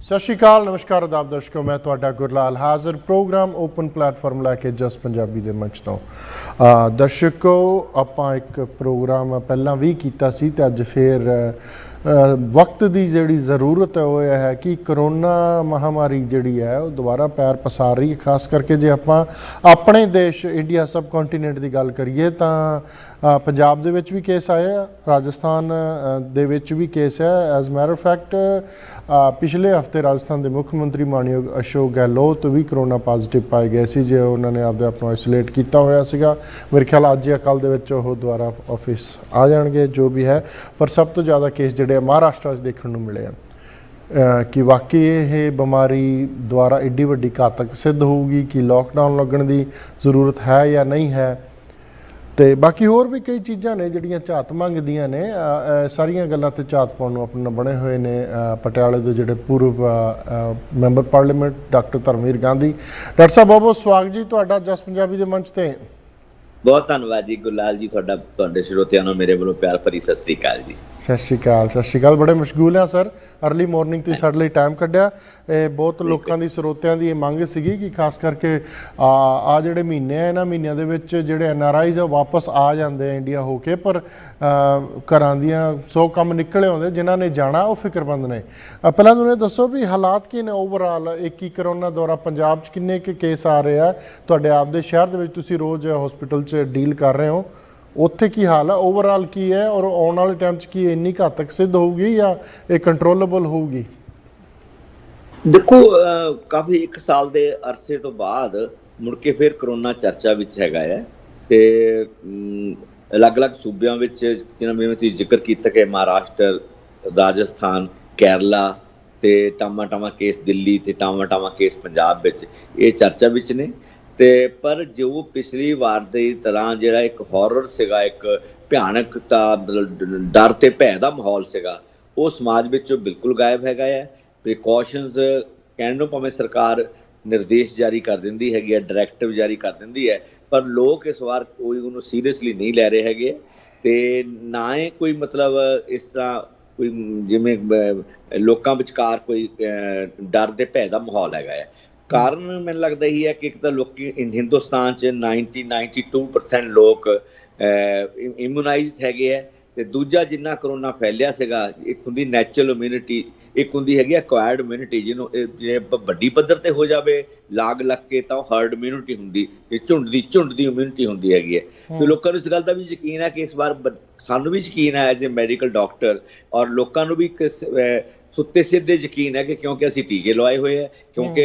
ਸਤਿ ਸ਼੍ਰੀ ਅਕਾਲ, ਨਮਸਕਾਰ, ਆਦਾਬ ਦਰਸ਼ਕੋ। ਮੈਂ ਤੁਹਾਡਾ ਗੁਰਲਾਲ ਹਾਜ਼ਰ ਪ੍ਰੋਗਰਾਮ ਓਪਨ ਪਲੇਟਫਾਰਮ ਲੈ ਕੇ ਜਸ ਪੰਜਾਬੀ ਦੇ ਮੰਚ ਤੋਂ। ਦਰਸ਼ਕੋ, ਆਪਾਂ ਇੱਕ ਪ੍ਰੋਗਰਾਮ ਪਹਿਲਾਂ ਵੀ ਕੀਤਾ ਸੀ ਤੇ ਅੱਜ ਫਿਰ ਵਕਤ ਦੀ ਜਿਹੜੀ ਜ਼ਰੂਰਤ ਹੈ ਉਹ ਇਹ ਹੈ ਕਿ ਕਰੋਨਾ ਮਹਾਮਾਰੀ ਜਿਹੜੀ ਹੈ ਉਹ ਦੁਬਾਰਾ ਪੈਰ ਪਸਾਰ ਰਹੀ ਹੈ। ਖਾਸ ਕਰਕੇ ਜੇ ਆਪਾਂ ਆਪਣੇ ਦੇਸ਼ ਇੰਡੀਆ ਸਬ ਕੰਟੀਨੈਂਟ ਦੀ ਗੱਲ ਕਰੀਏ ਤਾਂ ਪੰਜਾਬ ਦੇ ਵਿੱਚ ਵੀ ਕੇਸ ਆਏ ਆ, ਰਾਜਸਥਾਨ ਦੇ ਵਿੱਚ ਵੀ ਕੇਸ ਹੈ। ਐਜ਼ ਮੈਟਰ ਆਫ ਫੈਕਟ ਪਿਛਲੇ ਹਫ਼ਤੇ ਰਾਜਸਥਾਨ ਦੇ ਮੁੱਖ ਮੰਤਰੀ ਮਾਨਯੋਗ ਅਸ਼ੋਕ ਗਹਿਲੋਤ ਵੀ ਕਰੋਨਾ ਪੋਜ਼ੀਟਿਵ ਪਾਏ ਗਏ ਸੀ, ਜੇ ਉਹਨਾਂ ਨੇ ਆਪਦੇ ਆਪ ਨੂੰ ਆਈਸੋਲੇਟ ਕੀਤਾ ਹੋਇਆ ਸੀਗਾ। ਮੇਰੇ ਖਿਆਲ ਅੱਜ ਜਾਂ ਕੱਲ੍ਹ ਦੇ ਵਿੱਚ ਉਹ ਦੁਬਾਰਾ ਆਫਿਸ ਆ ਜਾਣਗੇ, ਜੋ ਵੀ ਹੈ। ਪਰ ਸਭ ਤੋਂ ਜ਼ਿਆਦਾ ਕੇਸ ਜਿਹੜੇ ਮਹਾਰਾਸ਼ਟਰ 'ਚ ਦੇਖਣ ਨੂੰ ਮਿਲੇ ਆ ਕਿ ਵਾਕਈ ਇਹ ਬਿਮਾਰੀ ਦੁਆਰਾ ਐਡੀ ਵੱਡੀ ਘਾਤਕ ਸਿੱਧ ਹੋਊਗੀ ਕਿ ਲੋਕਡਾਊਨ ਲੱਗਣ ਦੀ ਜ਼ਰੂਰਤ ਹੈ ਜਾਂ ਨਹੀਂ ਹੈ। ਤੇ ਬਾਕੀ ਹੋਰ ਵੀ ਕਈ ਚੀਜ਼ਾਂ ਨੇ ਜਿਹੜੀਆਂ ਝਾਤ ਮੰਗਦੀਆਂ ਨੇ। ਸਾਰੀਆਂ ਗੱਲਾਂ 'ਤੇ ਝਾਤ ਪਾਉਣ ਨੂੰ ਆਪਣੇ ਬਣੇ ਹੋਏ ਨੇ ਪਟਿਆਲੇ ਦੇ ਜਿਹੜੇ ਪੂਰਵ member parliament doctor Dharamvir Gandhi. Doctor ਸਾਹਿਬ, ਬਹੁਤ ਬਹੁਤ ਸਵਾਗਤ ਜੀ ਤੁਹਾਡਾ ਜਸ ਪੰਜਾਬੀ ਦੇ ਮੰਚ 'ਤੇ। ਬਹੁਤ ਧੰਨਵਾਦ ਜੀ ਗੁਰਲਾਲ ਜੀ, ਤੁਹਾਡੇ ਸਰੋਤਿਆਂ ਨੂੰ ਮੇਰੇ ਵੱਲੋਂ ਪਿਆਰ ਭਰੀ ਸਤਿ ਸ੍ਰੀ ਅਕਾਲ ਜੀ। ਸਤਿ ਸ਼੍ਰੀ ਅਕਾਲ, ਸਤਿ ਸ਼੍ਰੀ ਅਕਾਲ। ਬੜੇ ਮਸ਼ਗੂਲ ਆ ਸਰ, ਅਰਲੀ ਮਾਰਨਿੰਗ ਤੁਸੀਂ ਸਾਡੇ ਲਈ ਟਾਈਮ ਕੱਢਿਆ। ਇਹ ਬਹੁਤ ਲੋਕਾਂ ਦੀ ਸਰੋਤਿਆਂ ਦੀ ਇਹ ਮੰਗ ਸੀਗੀ ਕਿ ਖਾਸ ਕਰਕੇ ਆ ਜਿਹੜੇ ਮਹੀਨੇ ਆ ਇਹਨਾਂ ਮਹੀਨਿਆਂ ਦੇ ਵਿੱਚ ਜਿਹੜੇ NRIs ਆ ਵਾਪਸ ਆ ਜਾਂਦੇ ਆ ਇੰਡੀਆ ਹੋ ਕੇ, ਪਰ ਘਰਾਂ ਦੀਆਂ 100 ਕੰਮ ਨਿਕਲੇ ਆਉਂਦੇ, ਜਿਨ੍ਹਾਂ ਨੇ ਜਾਣਾ ਉਹ ਫਿਕਰਮੰਦ ਨੇ। ਪਹਿਲਾਂ ਤੁਹਾਨੂੰ ਇਹ ਦੱਸੋ ਵੀ ਹਾਲਾਤ ਕੀ ਨੇ ਓਵਰਆਲ, ਇੱਕ ਹੀ ਕਰੋਨਾ ਦੁਆਰਾ ਪੰਜਾਬ 'ਚ ਕਿੰਨੇ ਕੁ ਕੇਸ ਆ ਰਹੇ ਆ? ਤੁਹਾਡੇ ਆਪਦੇ ਸ਼ਹਿਰ ਦੇ ਵਿੱਚ ਤੁਸੀਂ ਰੋਜ਼ ਹਸਪੀਟਲ 'ਚ ਡੀਲ ਕਰ ਰਹੇ ਹੋ, ਉੱਥੇ ਕੀ ਹਾਲ ਹੈ, ਓਵਰਆਲ ਕੀ ਹੈ, ਔਰ ਆਉਣ ਵਾਲੇ ਟਾਈਮ 'ਚ ਕੀ ਇੰਨੀ ਘਾਤਕ ਸਿੱਧ ਹੋਊਗੀ ਜਾਂ ਇਹ ਕੰਟਰੋਲੇਬਲ ਹੋਊਗੀ? ਦੇਖੋ, ਕਾਫੀ 1 ਸਾਲ ਦੇ ਅਰਸੇ ਤੋਂ ਬਾਅਦ ਮੁੜ ਕੇ ਫਿਰ ਕਰੋਨਾ ਚਰਚਾ ਵਿੱਚ ਹੈਗਾ ਹੈ ਤੇ ਅਲੱਗ-ਅਲੱਗ ਸੂਬਿਆਂ ਵਿੱਚ, ਜਿਨ੍ਹਾਂ ਜਿਵੇਂ ਤੁਸੀਂ ਜ਼ਿਕਰ ਕੀਤਾ ਕਿ ਮਹਾਰਾਸ਼ਟਰ, ਰਾਜਸਥਾਨ, ਕੇਰਲਾ ਤੇ ਟਾਮਾ ਕੇਸ ਦਿੱਲੀ ਤੇ ਟਾਮਾ ਕੇਸ ਪੰਜਾਬ ਵਿੱਚ ਇਹ ਚਰਚਾ ਵਿੱਚ ਨੇ। ਤੇ ਪਰ ਜੋ ਪਿਛਲੀ ਵਾਰ ਦੀ ਤਰ੍ਹਾਂ ਜਿਹੜਾ ਇੱਕ ਹੌਰਰ ਸੀਗਾ, ਇੱਕ ਭਿਆਨਕਤਾ, ਡਰ ਤੇ ਭੈ ਦਾ ਮਾਹੌਲ ਸੀਗਾ, ਉਹ ਸਮਾਜ ਵਿੱਚੋਂ ਬਿਲਕੁਲ ਗਾਇਬ ਹੈਗਾ ਹੈ। ਪ੍ਰੀਕਾਸ਼ਨਸ ਕਹਿਣ ਨੂੰ ਭਾਵੇਂ ਸਰਕਾਰ ਨਿਰਦੇਸ਼ ਜਾਰੀ ਕਰ ਦਿੰਦੀ ਹੈਗੀ ਹੈ, ਡਾਇਰੈਕਟਿਵ ਜਾਰੀ ਕਰ ਦਿੰਦੀ ਹੈ, ਪਰ ਲੋਕ ਇਸ ਵਾਰ ਕੋਈ ਉਹਨੂੰ ਸੀਰੀਅਸਲੀ ਨਹੀਂ ਲੈ ਰਹੇ ਹੈਗੇ। ਤੇ ਨਾ ਹੀ ਕੋਈ ਮਤਲਬ ਇਸ ਤਰ੍ਹਾਂ ਕੋਈ ਜਿਵੇਂ ਲੋਕਾਂ ਵਿਚਕਾਰ ਕੋਈ ਡਰ ਦੇ ਭੈ ਦਾ ਮਾਹੌਲ ਹੈਗਾ ਹੈ। ਕਾਰਨ ਮੈਨੂੰ ਲੱਗਦਾ ਇਹੀ ਹੈ ਕਿ ਇੱਕ ਤਾਂ ਲੋਕੀ ਹਿੰਦੁਸਤਾਨ 'ਚ 92% ਲੋਕ ਇਮਿਊਨਾਈਜ਼ਡ ਹੈਗੇ ਹੈ, ਤੇ ਦੂਜਾ ਜਿੰਨਾ ਕਰੋਨਾ ਫੈਲਿਆ ਸੀਗਾ, ਇੱਕ ਹੁੰਦੀ ਨੈਚੁਰਲ ਇਮਿਊਨਿਟੀ, ਇੱਕ ਹੁੰਦੀ ਹੈਗੀ ਐਕਵਾਇਰਡ ਇਮਿਊਨਿਟੀ, ਜਿਹਨੂੰ ਜੇ ਵੱਡੀ ਪੱਧਰ ਤੇ ਹੋ ਜਾਵੇ ਲਾਗ ਲੱਗ ਕੇ ਤਾਂ ਉਹ ਹਰਡ ਇਮਿਊਨਿਟੀ ਹੁੰਦੀ, ਇਹ ਝੁੰਡ ਦੀ ਇਮਿਊਨਿਟੀ ਹੁੰਦੀ ਹੈਗੀ ਹੈ। ਤੇ ਲੋਕਾਂ ਨੂੰ ਇਸ ਗੱਲ ਦਾ ਵੀ ਯਕੀਨ ਹੈ ਕਿ ਇਸ ਵਾਰ ਸਾਨੂੰ ਵੀ ਯਕੀਨ ਹੈ ਐਜ਼ ਏ ਮੈਡੀਕਲ ਡਾਕਟਰ, ਔਰ ਲੋਕਾਂ ਨੂੰ ਵੀ ਸੁੱਤੇ ਸਿੱਧੇ ਯਕੀਨ ਹੈ ਕਿ ਕਿਉਂਕਿ ਅਸੀਂ ਟੀਕੇ ਲਵਾਏ ਹੋਏ ਹੈ, ਕਿਉਂਕਿ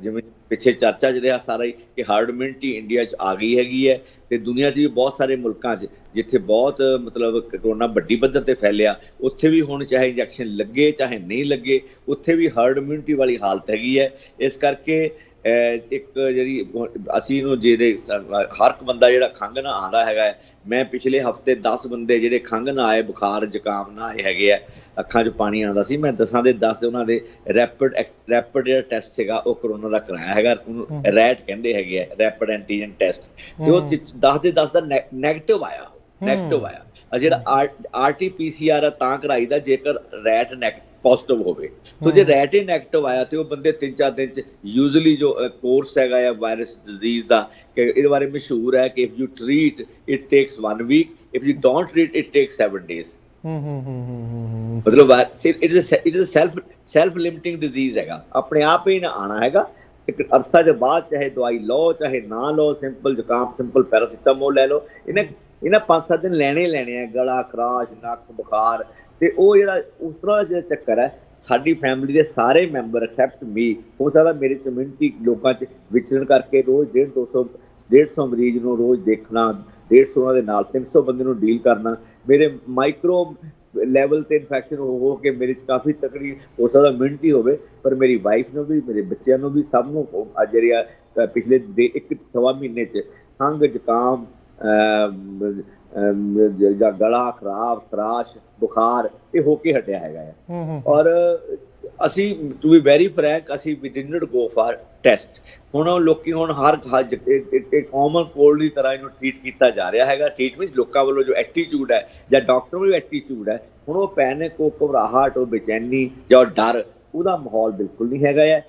ਜਿਵੇਂ ਪਿੱਛੇ ਚਰਚਾ 'ਚ ਰਿਹਾ ਸਾਰਾ ਹੀ ਕਿ ਹਰਡ ਇਮਿਊਨਿਟੀ ਇੰਡੀਆ 'ਚ ਆ ਗਈ ਹੈਗੀ ਹੈ। ਤੇ ਦੁਨੀਆ 'ਚ ਵੀ ਬਹੁਤ ਸਾਰੇ ਮੁਲਕਾਂ 'ਚ ਜਿੱਥੇ ਬਹੁਤ ਮਤਲਬ ਕਰੋਨਾ ਵੱਡੀ ਪੱਧਰ ਤੇ ਫੈਲਿਆ, ਉੱਥੇ ਵੀ ਹੁਣ ਚਾਹੇ ਇੰਜੈਕਸ਼ਨ ਲੱਗੇ ਚਾਹੇ ਨਹੀਂ ਲੱਗੇ, ਉੱਥੇ ਵੀ ਹਰਡ ਇਮਿਊਨਿਟੀ ਵਾਲੀ ਹਾਲਤ ਹੈਗੀ ਹੈ। ਇਸ ਕਰਕੇ ਇੱਕ ਜਿਹੜੀ ਅਸੀਂ ਇਹਨੂੰ ਜਿਹੜੇ ਹਰ ਇੱਕ ਬੰਦਾ ਜਿਹੜਾ ਖੰਘ ਨਾ ਆਉਂਦਾ ਹੈਗਾ ਹੈ, ਮੈਂ ਪਿਛਲੇ ਹਫ਼ਤੇ 10 ਬੰਦੇ ਜਿਹੜੇ ਖੰਘ ਨਾ ਆਏ, ਬੁਖਾਰ ਜ਼ੁਕਾਮ ਨਾ ਆਏ ਹੈਗੇ ਆ, ਅੱਖਾਂ 'ਚ ਪਾਣੀ ਆਉਂਦਾ ਸੀ, ਮੈਂ 10 ਦੇ 10 ਉਹਨਾਂ ਦੇ ਰੈਪਿਡ ਜਿਹੜਾ ਟੈਸਟ ਸੀਗਾ ਉਹ ਕਰੋਨਾ ਦਾ ਕਰਾਇਆ ਹੈਗਾ, ਉਹਨੂੰ ਰੈਟ ਕਹਿੰਦੇ ਹੈਗੇ ਆ, ਰੈਪਿਡ ਐਂਟੀਜਨ ਟੈਸਟ, ਤੇ ਉਹ 10 ਦੇ 10 ਦਾ ਨੈਗੇਟਿਵ ਆਇਆ। ਜਿਹੜਾ RT-PCR ਤਾਂ ਕਰਾਈਦਾ ਜੇਕਰ ਰੈਟ ਪੋਜ਼ਿਟਿਵ ਹੋਵੇ। ਤੋ ਜੇ ਰੈਟ ਹੀ ਨੈਗੇਟਿਵ ਆਇਆ ਤੇ ਉਹ ਬੰਦੇ 3-4 ਦਿਨ 'ਚ ਯੂਜ਼ਲੀ ਜੋ ਕੋਰਸ ਹੈਗਾ ਆ ਵਾਇਰਸ ਡਿਜ਼ੀਜ਼ ਦਾ, ਕਿ ਇਹਦੇ ਬਾਰੇ ਮਸ਼ਹੂਰ ਹੈ ਕਿ if you treat it takes 1 week, if you don't treat it takes 7 days। ਮਤਲਬ it is self limiting disease ਹੈਗਾ, ਆਪਣੇ ਆਪ ਹੀ ਨਾ ਆਉਣਾ ਹੈਗਾ। ਇੱਕ ਅਰਸਾ ਦੇ ਬਾਅਦ ਚਾਹੇ ਦਵਾਈ ਲਓ ਚਾਹੇ ਨਾ ਲਓ, ਸਿੰਪਲ ਜ਼ੁਕਾਮ, ਸਿੰਪਲ ਪੈਰਾਸੀਟਾਮੋਲ ਲੈ ਲਓ, ਇਹਨਾਂ 5-7 ਦਿਨ ਲੈਣੇ ਆ, ਗਲਾ ਖਰਾਸ਼, ਨੱਕ ਬੁਖਾਰ। ਤੇ ਉਹ ਜਿਹੜਾ ਉਸ ਤਰ੍ਹਾਂ ਦਾ ਜਿਹੜਾ ਚੱਕਰ ਹੈ, ਸਾਡੀ ਫੈਮਿਲੀ ਦੇ ਸਾਰੇ ਮੈਂਬਰ ਐਕਸੈਪਟ ਮੀ, ਹੋ ਸਕਦਾ ਮੇਰੇ ਕਮਿਊਨਿਟੀ ਲੋਕਾਂ 'ਚ ਵਿਚਰਨ ਕਰਕੇ ਰੋਜ਼ 150 ਮਰੀਜ਼ ਨੂੰ ਰੋਜ਼ ਦੇਖਣਾ, 150 ਉਹਨਾਂ ਦੇ ਨਾਲ 300 ਬੰਦੇ ਨੂੰ ਡੀਲ ਕਰਨਾ, ਮੇਰੇ ਮਾਈਕਰੋ ਲੈਵਲ ਤੇ ਇਨਫੈਕਸ਼ਨ ਹੋ ਕੇ ਮੇਰੇ 'ਚ ਕਾਫੀ ਤਕੜੀ ਹੋ ਸਕਦਾ ਇਮਿਊਨਿਟੀ ਹੋਵੇ, ਪਰ ਮੇਰੀ ਵਾਈਫ ਨੂੰ ਵੀ, ਮੇਰੇ ਬੱਚਿਆਂ ਨੂੰ ਵੀ, ਸਭ ਨੂੰ ਜਿਹੜੀ ਪਿਛਲੇ 1-1.25 ਮਹੀਨੇ 'ਚ ਖੰਘ, ਜ਼ੁਕਾਮ ਜਾਂ ਗਲਾ ਖਰਾਬ, ਖਰਾਸ਼, ਬੁਖਾਰ ਇਹ ਹੋ ਕੇ ਹਟਿਆ ਹੈਗਾ ਹੈ। ਔਰ ਅਸੀਂ ਟੂ ਬੀ ਵੈਰੀ ਫਰੈਂਕ, ਅਸੀਂ ਵੀ did not go for test. ਹੁਣ ਲੋਕੀ ਹੁਣ ਹਰ ਕਾਮਨ ਕੋਲਡ ਦੀ ਤਰ੍ਹਾਂ ਇਹਨੂੰ ਟ੍ਰੀਟ ਕੀਤਾ ਜਾ ਰਿਹਾ ਹੈਗਾ। ਟ੍ਰੀਟਮੈਂਟ ਲੋਕਾਂ ਵੱਲੋਂ ਜੋ ਐਟੀਟਿਊਡ ਹੈ ਜਾਂ ਡਾਕਟਰ ਵੱਲੋਂ ਐਟੀਟਿਊਡ ਹੈ, ਹੁਣ ਉਹ ਪੈਨਿਕ, ਉਹ ਘਬਰਾਹਟ, ਉਹ ਬੇਚੈਨੀ ਜਾਂ ਡਰ, ਉਹਦਾ ਮਾਹੌਲ ਬਿਲਕੁਲ ਨਹੀਂ ਹੈਗਾ ਹੈ।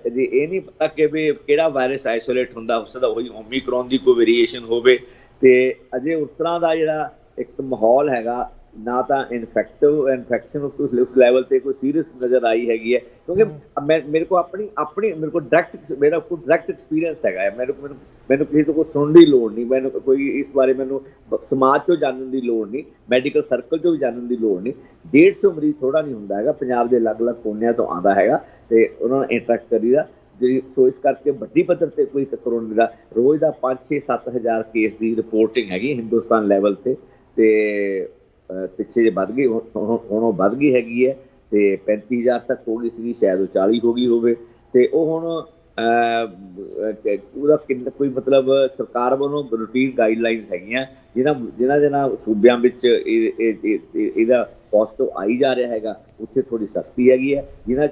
ਜੇ ਇਹ ਨਹੀਂ ਪਤਾ ਕਿ ਵੀ ਕਿਹੜਾ ਵਾਇਰਸ ਆਈਸੋਲੇਟ ਹੁੰਦਾ, ਹੋ ਸਕਦਾ ਉਹੀ ਓਮੀਕਰੋਨ ਦੀ ਕੋਈ ਵੇਰੀਏਸ਼ਨ ਹੋਵੇ। ਤੇ ਅਜੇ ਉਸ ਤਰ੍ਹਾਂ ਦਾ ਜਿਹੜਾ ਇੱਕ ਮਾਹੌਲ ਹੈਗਾ, ਨਾ ਤਾਂ ਇਨਫੈਕਸ਼ਨ ਉਸ ਲੈਵਲ ਤੇ ਕੋਈ ਸੀਰੀਅਸ ਨਜ਼ਰ ਆਈ ਹੈਗੀ ਹੈ। ਕਿਉਂਕਿ ਮੇਰੇ ਕੋਲ ਮੇਰੇ ਕੋਲ ਡਾਇਰੈਕਟ ਐਕਸਪੀਰੀਅੰਸ ਹੈਗਾ। ਮੈਨੂੰ ਕਿਸੇ ਤੋਂ ਕੋਈ ਸੁਣਨ ਦੀ ਲੋੜ ਨਹੀਂ, ਮੈਨੂੰ ਕੋਈ ਇਸ ਬਾਰੇ ਮੈਨੂੰ ਸਮਾਜ ਤੋਂ ਜਾਣਨ ਦੀ ਲੋੜ ਨਹੀਂ, ਮੈਡੀਕਲ ਸਰਕਲ ਤੋਂ ਵੀ ਜਾਣਨ ਦੀ ਲੋੜ ਨਹੀਂ। 150 ਮਰੀਜ਼ ਥੋੜ੍ਹਾ ਨਹੀਂ ਹੁੰਦਾ ਹੈਗਾ, ਪੰਜਾਬ ਦੇ ਅਲੱਗ-ਅਲੱਗ ਕੋਨਿਆਂ ਤੋਂ ਆਉਂਦਾ ਹੈਗਾ ਤੇ ਉਹਨਾਂ ਨਾਲ ਇੰਟਰੈਕਟ ਕਰੀਦਾ। ਸੋ ਇਸ ਕਰਕੇ ਵੱਡੀ ਪੱਧਰ ਤੇ ਕੋਈ ਕਰੋਨਾ ਦਾ ਰੋਜ਼ ਦਾ 5-6-7 ਹਜ਼ਾਰ ਕੇਸ ਦੀ ਰਿਪੋਰਟਿੰਗ ਹੈਗੀ ਹਿੰਦੁਸਤਾਨ ਲੈਵਲ ਤੇ ਪਿੱਛੇ ਜੇ ਵੱਧ ਗਈ, ਹੁਣ ਉਹ ਵੱਧ ਗਈ ਹੈਗੀ ਹੈ ਤੇ 35,000 ਤੱਕ ਹੋ ਗਈ ਸੀਗੀ, ਸ਼ਾਇਦ ਉਹ 40 ਹੋ ਗਈ ਹੋਵੇ। ਤੇ ਉਹ ਹੁਣ ਉਹਦਾ ਕਿੰਨਾ ਕੋਈ ਮਤਲਬ ਸਰਕਾਰ ਵੱਲੋਂ ਰੂਟੀਨ ਗਾਈਡਲਾਈਨਸ ਹੈਗੀਆਂ ਜਿਨ੍ਹਾਂ ਸੂਬਿਆਂ ਵਿੱਚ ਇਹਦਾ ਪੋਜ਼ਿਟਿਵ ਆਈ ਜਾ ਰਿਹਾ ਹੈਗਾ, ਉੱਥੇ ਥੋੜ੍ਹੀ ਸਖਤੀ ਹੈਗੀ ਹੈ। ਜਿਨ੍ਹਾਂ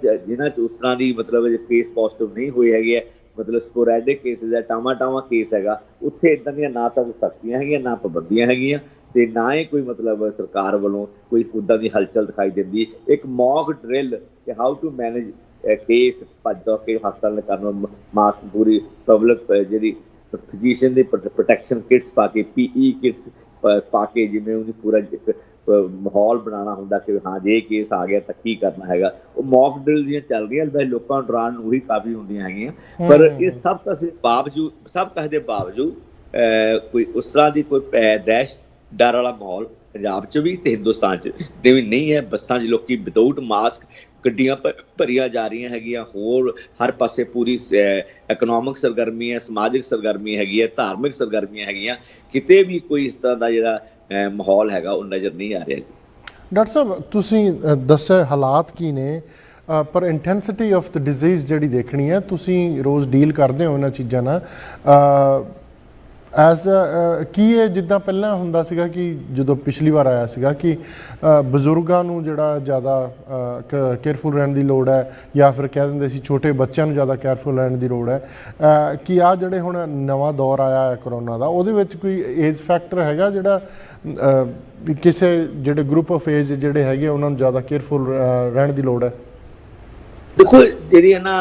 'ਚ ਉਸ ਤਰ੍ਹਾਂ ਦੀ ਮਤਲਬ ਕੇਸ ਪੋਜ਼ਿਟਿਵ ਨਹੀਂ ਹੋਏ ਹੈਗੇ, ਮਤਲਬ ਸਪੋਰੈਡਿਕ ਕੇਸਿਸ ਹੈ, ਟਾਵਾਂ ਕੇਸ ਹੈਗਾ, ਉੱਥੇ ਇੱਦਾਂ ਦੀਆਂ ਨਾ ਤਾਂ ਸਖਤੀਆਂ ਹੈਗੀਆਂ, ਨਾ ਪਾਬੰਦੀਆਂ ਹੈਗੀਆਂ ਤੇ ਨਾ ਹੀ ਕੋਈ ਮਤਲਬ ਸਰਕਾਰ ਵੱਲੋਂ ਕੋਈ ਉੱਦਾਂ ਦੀ ਹਲਚਲ ਦਿਖਾਈ ਦਿੰਦੀ। ਇੱਕ ਮੌਕ ਡਰਿਲ ਕਿ ਹਾਊ ਟੂ ਮੈਨੇਜ ਕੇਸ ਭੱਜ ਦੌੜ ਕੇ ਹਸਪਤਾਲ ਕਰਨ, ਮਾਸਕ ਪੂਰੀ ਪਬਲਿਕ ਜਿਹੜੀ ਫਿਜ਼ੀਸ਼ੀਅਨ ਦੀ ਪ੍ਰੋਟੈਕਸ਼ਨ ਕਿਟਸ ਪਾ ਕੇ, PE ਕਿਟਸ ਪਾ ਕੇ, ਜਿਵੇਂ ਉਹਦੀ ਪੂਰਾ ਮਾਹੌਲ ਬਣਾਉਣਾ ਹੁੰਦਾ ਕਿ ਹਾਂ ਜੇ ਕੇਸ ਆ ਗਿਆ ਤਾਂ ਕੀ ਕਰਨਾ ਹੈਗਾ। ਉਹ ਮੌਕ ਡਰਿਲ ਦੀਆਂ ਚੱਲ ਰਹੀਆਂ, ਵੈਸੇ ਲੋਕਾਂ ਨੂੰ ਡਰਾਉਣ ਨੂੰ ਉਹੀ ਕਾਫੀ ਹੁੰਦੀਆਂ ਹੈਗੀਆਂ। ਪਰ ਇਹ ਸਭ ਕੁਝ ਦੇ ਬਾਵਜੂਦ ਕੋਈ ਉਸ ਤਰ੍ਹਾਂ ਦੀ ਕੋਈ ਦਹਿਸ਼ਤ ਡਰ ਵਾਲਾ ਮਾਹੌਲ ਪੰਜਾਬ 'ਚ ਵੀ ਤੇ ਹਿੰਦੁਸਤਾਨ 'ਚ ਤੇ ਵੀ ਨਹੀਂ ਹੈ। ਬੱਸਾਂ 'ਚ ਲੋਕੀ ਵਿਦਆਊਟ ਮਾਸਕ ਗੱਡੀਆਂ ਭਰੀਆਂ ਜਾ ਰਹੀਆਂ ਹੈਗੀਆਂ, ਹੋਰ ਹਰ ਪਾਸੇ ਪੂਰੀ ਇਕਨੋਮਿਕ ਸਰਗਰਮੀ ਹੈ, ਸਮਾਜਿਕ ਸਰਗਰਮੀ ਹੈਗੀ ਹੈ, ਧਾਰਮਿਕ ਸਰਗਰਮੀਆਂ ਹੈਗੀਆਂ, ਕਿਤੇ ਵੀ ਕੋਈ ਇਸ ਤਰ੍ਹਾਂ ਦਾ ਜਿਹੜਾ ਮਾਹੌਲ ਹੈਗਾ ਉਹ ਨਜ਼ਰ ਨਹੀਂ ਆ ਰਿਹਾ ਜੀ। ਡਾਕਟਰ ਸਾਹਿਬ, ਤੁਸੀਂ ਦੱਸਿਆ ਹਾਲਾਤ ਕੀ ਨੇ, ਪਰ ਇੰਟੈਂਸਿਟੀ ਆਫ ਦ ਡਿਜ਼ੀਜ਼ ਜਿਹੜੀ ਦੇਖਣੀ ਹੈ, ਤੁਸੀਂ ਰੋਜ਼ ਡੀਲ ਕਰਦੇ ਹੋ ਇਹਨਾਂ ਚੀਜ਼ਾਂ ਨਾਲ। ਕੀ ਇਹ ਜਿੱਦਾਂ ਪਹਿਲਾਂ ਹੁੰਦਾ ਸੀਗਾ ਕਿ ਜਦੋਂ ਪਿਛਲੀ ਵਾਰ ਆਇਆ ਸੀਗਾ ਕਿ ਬਜ਼ੁਰਗਾਂ ਨੂੰ ਜਿਹੜਾ ਜ਼ਿਆਦਾ ਕੇਅਰਫੁਲ ਰਹਿਣ ਦੀ ਲੋੜ ਹੈ, ਜਾਂ ਫਿਰ ਕਹਿ ਦਿੰਦੇ ਸੀ ਛੋਟੇ ਬੱਚਿਆਂ ਨੂੰ ਜ਼ਿਆਦਾ ਕੇਅਰਫੁਲ ਰਹਿਣ ਦੀ ਲੋੜ ਹੈ, ਕਿ ਆਹ ਜਿਹੜੇ ਹੁਣ ਨਵਾਂ ਦੌਰ ਆਇਆ ਹੈ ਕਰੋਨਾ ਦਾ, ਉਹਦੇ ਵਿੱਚ ਕੋਈ ਏਜ ਫੈਕਟਰ ਹੈਗਾ ਜਿਹੜਾ ਕਿਸੇ ਜਿਹੜੇ ਗਰੁੱਪ ਆਫ ਏਜ ਜਿਹੜੇ ਹੈਗੇ ਉਹਨਾਂ ਨੂੰ ਜ਼ਿਆਦਾ ਕੇਅਰਫੁਲ ਰਹਿਣ ਦੀ ਲੋੜ ਹੈ? ਦੇਖੋ, ਜਿਹੜੀ ਨਾ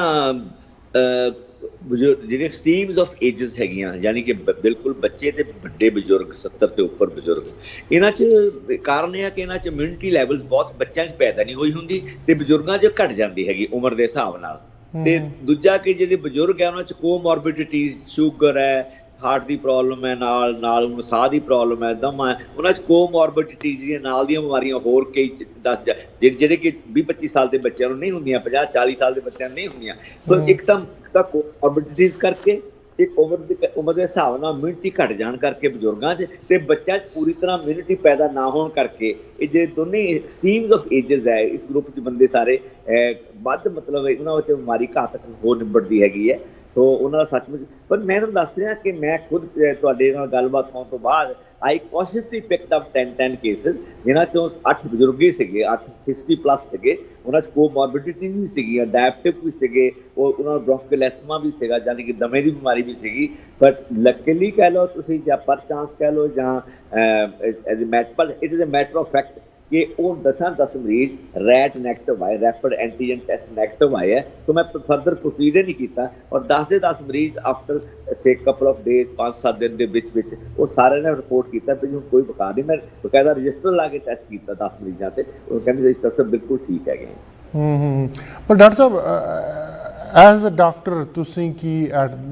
ਜਿਹੜੇ ਐਕਸਟ੍ਰੀਮਸ ਆਫ ਏਜਸ ਹੈਗੀਆਂ, ਯਾਨੀ ਕਿ ਬਿਲਕੁਲ ਬੱਚੇ ਤੇ ਵੱਡੇ ਬਜ਼ੁਰਗ, 70 ਤੇ ਉੱਪਰ ਬਜ਼ੁਰਗ, ਇਹਨਾਂ 'ਚ ਕਾਰਨ ਇਹ ਹੈ ਕਿ ਇਹਨਾਂ 'ਚ ਇਮਿਊਨਿਟੀ ਲੈਵਲਸ ਬਹੁਤ ਬੱਚਿਆਂ 'ਚ ਪੈਦਾ ਨਹੀਂ ਹੋਈ ਹੁੰਦੀ ਤੇ ਬਜ਼ੁਰਗਾਂ 'ਚ ਘਟ ਜਾਂਦੀ ਹੈਗੀ ਉਮਰ ਦੇ ਹਿਸਾਬ ਨਾਲ। ਤੇ ਦੂਜਾ ਕਿ ਜਿਹੜੇ ਬਜ਼ੁਰਗ ਹੈ ਉਹਨਾਂ 'ਚ ਕੋਮੋਰਬਿਡਿਟੀਜ਼, ਸ਼ੂਗਰ ਹੈ, ਹਾਰਟ ਦੀ ਪ੍ਰੋਬਲਮ ਹੈ, ਨਾਲ ਉਹਨੂੰ ਸਾਹ ਦੀ ਪ੍ਰੋਬਲਮ ਹੈ, ਦਮ ਹੈ, ਉਹਨਾਂ 'ਚ ਕੋਮੋਰਬਿਡਿਟੀਜ਼ ਦੀਆਂ ਨਾਲ ਦੀਆਂ ਬਿਮਾਰੀਆਂ ਹੋਰ ਕਈ ਜਿਹੜੇ ਕਿ 20-25 ਸਾਲ ਦੇ ਬੱਚਿਆਂ ਨੂੰ ਨਹੀਂ ਹੁੰਦੀਆਂ, 50-40 ਸਾਲ ਦੇ ਬੱਚਿਆਂ ਨੂੰ ਨਹੀਂ ਹੁੰਦੀਆਂ। ਸੋ ਇੱਕ ਤਾਂ ਕੋਮੋਰਬਿਡਿਟੀਜ਼ ਕਰਕੇ, ਇੱਕ ਉਮਰ ਦੇ ਹਿਸਾਬ ਨਾਲ ਇਮਿਊਨਿਟੀ ਘਟ ਜਾਣ ਕਰਕੇ ਬਜ਼ੁਰਗਾਂ 'ਚ, ਤੇ ਬੱਚਿਆਂ 'ਚ ਪੂਰੀ ਤਰ੍ਹਾਂ ਇਮਿਊਨਿਟੀ ਪੈਦਾ ਨਾ ਹੋਣ ਕਰਕੇ, ਇਹ ਜੇ ਦੋਨੇ ਐਕਸਟ੍ਰੀਮਸ ਆਫ ਏਜਸ ਹੈ, ਇਸ ਗਰੁੱਪ 'ਚ ਬੰਦੇ ਸਾਰੇ ਵੱਧ ਮਤਲਬ ਉਹਨਾਂ ਵਿੱਚ ਬਿਮਾਰੀ ਘਾਤਕ ਹੋ ਨਿਬੜਦੀ ਹੈਗੀ ਹੈ। ਸੋ ਉਹਨਾਂ ਦਾ ਸੱਚਮੁੱਚ, ਪਰ ਮੈਂ ਤੁਹਾਨੂੰ ਦੱਸ ਰਿਹਾ ਕਿ ਮੈਂ ਖੁਦ ਤੁਹਾਡੇ ਨਾਲ ਗੱਲਬਾਤ ਹੋਣ ਤੋਂ ਬਾਅਦ ਆਈ ਕੌਸ਼ੀਅਸਲੀ ਪਿਕਡ ਅਪ 10 ਕੇਸਿਸ, ਜਿਨ੍ਹਾਂ 'ਚੋਂ 8 ਬਜ਼ੁਰਗ ਹੀ ਸੀਗੇ, 8 60+ ਸੀਗੇ। ਉਹਨਾਂ 'ਚ ਕੋਮੋਰਬਿਡਿਟੀ ਵੀ ਸੀਗੀਆਂ, ਡਾਇਬਟਿਕ ਵੀ ਸੀਗੇ, ਉਹਨਾਂ ਨੂੰ ਬ੍ਰੌਂਕੀਅਲ ਐਸਥਮਾ ਵੀ ਸੀਗਾ, ਯਾਨੀ ਕਿ ਦਮੇ ਦੀ ਬਿਮਾਰੀ ਵੀ ਸੀਗੀ। ਬਟ ਲੱਕੀਲੀ ਕਹਿ ਲਓ ਤੁਸੀਂ, ਜਾਂ ਪਰ ਚਾਂਸ ਕਹਿ ਲਓ, ਜਾਂ it is a matter of fact ਕਿ ਉਹ 10 ਮਰੀਜ਼ ਰੈਟ ਨੈਗੇਟਿਵ ਆਏ, ਰੈਪਿਡ ਐਂਟੀਜਨ ਟੈਸਟ ਨੈਗੇਟਿਵ ਆਏ ਹੈ। ਸੋ ਮੈਂ ਫਰਦਰ ਪ੍ਰੋਸੀਡ ਨਹੀਂ ਕੀਤਾ, ਔਰ 10 ਦੇ 10 ਮਰੀਜ਼ after say couple of days, 5-7 ਦਿਨ ਦੇ ਵਿੱਚ ਉਹ ਸਾਰਿਆਂ ਨੇ ਰਿਪੋਰਟ ਕੀਤਾ ਵੀ ਕੋਈ ਬੁਖਾਰ ਨਹੀਂ। ਮੈਂ ਬਕਾਇਦਾ ਰਜਿਸਟਰ ਲਾ ਕੇ ਟੈਸਟ ਕੀਤਾ 10 ਮਰੀਜ਼ਾਂ ਤੇ, ਉਹ ਕਹਿੰਦੇ ਰਜਿਸਟਰ ਸਭ ਬਿਲਕੁਲ ਠੀਕ ਹੈਗੇ। ਪਰ doctor Sahib, as a doctor ਤੁਸੀਂ ਕੀ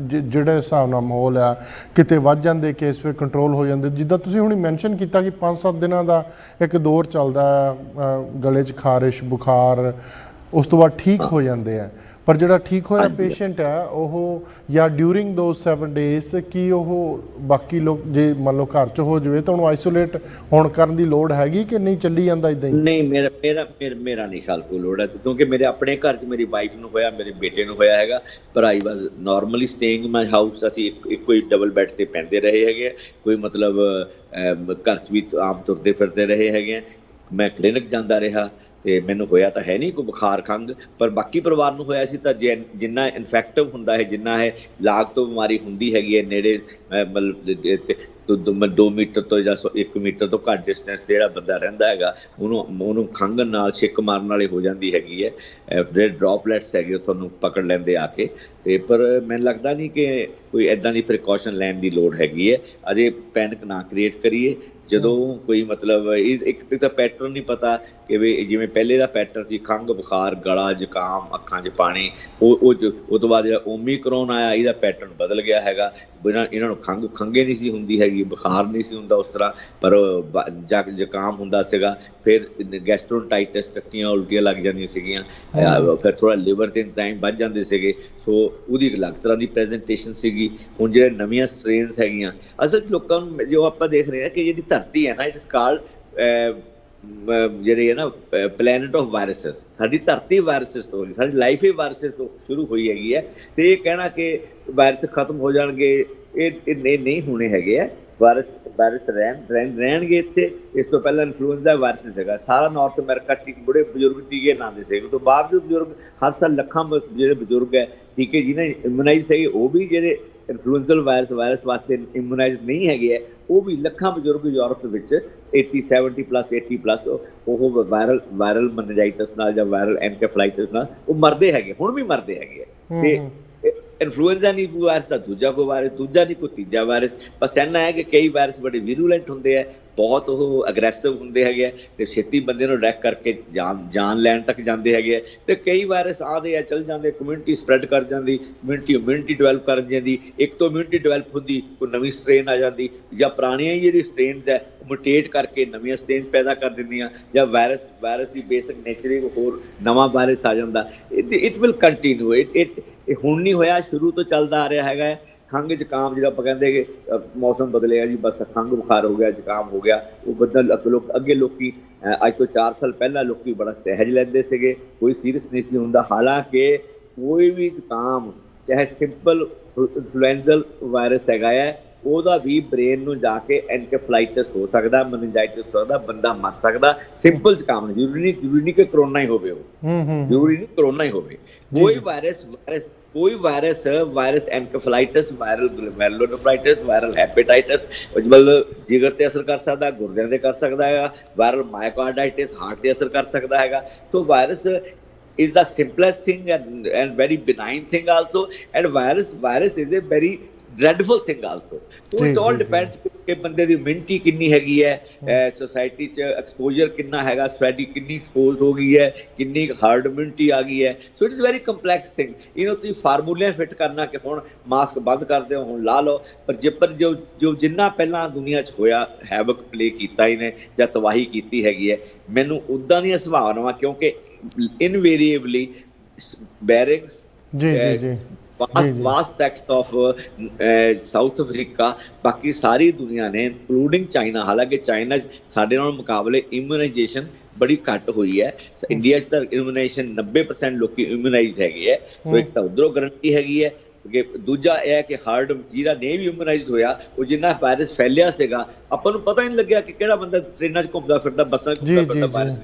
ਜਿਹੜੇ ਹਿਸਾਬ ਨਾਲ ਮਾਹੌਲ ਆ, ਕਿਤੇ ਵੱਧ ਜਾਂਦੇ ਕੇਸ ਫਿਰ ਕੰਟਰੋਲ ਹੋ ਜਾਂਦੇ, ਜਿੱਦਾਂ ਤੁਸੀਂ ਹੁਣੀ ਮੈਂਸ਼ਨ ਕੀਤਾ ਕਿ 5-7 ਦਿਨਾਂ ਦਾ ਇੱਕ ਦੌਰ ਚੱਲਦਾ, ਗਲੇ 'ਚ ਖਾਰਿਸ਼, ਬੁਖਾਰ, ਉਸ ਤੋਂ ਬਾਅਦ ਠੀਕ ਹੋ ਜਾਂਦੇ ਆ। ਪਰ ਜਿਹੜਾ ਠੀਕ ਹੋਇਆ ਪੇਸ਼ੈਂਟ ਹੈ ਉਹ, ਜਾਂ ਡਿਊਰਿੰਗ ਦੋਜ਼ 7 ਡੇਜ਼, ਕੀ ਉਹ ਬਾਕੀ ਲੋਕ ਜੇ ਮੰਨ ਲਓ ਘਰ 'ਚ ਹੋ ਜਾਵੇ ਤਾਂ ਉਹਨੂੰ ਆਈਸੋਲੇਟ ਹੋਣ ਕਰਨ ਦੀ ਲੋੜ ਹੈਗੀ ਕਿ ਨਹੀਂ, ਚੱਲੀ ਜਾਂਦਾ ਇੱਦਾਂ ਹੀ? ਨਹੀਂ, ਮੇਰਾ ਨਹੀਂ ਖਿਆਲ ਕੋਈ ਲੋੜ ਹੈ, ਕਿਉਂਕਿ ਮੇਰੇ ਆਪਣੇ ਘਰ 'ਚ ਮੇਰੀ ਵਾਈਫ ਨੂੰ ਹੋਇਆ, ਮੇਰੇ ਬੇਟੇ ਨੂੰ ਹੋਇਆ ਹੈਗਾ, ਪਰ I was normally staying in my house. ਅਸੀਂ ਇੱਕੋ ਹੀ ਡਬਲ ਬੈੱਡ 'ਤੇ ਪੈਂਦੇ ਰਹੇ ਹੈਗੇ, ਕੋਈ ਮਤਲਬ ਘਰ 'ਚ ਵੀ ਆਮ ਤੁਰਦੇ ਫਿਰਦੇ ਰਹੇ ਹੈਗੇ। ਮੈਂ ਕਲੀਨਿਕ ਜਾਂਦਾ ਰਿਹਾ, ਤੇ ਮੈਨੂੰ ਹੋਇਆ ਤਾਂ ਹੈ ਨਹੀਂ ਕੋਈ ਬੁਖਾਰ ਖੰਘ, ਪਰ ਬਾਕੀ ਪਰਿਵਾਰ ਨੂੰ ਹੋਇਆ ਸੀ। ਤਾਂ ਜਿੰਨਾ ਇਨਫੈਕਟਿਵ ਹੁੰਦਾ ਹੈ, ਜਿੰਨਾ ਹੈ ਲਾਗ ਤੋਂ ਬਿਮਾਰੀ ਹੁੰਦੀ ਹੈਗੀ ਹੈ, ਨੇੜੇ ਮਤਲਬ 2 ਮੀਟਰ ਤੋਂ ਜਾਂ 1 ਮੀਟਰ ਤੋਂ ਘੱਟ ਡਿਸਟੈਂਸ ਜਿਹੜਾ ਬੰਦਾ ਰਹਿੰਦਾ ਹੈਗਾ, ਉਹਨੂੰ ਖੰਘ ਨਾਲ ਛਿੱਕ ਮਾਰਨ ਵਾਲੀ ਹੋ ਜਾਂਦੀ ਹੈਗੀ ਹੈ। ਜਿਹੜੇ ਡ੍ਰੌਪਲੈਟਸ ਹੈਗੇ ਉਹ ਤੁਹਾਨੂੰ ਪਕੜ ਲੈਂਦੇ ਆ ਕੇ। ਤੇ ਪਰ ਮੈਨੂੰ ਲੱਗਦਾ ਨਹੀਂ ਕਿ ਕੋਈ ਇੱਦਾਂ ਦੀ ਪ੍ਰੀਕਾਸ਼ਨ ਲੈਣ ਦੀ ਲੋੜ ਹੈਗੀ ਹੈ। ਅਜੇ ਪੈਨਿਕ ਨਾ ਕ੍ਰੀਏਟ ਕਰੀਏ। ਜਦੋਂ ਕੋਈ ਮਤਲਬ ਇੱਕ ਤਾਂ ਪੈਟਰਨ ਨਹੀਂ ਪਤਾ ਕਿ ਵੀ ਜਿਵੇਂ ਪਹਿਲੇ ਦਾ ਪੈਟਰਨ ਸੀ ਖੰਘ, ਬੁਖਾਰ, ਗਲਾ, ਜ਼ੁਕਾਮ, ਅੱਖਾਂ 'ਚ ਪਾਣੀ, ਉਹ ਤੋਂ ਬਾਅਦ ਜਿਹੜਾ ਓਮੀਕਰੋਨ ਆਇਆ ਇਹਦਾ ਪੈਟਰਨ ਬਦਲ ਗਿਆ ਹੈਗਾ। ਇਹਨਾਂ ਨੂੰ ਖੰਘੇ ਨਹੀਂ ਸੀ ਹੁੰਦੀ ਹੈਗੀ, ਬੁਖਾਰ ਨਹੀਂ ਸੀ ਹੁੰਦਾ ਉਸ ਤਰ੍ਹਾਂ, ਪਰ ਜ਼ੁਕਾਮ ਹੁੰਦਾ ਸੀਗਾ। ਫਿਰ ਗੈਸਟ੍ਰੋਂਟਾਈਟਸ, ਟੱਟੀਆਂ ਉਲਟੀਆਂ ਲੱਗ ਜਾਂਦੀਆਂ ਸੀਗੀਆਂ, ਫਿਰ ਥੋੜ੍ਹਾ ਲਿਵਰ ਦੇ ਇੰਜ਼ਾਈਮ ਵੱਧ ਜਾਂਦੇ ਸੀਗੇ। ਸੋ ਉਹਦੀ ਇੱਕ ਅਲੱਗ ਤਰ੍ਹਾਂ ਦੀ ਪ੍ਰੈਜੈਂਟੇਸ਼ਨ ਸੀਗੀ। ਹੁਣ ਜਿਹੜੇ ਨਵੀਆਂ ਸਟ੍ਰੇਨਸ ਹੈਗੀਆਂ, ਅਸਲ 'ਚ ਲੋਕਾਂ ਨੂੰ ਜੋ ਆਪਾਂ ਦੇਖ ਰਹੇ ਹਾਂ ਕਿ ਜਿਹੜੀ ਧਰਤੀ ਹੈ ਨਾ, ਇਟਸ ਕਾਲਡ ਜਿਹੜੀ ਹੈ ਨਾ ਪਲੈਨਟ ਆਫ ਵਾਇਰਸਿਸ। ਸਾਡੀ ਧਰਤੀ ਵਾਇਰਸਿਸ ਤੋਂ ਹੋਈ, ਸਾਡੀ ਲਾਈਫ ਹੀ ਵਾਇਰਸਿਸ ਤੋਂ ਸ਼ੁਰੂ ਹੋਈ ਹੈਗੀ ਹੈ। ਅਤੇ ਇਹ ਕਹਿਣਾ ਕਿ ਵਾਇਰਸ ਖਤਮ ਹੋ ਜਾਣਗੇ, ਇਹ ਨਹੀਂ ਹੋਣੇ ਹੈਗੇ ਹੈ। ਵਾਇਰਸ ਰਹਿਣਗੇ ਇੱਥੇ। ਇਸ ਤੋਂ ਪਹਿਲਾਂ ਇਨਫਲੂਐਂਜ਼ਾ ਵਾਇਰਸ ਹੈਗਾ, ਸਾਰਾ ਨਾਰਥ ਅਮਰੀਕਾ ਬੁੜੇ ਬਜ਼ੁਰਗ ਟੀਕੇ ਲਾਉਂਦੇ ਸੀਗੇ। ਉਸ ਤੋਂ ਬਾਵਜੂਦ ਬਜ਼ੁਰਗ ਹਰ ਸਾਲ ਲੱਖਾਂ ਜਿਹੜੇ ਬਜ਼ੁਰਗ ਹੈ ਟੀਕੇ ਜਿਹਨੇ ਇਮੂਨਾਈਜ਼ ਹੈਗੇ, ਉਹ ਵੀ ਜਿਹੜੇ ਇਨਫਲੂਐਂਜ਼ਲ ਵਾਇਰਸ ਵਾਸਤੇ ਇਮੂਨਾਈਜ਼ ਨਹੀਂ ਹੈਗੇ ਹੈ, ਉਹ ਵੀ ਲੱਖਾਂ ਬਜ਼ੁਰਗ ਯੂਰਪ ਵਿੱਚ 70+ ਉਹ ਵਾਇਰਲ ਮੈਨੇਜਾਈਟਿਸ ਨਾਲ ਜਾਂ ਵਾਇਰਲ ਐਨਕੇਫਲਾਈਟਿਸ ਨਾਲ ਉਹ ਮਰਦੇ ਹੈਗੇ, ਹੁਣ ਵੀ ਮਰਦੇ ਹੈਗੇ। ਤੇ ਇਨਫਲੂਐਂਜ਼ਾ ਨਹੀਂ ਕੋਈ ਵਾਇਰਸ ਦਾ ਦੂਜਾ ਕੋਈ ਵਾਇਰਸ, ਦੂਜਾ ਨਹੀਂ ਕੋਈ ਤੀਜਾ ਵਾਇਰਸ। ਬਸ ਇੰਨਾ ਹੈ ਕਿ ਕਈ ਵਾਇਰਸ ਬੜੇ ਵਿਰੂਲੈਂਟ ਹੁੰਦੇ ਹੈ, ਬਹੁਤ ਉਹ ਅਗਰੈਸਿਵ ਹੁੰਦੇ ਹੈਗੇ ਆ, ਅਤੇ ਛੇਤੀ ਬੰਦੇ ਨੂੰ ਅਟੈਕ ਕਰਕੇ ਜਾਨ ਲੈਣ ਤੱਕ ਜਾਂਦੇ ਹੈਗੇ ਆ। ਅਤੇ ਕਈ ਵਾਇਰਸ ਆਉਂਦੇ ਆ, ਚੱਲ ਜਾਂਦੇ, ਕਮਿਊਨਿਟੀ ਸਪਰੈਡ ਕਰ ਜਾਂਦੀ, ਇਮਿਊਨਿਟੀ ਡਿਵੈਲਪ ਕਰ ਜਾਂਦੀ। ਇੱਕ ਤੋਂ ਇਮਿਊਨਿਟੀ ਡਿਵੈਲਪ ਹੁੰਦੀ, ਕੋਈ ਨਵੀਂ ਸਟ੍ਰੇਨ ਆ ਜਾਂਦੀ, ਜਾਂ ਪੁਰਾਣੀਆਂ ਹੀ ਜਿਹੜੀ ਸਟ੍ਰੇਨਸ ਹੈ ਮੁਟੇਟ ਕਰਕੇ ਨਵੀਆਂ ਸਟ੍ਰੇਨਸ ਪੈਦਾ ਕਰ ਦਿੰਦੀਆਂ, ਜਾਂ ਵਾਇਰਸ ਦੀ ਬੇਸਿਕ ਨੇਚਰ ਹੀ ਹੋਰ ਨਵਾਂ ਵਾਇਰਸ ਆ ਜਾਂਦਾ। It will continue. ਇਹ ਹੁਣ ਨਹੀਂ ਹੋਇਆ, ਸ਼ੁਰੂ ਤੋਂ ਚੱਲਦਾ ਆ ਰਿਹਾ ਹੈਗਾ। ਖੰਘ ਜ਼ੁਕਾਮ ਜਿਹੜਾ ਆਪਾਂ ਕਹਿੰਦੇ ਕਿ ਮੌਸਮ ਬਦਲਿਆ ਜੀ, ਬਸ ਖੰਘ ਬੁਖਾਰ ਹੋ ਗਿਆ, ਜ਼ੁਕਾਮ ਹੋ ਗਿਆ, ਉਹ ਅੱਗੇ ਲੋਕੀ ਅੱਜ ਤੋਂ 4 ਸਾਲ ਪਹਿਲਾਂ ਲੋਕੀ ਬੜਾ ਸਹਿਜ ਲੈਂਦੇ ਸੀਗੇ, ਕੋਈ ਸੀਰੀਅਸ ਨਹੀਂ ਸੀ ਹੁੰਦਾ। ਹਾਲਾਂਕਿ ਕੋਈ ਵੀ ਜ਼ੁਕਾਮ ਚਾਹੇ ਸਿੰਪਲ ਇਨਫਲੂਐਂਜ਼ਲ ਵਾਇਰਸ ਹੈਗਾ ਹੈ, ਉਹਦਾ ਵੀ ਬ੍ਰੇਨ ਨੂੰ ਜਾ ਕੇ ਐਨਕੇਫਲਾਈਟਿਸ ਹੋ ਸਕਦਾ, ਮੈਨਿੰਜਾਈਟਿਸ ਹੋ ਸਕਦਾ, ਬੰਦਾ ਮਰ ਸਕਦਾ। ਸਿੰਪਲ ਜ਼ੁਕਾਮ ਜ਼ਰੂਰੀ ਨਹੀਂ ਕਿ ਕਰੋਨਾ ਹੀ ਹੋਵੇ, ਉਹ ਜ਼ਰੂਰੀ ਨਹੀਂ ਕਰੋਨਾ ਹੀ ਹੋਵੇ। ਕੋਈ ਵਾਇਰਸ ਐਨਕੇਫਲਾਈਟਿਸ, ਵਾਇਰਲ ਗਲੋਮੇਰੁਲੋਨੇਫ੍ਰਾਈਟਿਸ, ਵਾਇਰਲ ਹੈਪੇਟਾਈਟਿਸ, ਮਤਲਬ ਜਿਗਰ ਤੇ ਅਸਰ ਕਰ ਸਕਦਾ, ਗੁਰਦਿਆਂ ਤੇ ਕਰ ਸਕਦਾ ਹੈਗਾ, ਵਾਇਰਲ ਮਾਇਓਕਾਰਡਾਈਟਿਸ ਹਾਰਟ ਤੇ ਅਸਰ ਕਰ ਸਕਦਾ ਹੈਗਾ। ਸੋ virus is the simplest thing and very benign thing also, and virus is a very dreadful thing also. So it all depends ਕਿ ਬੰਦੇ ਦੀ ਇਮਿਊਨਿਟੀ ਕਿੰਨੀ ਹੈਗੀ ਹੈ, ਸੋਸਾਇਟੀ 'ਚ ਐਕਸਪੋਜ਼ਰ ਕਿੰਨਾ ਹੈਗਾ, ਸੋਸਾਇਟੀ ਕਿੰਨੀ ਐਕਸਪੋਜ਼ ਹੋ ਗਈ ਹੈ, ਕਿੰਨੀ ਹਾਰਡ ਇਮਿਊਨਿਟੀ ਆ ਗਈ ਹੈ। So it is very complex thing. ਇਹਨੂੰ ਤੁਸੀਂ ਫਾਰਮੂਲੇ ਫਿੱਟ ਕਰਨਾ ਕਿ ਹੁਣ ਮਾਸਕ ਬੰਦ ਕਰ ਦਿਓ, ਹੁਣ ਲਾ ਲਓ, ਪਰ ਜੋ ਜਿੰਨਾ ਪਹਿਲਾਂ ਦੁਨੀਆ 'ਚ ਹੋਇਆ, ਹੈਵਕ ਪਲੇ ਕੀਤਾ ਇਹਨੇ ਜਾਂ ਤਬਾਹੀ ਕੀਤੀ ਹੈਗੀ ਹੈ, ਮੈਨੂੰ ਉੱਦਾਂ ਦੀਆਂ ਸੰਭਾਵਨਾਵਾਂ, ਕਿਉਂਕਿ invariably bearings vast text of South Africa, ਬਾਕੀ ਸਾਰੀ ਦੁਨੀਆ ਨੇ ਇਨਕਲੂਡਿੰਗ ਚਾਈਨਾ, ਹਾਲਾਂਕਿ ਚਾਈਨਾ ਸਾਡੇ ਨਾਲ ਮੁਕਾਬਲੇ ਇਮਿਊਨਾਈਜੇਸ਼ਨ ਬੜੀ ਘੱਟ ਹੋਈ ਹੈ। ਇੰਡੀਆ 'ਚ ਤਾਂ ਇਮਿਊਨਾਈਜੇਸ਼ਨ 90% ਲੋਕੀ ਇਮਿਊਨਾਈਜ਼ ਹੈਗੇ ਹੈ। ਸੋ ਇੱਕ ਤਾਂ ਉੱਧਰੋਂ ਗਰੰਟੀ ਹੈਗੀ ਹੈ, ਕਿ ਦੂਜਾ ਇਹ ਹੈ ਕਿ ਹਾਰਡ ਜਿਹਦਾ ਨਹੀਂ ਵੀ ਇਮਿਊਨਾਈਜ਼ਡ ਹੋਇਆ, ਉਹ ਜਿੰਨਾ ਵਾਇਰਸ ਫੈਲਿਆ ਸੀਗਾ, ਆਪਾਂ ਨੂੰ ਪਤਾ ਹੀ ਨਹੀਂ ਲੱਗਿਆ ਕਿ ਕਿਹੜਾ ਬੰਦਾ ਟ੍ਰੇਨਾਂ 'ਚ ਘੁੰਮਦਾ ਫਿਰਦਾ, ਬੱਸਾਂ 'ਚ ਘੁੰਮਦਾ ਫਿਰਦਾ ਵਾਇਰਸ,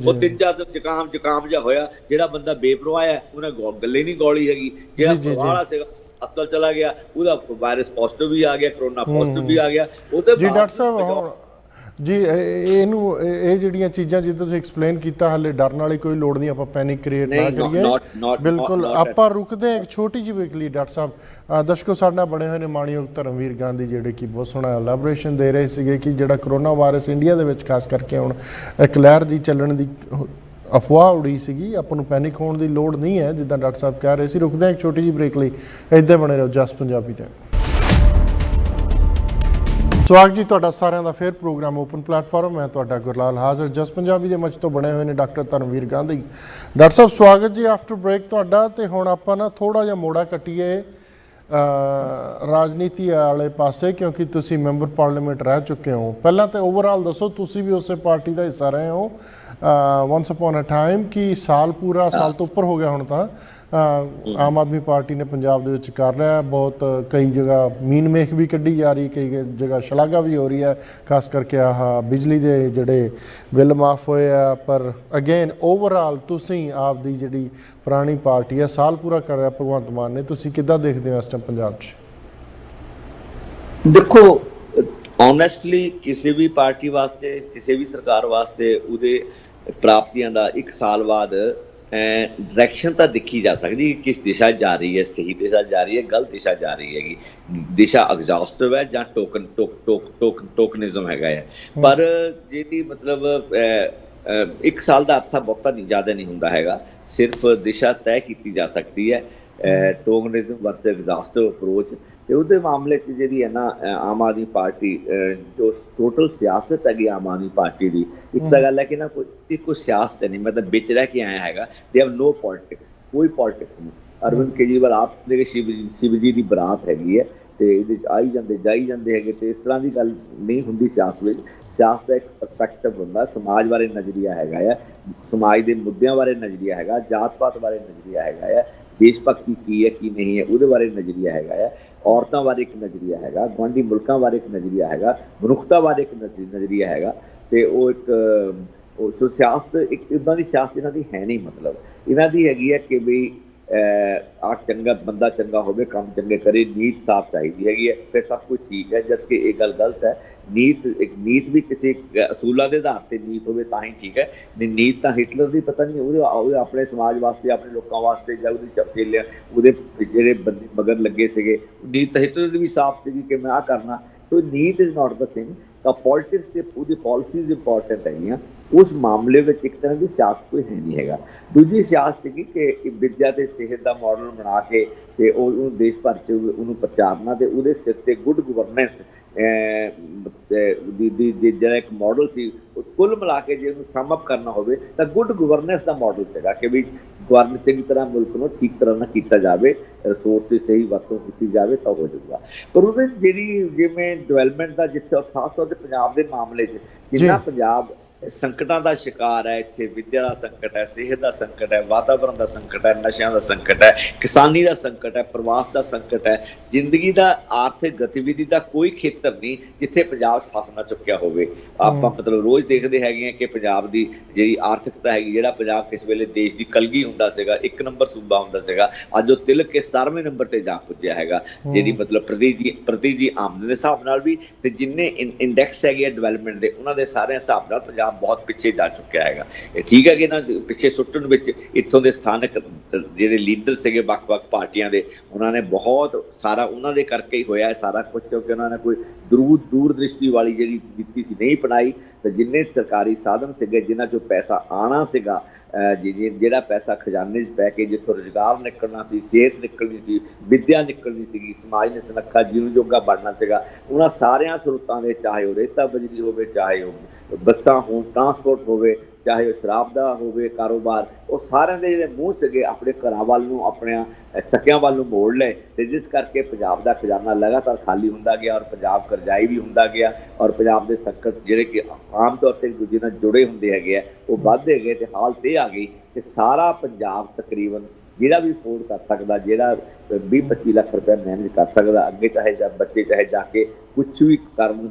ਉਹ 3-4 ਦਿਨ ਜ਼ੁਕਾਮ ਜਿਹਾ ਹੋਇਆ। ਜਿਹੜਾ ਬੰਦਾ ਬੇਪਰਵਾਹ ਹੈ ਉਹਨੇ ਗੱਲੇ ਨਹੀਂ ਗੋਲੀ ਹੈਗੀ, ਜਿਹੜਾ ਪਰਵਾਹ ਵਾਲਾ ਸੀਗਾ ਹਸਪਤਾਲ ਚਲਾ ਗਿਆ, ਉਹਦਾ ਵਾਇਰਸ ਪੋਜ਼ਿਟਿਵ ਵੀ ਆ ਗਿਆ, ਕਰੋਨਾ ਪੋਜ਼ਿਟਿਵ ਵੀ ਆ ਗਿਆ। ਉਹਦੇ ਡਾਕਟਰ ਸਾਹਿਬ ਜੀ ਇਹ ਜਿਹੜੀਆਂ ਚੀਜ਼ਾਂ ਜਿੱਦਾਂ ਤੁਸੀਂ ਐਕਸਪਲੇਨ ਕੀਤਾ, ਹਾਲੇ ਡਰਨ ਵਾਲੀ ਕੋਈ ਲੋੜ ਨਹੀਂ, ਆਪਾਂ ਪੈਨਿਕ ਕ੍ਰੀਏਟ ਨਾ ਕਰੀਏ। ਬਿਲਕੁਲ, ਆਪਾਂ ਰੁਕਦੇ ਹਾਂ ਇੱਕ ਛੋਟੀ ਜਿਹੀ ਬ੍ਰੇਕ ਲਈ। ਡਾਕਟਰ ਸਾਹਿਬ ਦਰਸ਼ਕੋ ਸਾਡੇ ਨਾਲ ਬਣੇ ਹੋਏ ਨੇ ਮਾਣਯੋਗ ਧਰਮਵੀਰ ਗਾਂਧੀ, ਜਿਹੜੇ ਕਿ ਬਹੁਤ ਸੋਹਣਾ ਐਲੈਬੋਰੇਸ਼ਨ ਦੇ ਰਹੇ ਸੀਗੇ ਕਿ ਜਿਹੜਾ ਕਰੋਨਾ ਵਾਇਰਸ ਇੰਡੀਆ ਦੇ ਵਿੱਚ ਖਾਸ ਕਰਕੇ ਹੁਣ ਇੱਕ ਲਹਿਰ ਦੀ ਚੱਲਣ ਦੀ ਅਫਵਾਹ ਉੜੀ ਸੀਗੀ, ਆਪਾਂ ਨੂੰ ਪੈਨਿਕ ਹੋਣ ਦੀ ਲੋੜ ਨਹੀਂ ਹੈ ਜਿੱਦਾਂ ਡਾਕਟਰ ਸਾਹਿਬ ਕਹਿ ਰਹੇ ਸੀ। ਰੁਕਦੇ ਹਾਂ ਇੱਕ ਛੋਟੀ ਜਿਹੀ ਬ੍ਰੇਕ ਲਈ, ਇੱਦਾਂ ਬਣੇ ਰਹੋ ਜਸ ਪੰਜਾਬੀ ਤੇ। ਸਵਾਗਤ ਜੀ ਤੁਹਾਡਾ ਸਾਰਿਆਂ ਦਾ ਫਿਰ ਪ੍ਰੋਗਰਾਮ ਓਪਨ ਪਲੇਟਫਾਰਮ। ਮੈਂ ਤੁਹਾਡਾ ਗੁਰਲਾਲ ਹਾਜ਼ਰ, ਜਸ ਪੰਜਾਬੀ ਦੇ ਮੰਚ ਤੋਂ ਬਣੇ ਹੋਏ ਨੇ ਡਾਕਟਰ ਧਰਮਵੀਰ ਗਾਂਧੀ। ਡਾਕਟਰ ਸਾਹਿਬ ਸਵਾਗਤ ਜੀ ਆਫਟਰ ਬ੍ਰੇਕ ਤੁਹਾਡਾ। ਤੇ ਹੁਣ ਆਪਾਂ ਨਾ ਥੋੜ੍ਹਾ ਜਿਹਾ ਮੋੜਾ ਕੱਟੀਏ ਰਾਜਨੀਤੀ ਵਾਲੇ ਪਾਸੇ, ਕਿਉਂਕਿ ਤੁਸੀਂ ਮੈਂਬਰ ਪਾਰਲੀਮੈਂਟ ਰਹਿ ਚੁੱਕੇ ਹੋ। ਪਹਿਲਾਂ ਤਾਂ ਓਵਰਆਲ ਦੱਸੋ, ਤੁਸੀਂ ਵੀ ਉਸੇ ਪਾਰਟੀ ਦਾ ਹਿੱਸਾ ਰਹੇ ਹੋ ਵਨਸ ਅਪੋਨ ਅ ਟਾਈਮ, ਕਿ ਸਾਲ ਪੂਰਾ, ਸਾਲ ਤੋਂ ਉੱਪਰ ਹੋ ਗਿਆ ਹੁਣ ਤਾਂ, ਆਮ ਆਦਮੀ ਪਾਰਟੀ ਨੇ ਪੰਜਾਬ ਦੇ ਵਿੱਚ ਕਰ ਰਿਹਾ ਬਹੁਤ, ਕਈ ਜਗ੍ਹਾ ਮੀਨ ਮੇਖ ਵੀ ਕੱਢੀ ਜਾ ਰਹੀ, ਕਈ ਜਗ੍ਹਾ ਸ਼ਲਾਘਾ ਵੀ ਹੋ ਰਹੀ ਹੈ, ਖਾਸ ਕਰਕੇ ਆਹ ਬਿਜਲੀ ਦੇ ਜਿਹੜੇ ਬਿੱਲ ਮਾਫ ਹੋਏ ਆ। ਪਰ ਅਗੇਨ ਓਵਰਆਲ ਤੁਸੀਂ ਆਪ ਦੀ ਜਿਹੜੀ ਪੁਰਾਣੀ ਪਾਰਟੀ ਹੈ, ਸਾਲ ਪੂਰਾ ਕਰ ਰਿਹਾ ਭਗਵੰਤ ਮਾਨ ਨੇ, ਤੁਸੀਂ ਕਿੱਦਾਂ ਦੇਖਦੇ ਹੋ ਇਸ ਟਾਈਮ ਪੰਜਾਬ 'ਚ? ਦੇਖੋ ਓਨੈਸਟਲੀ ਕਿਸੇ ਵੀ ਪਾਰਟੀ ਵਾਸਤੇ, ਕਿਸੇ ਵੀ ਸਰਕਾਰ ਵਾਸਤੇ ਉਹਦੇ ਪ੍ਰਾਪਤੀਆਂ ਦਾ ਇੱਕ ਸਾਲ ਬਾਅਦ ਡਾਇਰੈਕਸ਼ਨ ਤਾਂ ਦੇਖੀ ਜਾ ਸਕਦੀ ਕਿ ਕਿਸ ਦਿਸ਼ਾ ਜਾ ਰਹੀ ਹੈ, ਸਹੀ ਦਿਸ਼ਾ ਜਾ ਰਹੀ ਹੈ, ਗਲਤ ਦਿਸ਼ਾ ਜਾ ਰਹੀ ਹੈਗੀ, ਦਿਸ਼ਾ ਐਗਜ਼ੌਸਟਿਵ ਹੈ ਜਾਂ ਟੋਕਨਿਜ਼ਮ ਹੈਗਾ ਹੈ। ਪਰ ਜਿਹਦੀ ਮਤਲਬ ਇੱਕ ਸਾਲ ਦਾ ਅਰਸਾ ਬਹੁਤਾ ਨਹੀਂ, ਜ਼ਿਆਦਾ ਨਹੀਂ ਹੁੰਦਾ ਹੈਗਾ, ਸਿਰਫ ਦਿਸ਼ਾ ਤੈਅ ਕੀਤੀ ਜਾ ਸਕਦੀ ਹੈ ਟੋਕਨਿਜ਼ਮ ਵਰਸਸ ਐਗਜ਼ੌਸਟਿਵ ਅਪਰੋਚ। ਤੇ ਉਹਦੇ ਮਾਮਲੇ 'ਚ ਜਿਹੜੀ ਹੈ ਨਾ ਆਮ ਆਦਮੀ ਪਾਰਟੀ ਜੋ ਟੋਟਲ ਸਿਆਸਤ ਹੈਗੀ ਆਮ ਆਦਮੀ ਪਾਰਟੀ ਦੀ, ਇੱਕ ਤਾਂ ਗੱਲ ਹੈ ਕਿ ਨਾ ਕੋਈ ਸਿਆਸਤ ਨਹੀਂ, ਮਤਲਬ ਵਿੱਚ ਰਹਿ ਕੇ ਆਇਆ ਹੈਗਾ, ਦੇ ਹੈਵ ਨੋ ਪੋਲਿਟਿਕਸ, ਕੋਈ ਪੋਲਿਟਿਕਸ ਨਹੀਂ। ਅਰਵਿੰਦ ਕੇਜਰੀਵਾਲ ਆਪ ਦੇ ਸ਼ਿਵ ਜੀ ਦੀ ਬਰਾਤ ਹੈਗੀ ਹੈ ਤੇ ਇਹਦੇ 'ਚ ਆਈ ਜਾਂਦੇ ਜਾਈ ਜਾਂਦੇ ਹੈਗੇ, ਤੇ ਇਸ ਤਰ੍ਹਾਂ ਦੀ ਗੱਲ ਨਹੀਂ ਹੁੰਦੀ ਸਿਆਸਤ ਵਿੱਚ। ਸਿਆਸਤ ਦਾ ਇੱਕ ਪਰਸਪੈਕਟਿਵ ਹੁੰਦਾ, ਸਮਾਜ ਬਾਰੇ ਨਜ਼ਰੀਆ ਹੈਗਾ ਹੈ, ਸਮਾਜ ਦੇ ਮੁੱਦਿਆਂ ਬਾਰੇ ਨਜ਼ਰੀਆ ਹੈਗਾ, ਜਾਤ ਪਾਤ ਬਾਰੇ ਨਜ਼ਰੀਆ ਹੈਗਾ ਹੈ, ਦੇਸ਼ ਭਗਤੀ ਕੀ ਹੈ ਕੀ ਨਹੀਂ ਹੈ ਉਹਦੇ ਬਾਰੇ ਨਜ਼ਰੀਆ ਹੈਗਾ ਹੈ, ਔਰਤਾਂ ਬਾਰੇ ਇੱਕ ਨਜ਼ਰੀਆ ਹੈਗਾ, ਗੁਆਂਢੀ ਮੁਲਕਾਂ ਬਾਰੇ ਇੱਕ ਨਜ਼ਰੀਆ ਹੈਗਾ, ਮਨੁੱਖਤਾ ਬਾਰੇ ਇੱਕ ਨਜ਼ਰੀਆ ਹੈਗਾ। ਤੇ ਉਹ ਇੱਕ ਸਿਆਸਤ ਇੱਕ ਇੱਦਾਂ ਦੀ ਸਿਆਸਤ ਇਹਨਾਂ ਦੀ ਹੈ ਨਹੀਂ। ਮਤਲਬ ਇਹਨਾਂ ਦੀ ਹੈਗੀ ਹੈ ਕਿ ਵੀ ਚੰਗਾ ਬੰਦਾ ਚੰਗਾ ਹੋਵੇ, ਕੰਮ ਚੰਗੇ ਕਰੇ, ਨੀਤ ਸਾਫ਼ ਚਾਹੀਦੀ ਹੈਗੀ ਹੈ, ਫਿਰ ਸਭ ਕੁਝ ਠੀਕ ਹੈ। ਜਦ ਕਿ ਇਹ ਗੱਲ ਗਲਤ ਹੈ। ਨੀਤ ਵੀ ਕਿਸੇ ਅਸੂਲਾਂ ਦੇ ਆਧਾਰ ਤੇ ਨੀਤ ਹੋਵੇ ਤਾਂ ਹੀ ਠੀਕ ਹੈ। ਨੀਤ ਤਾਂ ਹਿਟਲਰ ਦੀ ਪਤਾ ਨਹੀਂ, ਉਹਦੇ ਆਪਣੇ ਸਮਾਜ ਵਾਸਤੇ, ਆਪਣੇ ਲੋਕਾਂ ਵਾਸਤੇ, ਜਾਂ ਉਹਦੀ ਚਪੇਲਿਆਂ ਉਹਦੇ ਜਿਹੜੇ ਬੰਦੇ ਮਗਰ ਲੱਗੇ ਸੀਗੇ, ਨੀਤ ਤਾਂ ਹਿਟਲਰ ਦੀ ਵੀ ਸਾਫ਼ ਸੀਗੀ ਕਿ ਮੈਂ ਆਹ ਕਰਨਾ। ਸੋ ਨੀਤ ਇਜ਼ ਨਾਟ ਦ ਥਿੰਗ। ਤਾਂ ਪੋਲਿਟਿਕਸ ਤੇ ਉਹਦੀ ਪੋਲਿਸੀਜ਼ ਇੰਪੋਰਟੈਂਟ ਹੈਗੀਆਂ। ਉਸ ਮਾਮਲੇ ਵਿੱਚ ਇੱਕ ਤਰ੍ਹਾਂ ਦੀ ਸਿਆਸਤ ਕੋਈ ਹੈ ਨਹੀਂ ਹੈਗਾ। ਦੂਜੀ ਸਿਆਸਤ ਸੀਗੀ ਕਿ ਵਿੱਦਿਆ ਤੇ ਸਿਹਤ ਦਾ ਮਾਡਲ ਬਣਾ ਕੇ ਤੇ ਉਹਨੂੰ ਦੇਸ਼ ਭਰ 'ਚ ਉਹਨੂੰ ਪ੍ਰਚਾਰਨਾ, ਤੇ ਉਹਦੇ ਸਿਰ ਤੇ ਗੁੱਡ ਗਵਰਨੈਂਸ ਜਿਹੜਾ ਇੱਕ ਮਾਡਲ ਸੀ, ਕੁੱਲ ਮਿਲਾ ਕੇ ਜੇ ਉਹਨੂੰ ਸਮ ਅਪ ਕਰਨਾ ਹੋਵੇ ਤਾਂ ਗੁੱਡ ਗਵਰਨੈਂਸ ਦਾ ਮਾਡਲ ਸੀਗਾ ਕਿ ਵੀ ਗਵਰਨੈਂਸ ਚੰਗੀ ਤਰ੍ਹਾਂ ਮੁਲਕ ਨੂੰ ਠੀਕ ਤਰ੍ਹਾਂ ਨਾਲ ਕੀਤਾ ਜਾਵੇ, ਰਿਸੋਰਸ ਦੀ ਸਹੀ ਵਰਤੋਂ ਕੀਤੀ ਜਾਵੇ ਤਾਂ ਹੋ ਜਾਊਗਾ। ਪਰ ਉਹਦੇ ਜਿਹੜੀ ਜਿਵੇਂ ਡਿਵੈਲਪਮੈਂਟ ਦਾ ਜਿੱਥੇ ਖਾਸ ਤੌਰ ਤੇ ਪੰਜਾਬ ਦੇ ਮਾਮਲੇ 'ਚ ਜਿੰਨਾ ਪੰਜਾਬ ਸੰਕਟਾਂ ਦਾ ਸ਼ਿਕਾਰ ਹੈ, ਇੱਥੇ ਵਿੱਦਿਆ ਦਾ ਸੰਕਟ ਹੈ, ਸਿਹਤ ਦਾ ਸੰਕਟ ਹੈ, ਵਾਤਾਵਰਨ ਦਾ ਸੰਕਟ ਹੈ, ਨਸ਼ਿਆਂ ਦਾ ਸੰਕਟ ਹੈ, ਕਿਸਾਨੀ ਦਾ ਸੰਕਟ ਹੈ, ਪ੍ਰਵਾਸ ਦਾ ਸੰਕਟ ਹੈ, ਜ਼ਿੰਦਗੀ ਦਾ ਆਰਥਿਕ ਗਤੀਵਿਧੀ ਦਾ ਕੋਈ ਖੇਤਰ ਨਹੀਂ ਜਿੱਥੇ ਪੰਜਾਬ ਫਸ ਨਾ ਚੁੱਕਿਆ ਹੋਵੇ। ਆਪਾਂ ਮਤਲਬ ਰੋਜ਼ ਦੇਖਦੇ ਹੈਗੇ ਆ ਕਿ ਪੰਜਾਬ ਦੀ ਜਿਹੜੀ ਆਰਥਿਕਤਾ ਹੈਗੀ, ਜਿਹੜਾ ਪੰਜਾਬ ਕਿਸ ਵੇਲੇ ਦੇਸ਼ ਦੀ ਕਲਗੀ ਹੁੰਦਾ ਸੀਗਾ, ਇੱਕ ਨੰਬਰ ਸੂਬਾ ਹੁੰਦਾ ਸੀਗਾ, ਅੱਜ ਉਹ ਤਿਲਕ ਕੇ 17ਵੇਂ ਨੰਬਰ ਤੇ ਜਾ ਪੁੱਜਿਆ ਹੈਗਾ। ਜਿਹੜੀ ਮਤਲਬ ਪ੍ਰਤੀ ਦੀ ਆਮਦਨ ਦੇ ਹਿਸਾਬ ਨਾਲ ਵੀ, ਤੇ ਜਿੰਨੇ ਇੰਡੈਕਸ ਹੈਗੇ ਆ ਡਿਵੈਲਪਮੈਂਟ ਦੇ, ਉਹਨਾਂ ਦੇ ਸਾਰੇ ਹਿਸਾਬ ਨਾਲ ਪੰਜਾਬ ਬਹੁਤ ਪਿੱਛੇ ਜਾ ਚੁੱਕਿਆ ਹੈਗਾ। ਇਹ ਠੀਕ ਹੈ ਕਿ ਨਾ ਪਿੱਛੇ ਸੁੱਟਣ ਵਿੱਚ ਇੱਥੋਂ ਦੇ ਸਥਾਨਕ ਜਿਹੜੇ ਲੀਡਰ ਸੀਗੇ ਵੱਖ-ਵੱਖ ਪਾਰਟੀਆਂ ਦੇ, ਉਹਨਾਂ ਨੇ ਬਹੁਤ ਸਾਰਾ ਉਹਨਾਂ ਦੇ ਕਰਕੇ ਹੀ ਹੋਇਆ ਸਾਰਾ ਕੁਝ, ਕਿਉਂਕਿ ਉਹਨਾਂ ਨੇ ਕੋਈ ਦੂਰ ਦ੍ਰਿਸ਼ਟੀ ਵਾਲੀ ਜਿਹੜੀ ਨੀਤੀ ਸੀ ਨਹੀਂ ਅਪਣਾਈ। ਤੇ ਜਿੰਨੇ ਸਰਕਾਰੀ ਸਾਧਨ ਸੀਗੇ, ਜਿਨ੍ਹਾਂ 'ਚੋਂ ਪੈਸਾ ਆਉਣਾ ਸੀਗਾ, ਜਿਹੜਾ ਪੈਸਾ ਖਜ਼ਾਨੇ 'ਚ ਪੈ ਕੇ ਜਿੱਥੋਂ ਰੁਜ਼ਗਾਰ ਨਿਕਲਣਾ ਸੀ, ਸਿਹਤ ਨਿਕਲਣੀ ਸੀ, ਵਿੱਦਿਆ ਨਿਕਲਣੀ ਸੀਗੀ, ਸਮਾਜ ਨੇ ਸੁਨੱਖਾ ਜੀਵਨ ਯੋਗਾ ਬਣਨਾ ਸੀਗਾ, ਉਹਨਾਂ ਸਾਰਿਆਂ ਸਰੋਤਾਂ ਦੇ, ਚਾਹੇ ਉਹ ਰੇਤਾ ਬਿਜਲੀ ਹੋਵੇ, ਚਾਹੇ ਉਹ ਬੱਸਾਂ ਹੋਣ, ਟਰਾਂਸਪੋਰਟ ਹੋਵੇ, ਚਾਹੇ ਉਹ ਸ਼ਰਾਬ ਦਾ ਹੋਵੇ ਕਾਰੋਬਾਰ, ਉਹ ਸਾਰਿਆਂ ਦੇ ਜਿਹੜੇ ਮੂੰਹ ਸੀਗੇ ਆਪਣੇ ਘਰਾਂ ਵੱਲ ਨੂੰ, ਆਪਣਿਆਂ ਸਕਿਆਂ ਵੱਲ ਨੂੰ ਮੋੜ ਲਏ। ਤੇ ਜਿਸ ਕਰਕੇ ਪੰਜਾਬ ਦਾ ਖਜ਼ਾਨਾ ਲਗਾਤਾਰ ਖਾਲੀ ਹੁੰਦਾ ਗਿਆ, ਔਰ ਪੰਜਾਬ ਕਰਜ਼ਾਈ ਵੀ ਹੁੰਦਾ ਗਿਆ, ਔਰ ਪੰਜਾਬ ਦੇ ਸੰਕਟ ਜਿਹੜੇ ਕਿ ਆਮ ਤੌਰ 'ਤੇ ਇੱਕ ਦੂਜੇ ਨਾਲ ਜੁੜੇ ਹੁੰਦੇ ਹੈਗੇ ਆ, ਉਹ ਵੱਧਦੇ ਗਏ। ਤੇ ਹਾਲਤ ਇਹ ਆ ਗਈ ਕਿ ਸਾਰਾ ਪੰਜਾਬ ਤਕਰੀਬਨ ਜਿਹੜਾ ਵੀ ਅਫੋਰਡ ਕਰ ਸਕਦਾ, ਜਿਹੜਾ 20-25 ਲੱਖ ਰੁਪਏ ਮੈਨੇਜ ਕਰ ਸਕਦਾ, ਅੱਗੇ ਚਾਹੇ ਬੱਚੇ ਚਾਹੇ ਜਾ ਕੇ ਕੁਛ ਵੀ ਕਰਨ,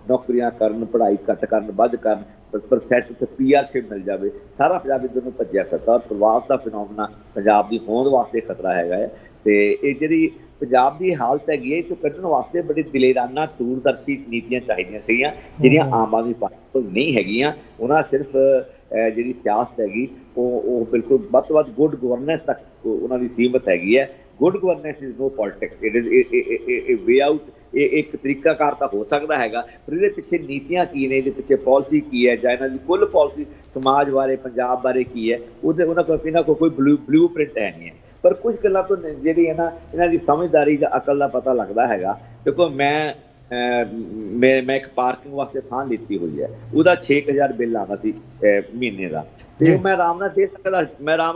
ਨੌਕਰੀਆਂ ਕਰਨ, ਪੜ੍ਹਾਈ ਘੱਟ ਕਰਨ, ਵੱਧ ਕਰਨ, ਪਰ ਸੈਟ ਤੇ ਪੀਆਰਸ਼ਿਪ ਮਿਲ ਜਾਵੇ, ਸਾਰਾ ਪੰਜਾਬ ਇੱਧਰ ਨੂੰ ਭੱਜਿਆ ਫਿਰਦਾ। ਔਰ ਪ੍ਰਵਾਸ ਦਾ ਫਿਨੋਮਨਾ ਪੰਜਾਬ ਦੀ ਹੋਂਦ ਵਾਸਤੇ ਖਤਰਾ ਹੈਗਾ ਹੈ। ਤੇ ਇਹ ਜਿਹੜੀ ਪੰਜਾਬ ਦੀ ਹਾਲਤ ਹੈਗੀ ਹੈ, ਇਹ ਤੋਂ ਕੱਢਣ ਵਾਸਤੇ ਬੜੀ ਦਿਲੇਰਾਨਾ ਦੂਰਦਰਸ਼ੀ ਨੀਤੀਆਂ ਚਾਹੀਦੀਆਂ ਸੀਗੀਆਂ, ਜਿਹੜੀਆਂ ਆਮ ਆਦਮੀ ਪਾਰਟੀ ਕੋਲ ਨਹੀਂ ਹੈਗੀਆਂ। ਉਹਨਾਂ ਸਿਰਫ ਜਿਹੜੀ ਸਿਆਸਤ ਹੈਗੀ ਉਹ ਬਿਲਕੁਲ ਵੱਧ ਤੋਂ ਵੱਧ ਗੁੱਡ ਗਵਰਨੈਂਸ ਤੱਕ ਉਹਨਾਂ ਦੀ ਸੀਮਤ ਹੈਗੀ ਹੈ। Good governance is no politics, it is way out. ਇਹ ਇੱਕ ਤਰੀਕਾਕਾਰ ਤਾਂ ਹੋ ਸਕਦਾ ਹੈਗਾ, ਪਰ ਇਹਦੇ ਪਿੱਛੇ ਨੀਤੀਆਂ ਕੀ ਨੇ, ਇਹਦੇ ਪਿੱਛੇ ਪਾਲਿਸੀ ਕੀ ਹੈ, ਜਾਂ ਇਹਨਾਂ ਦੀ ਕੁੱਲ ਪਾਲਿਸੀ ਸਮਾਜ ਬਾਰੇ, ਪੰਜਾਬ ਬਾਰੇ ਕੀ ਹੈ, ਉਹਨਾਂ ਕੋਲ ਕੋਈ ਬਲੂ ਪ੍ਰਿੰਟ ਹੈ ਨਹੀਂ ਹੈ। ਪਰ ਕੁਝ ਗੱਲਾਂ ਤੋਂ ਜਿਹੜੀ ਹੈ ਨਾ, ਇਹਨਾਂ ਦੀ ਸਮਝਦਾਰੀ ਜਾਂ ਅਕਲ ਦਾ ਪਤਾ ਲੱਗਦਾ ਹੈਗਾ। ਦੇਖੋ ਮੈਂ ਇੱਕ ਪਾਰਕਿੰਗ ਵਾਸਤੇ ਥਾਂ ਲਿੱਤੀ ਹੋਈ ਹੈ, ਉਹਦਾ 6000 ਬਿੱਲ ਆਉਣਾ ਸੀ ਮਹੀਨੇ ਦਾ, ਤੇ ਮੈਂ ਆਰਾਮ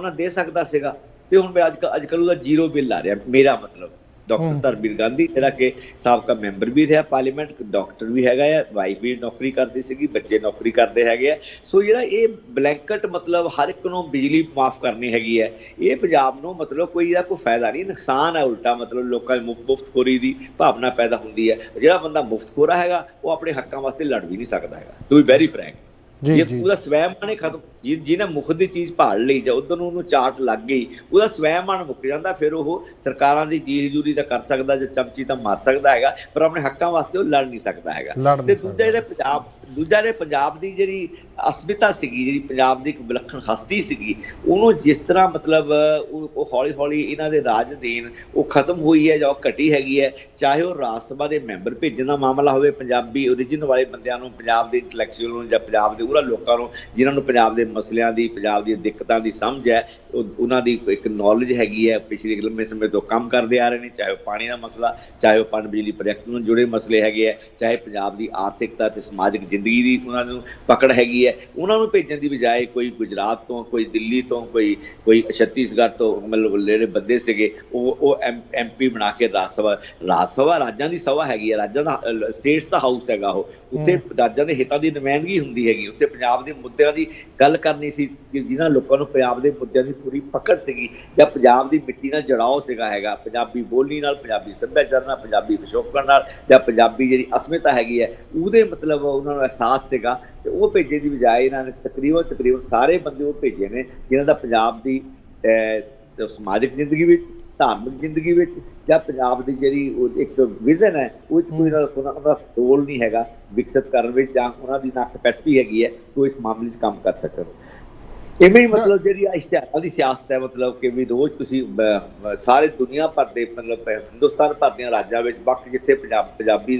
ਨਾਲ ਦੇ ਸਕਦਾ ਸੀਗਾ। ਤੇ ਹੁਣ ਮੈਂ ਅੱਜ ਕੱਲ੍ਹ ਉਹਦਾ 0 ਬਿੱਲ ਆ ਰਿਹਾ, ਮੇਰਾ ਮਤਲਬ ਡਾਕਟਰ ਧਰਮਵੀਰ ਗਾਂਧੀ, ਜਿਹੜਾ ਕਿ ਸਾਬਕਾ ਮੈਂਬਰ ਵੀ ਰਿਹਾ ਪਾਰਲੀਮੈਂਟ, ਡਾਕਟਰ ਵੀ ਹੈਗਾ ਆ, ਵਾਈਫ ਵੀ ਨੌਕਰੀ ਕਰਦੀ ਸੀਗੀ, ਬੱਚੇ ਨੌਕਰੀ ਕਰਦੇ ਹੈਗੇ ਆ। ਸੋ ਜਿਹੜਾ ਇਹ ਬਲੈਂਕਟ ਮਤਲਬ ਹਰ ਇੱਕ ਨੂੰ ਬਿਜਲੀ ਮਾਫ ਕਰਨੀ ਹੈਗੀ ਹੈ, ਇਹ ਪੰਜਾਬ ਨੂੰ ਮਤਲਬ ਕੋਈ ਇਹਦਾ ਕੋਈ ਫਾਇਦਾ ਨਹੀਂ, ਨੁਕਸਾਨ ਹੈ ਉਲਟਾ। ਮਤਲਬ ਲੋਕਾਂ ਦੀ ਮੁਫਤਖੋਰੀ ਦੀ ਭਾਵਨਾ ਪੈਦਾ ਹੁੰਦੀ ਹੈ। ਜਿਹੜਾ ਬੰਦਾ ਮੁਫਤਖੋਰਾ ਹੈਗਾ ਉਹ ਆਪਣੇ ਹੱਕਾਂ ਵਾਸਤੇ ਲੜ ਵੀ ਨਹੀਂ ਸਕਦਾ ਹੈਗਾ, ਟੂ ਬੀ ਵੈਰੀ ਫਰੈਂਕ। ਜੇ ਉਹਦਾ ਸਵੈਮਾਨ ਹੀ ਖਤਮ, ਜਿਹਨੇ ਮੁੱਖ ਦੀ ਚੀਜ਼ ਭਾਲ ਲਈ ਜਾਂ ਉਧਰ ਨੂੰ ਉਹਨੂੰ ਚਾਟ ਲੱਗ ਗਈ, ਉਹਦਾ ਸਵੈਮਾਨ ਮੁੱਕ ਜਾਂਦਾ। ਫਿਰ ਉਹ ਸਰਕਾਰਾਂ ਦੀ ਜੀ ਹਜ਼ੂਰੀ ਤਾਂ ਕਰ ਸਕਦਾ, ਜੇ ਚਮਚੀ ਤਾਂ ਮਾਰ ਸਕਦਾ ਹੈਗਾ, ਪਰ ਆਪਣੇ ਹੱਕਾਂ ਵਾਸਤੇ ਉਹ ਲੜ ਨਹੀਂ ਸਕਦਾ ਹੈਗਾ। ਤੇ ਦੂਜਾ ਜਿਹੜੇ ਪੰਜਾਬ ਦੀ ਜਿਹੜੀ ਅਸਮਿਤਾ ਸੀਗੀ, ਜਿਹੜੀ ਪੰਜਾਬ ਦੀ ਇੱਕ ਵਿਲੱਖਣ ਹਸਤੀ ਸੀਗੀ, ਉਹਨੂੰ ਜਿਸ ਤਰ੍ਹਾਂ ਮਤਲਬ ਉਹ ਹੌਲੀ ਹੌਲੀ ਇਹਨਾਂ ਦੇ ਰਾਜ ਅਧੀਨ ਉਹ ਖਤਮ ਹੋਈ ਹੈ ਜਾਂ ਉਹ ਘਟੀ ਹੈਗੀ ਹੈ। ਚਾਹੇ ਉਹ ਰਾਜ ਸਭਾ ਦੇ ਮੈਂਬਰ ਭੇਜਣ ਦਾ ਮਾਮਲਾ ਹੋਵੇ, ਪੰਜਾਬੀ ਓਰੀਜਨ ਵਾਲੇ ਬੰਦਿਆਂ ਨੂੰ, ਪੰਜਾਬ ਦੇ ਇੰਟਲੈਕਚੁਅਲ ਨੂੰ ਜਾਂ ਪੰਜਾਬ ਦੇ ਉਹਨਾਂ ਲੋਕਾਂ ਨੂੰ ਜਿਨ੍ਹਾਂ ਨੂੰ ਪੰਜਾਬ ਦੇ ਮਸਲਿਆਂ ਦੀ, ਪੰਜਾਬ ਦੀਆਂ ਦਿੱਕਤਾਂ ਦੀ ਸਮਝ ਹੈ, ਉਹਨਾਂ ਦੀ ਇੱਕ ਨੌਲੇਜ ਹੈਗੀ ਹੈ, ਪਿਛਲੇ ਲੰਮੇ ਸਮੇਂ ਤੋਂ ਕੰਮ ਕਰਦੇ ਆ ਰਹੇ ਨੇ। ਚਾਹੇ ਉਹ ਪਾਣੀ ਦਾ ਮਸਲਾ, ਚਾਹੇ ਉਹ ਪਣ ਬਿਜਲੀ ਪ੍ਰੋਜੈਕਟ ਨਾਲ ਜੁੜੇ ਮਸਲੇ ਹੈਗੇ ਹੈ, ਚਾਹੇ ਪੰਜਾਬ ਦੀ ਆਰਥਿਕਤਾ ਅਤੇ ਸਮਾਜਿਕ ਜ਼ਿੰਦਗੀ ਦੀ ਉਹਨਾਂ ਨੂੰ ਪਕੜ ਹੈਗੀ ਹੈ। ਉਹਨਾਂ ਨੂੰ ਭੇਜਣ ਦੀ ਬਜਾਏ ਕੋਈ ਗੁਜਰਾਤ ਤੋਂ, ਕੋਈ ਦਿੱਲੀ ਤੋਂ, ਕੋਈ ਛੱਤੀਸਗੜ੍ਹ ਤੋਂ ਮਤਲਬ ਜਿਹੜੇ ਬੰਦੇ ਸੀਗੇ ਉਹ MP ਬਣਾ ਕੇ ਰਾਜ ਸਭਾ ਰਾਜਾਂ ਦੀ ਸਭਾ ਹੈਗੀ ਹੈ, ਰਾਜਾਂ ਦਾ ਸਟੇਟਸ ਦਾ ਹਾਊਸ ਹੈਗਾ ਉਹ, ਉੱਥੇ ਰਾਜਾਂ ਦੇ ਹਿੱਤਾਂ ਦੀ ਨੁਮਾਇੰਦਗੀ ਹੁੰਦੀ ਹੈਗੀ। ਉੱਥੇ ਪੰਜਾਬ ਦੇ ਮੁੱਦਿਆਂ ਦੀ ਗੱਲ ਕਰਨੀ ਸੀ, ਜਿਹਨਾਂ ਲੋਕਾਂ ਨੂੰ ਪੰਜਾਬ ਦੇ ਮੁੱਦਿਆਂ ਦੀ ਪੂਰੀ ਪਕੜ ਸੀਗੀ, ਜਾਂ ਪੰਜਾਬ ਦੀ ਮਿੱਟੀ ਨਾਲ ਜੜਾਓ ਸੀਗਾ ਹੈਗਾ, ਪੰਜਾਬੀ ਬੋਲੀ ਨਾਲ, ਪੰਜਾਬੀ ਸੱਭਿਆਚਾਰ ਨਾਲ, ਪੰਜਾਬੀ ਪਿਛੋਕੜ ਨਾਲ, ਜਾਂ ਪੰਜਾਬੀ ਜਿਹੜੀ ਅਸਮਿਤਾ ਹੈਗੀ ਹੈ ਉਹਦੇ ਮਤਲਬ ਉਹਨਾਂ ਨੂੰ ਅਹਿਸਾਸ ਸੀਗਾ। ਤੇ ਉਹ ਭੇਜਣ ਦੀ ਬਜਾਏ ਇਹਨਾਂ ਨੇ ਤਕਰੀਬਨ ਸਾਰੇ ਬੰਦੇ ਉਹ ਭੇਜੇ ਨੇ ਜਿਨ੍ਹਾਂ ਦਾ ਪੰਜਾਬ ਦੀ ਸਮਾਜਿਕ ਜ਼ਿੰਦਗੀ ਵਿੱਚ, ਧਾਰਮਿਕ ਜ਼ਿੰਦਗੀ ਵਿੱਚ ਜਾਂ ਪੰਜਾਬ ਦੀ ਜਿਹੜੀ ਇੱਕ ਵਿਜ਼ਨ ਹੈ ਉਹ 'ਚ ਕੋਈ ਉਹਨਾਂ ਦਾ ਰੋਲ ਨਹੀਂ ਹੈਗਾ ਵਿਕਸਿਤ ਕਰਨ ਵਿੱਚ, ਜਾਂ ਉਹਨਾਂ ਦੀ ਨਾ ਕੈਪੈਸਿਟੀ ਹੈਗੀ ਹੈ ਕਿ ਇਸ ਮਾਮਲੇ 'ਚ ਕੰਮ ਕਰ ਸਕਣ। ਇਵੇਂ ਹੀ ਮਤਲਬ ਜਿਹੜੀ ਇਸ਼ਤਿਹਾਰਾਂ ਦੀ ਸਿਆਸਤ ਹੈ, ਮਤਲਬ ਕਿ ਵੀ ਰੋਜ਼ ਤੁਸੀਂ ਸਾਰੇ ਦੁਨੀਆ ਭਰ ਦੇ ਮਤਲਬ ਹਿੰਦੁਸਤਾਨ ਭਰ ਦੀਆਂ ਰਾਜਾਂ ਵਿੱਚ ਬਾਕੀ ਜਿੱਥੇ ਪੰਜਾਬੀ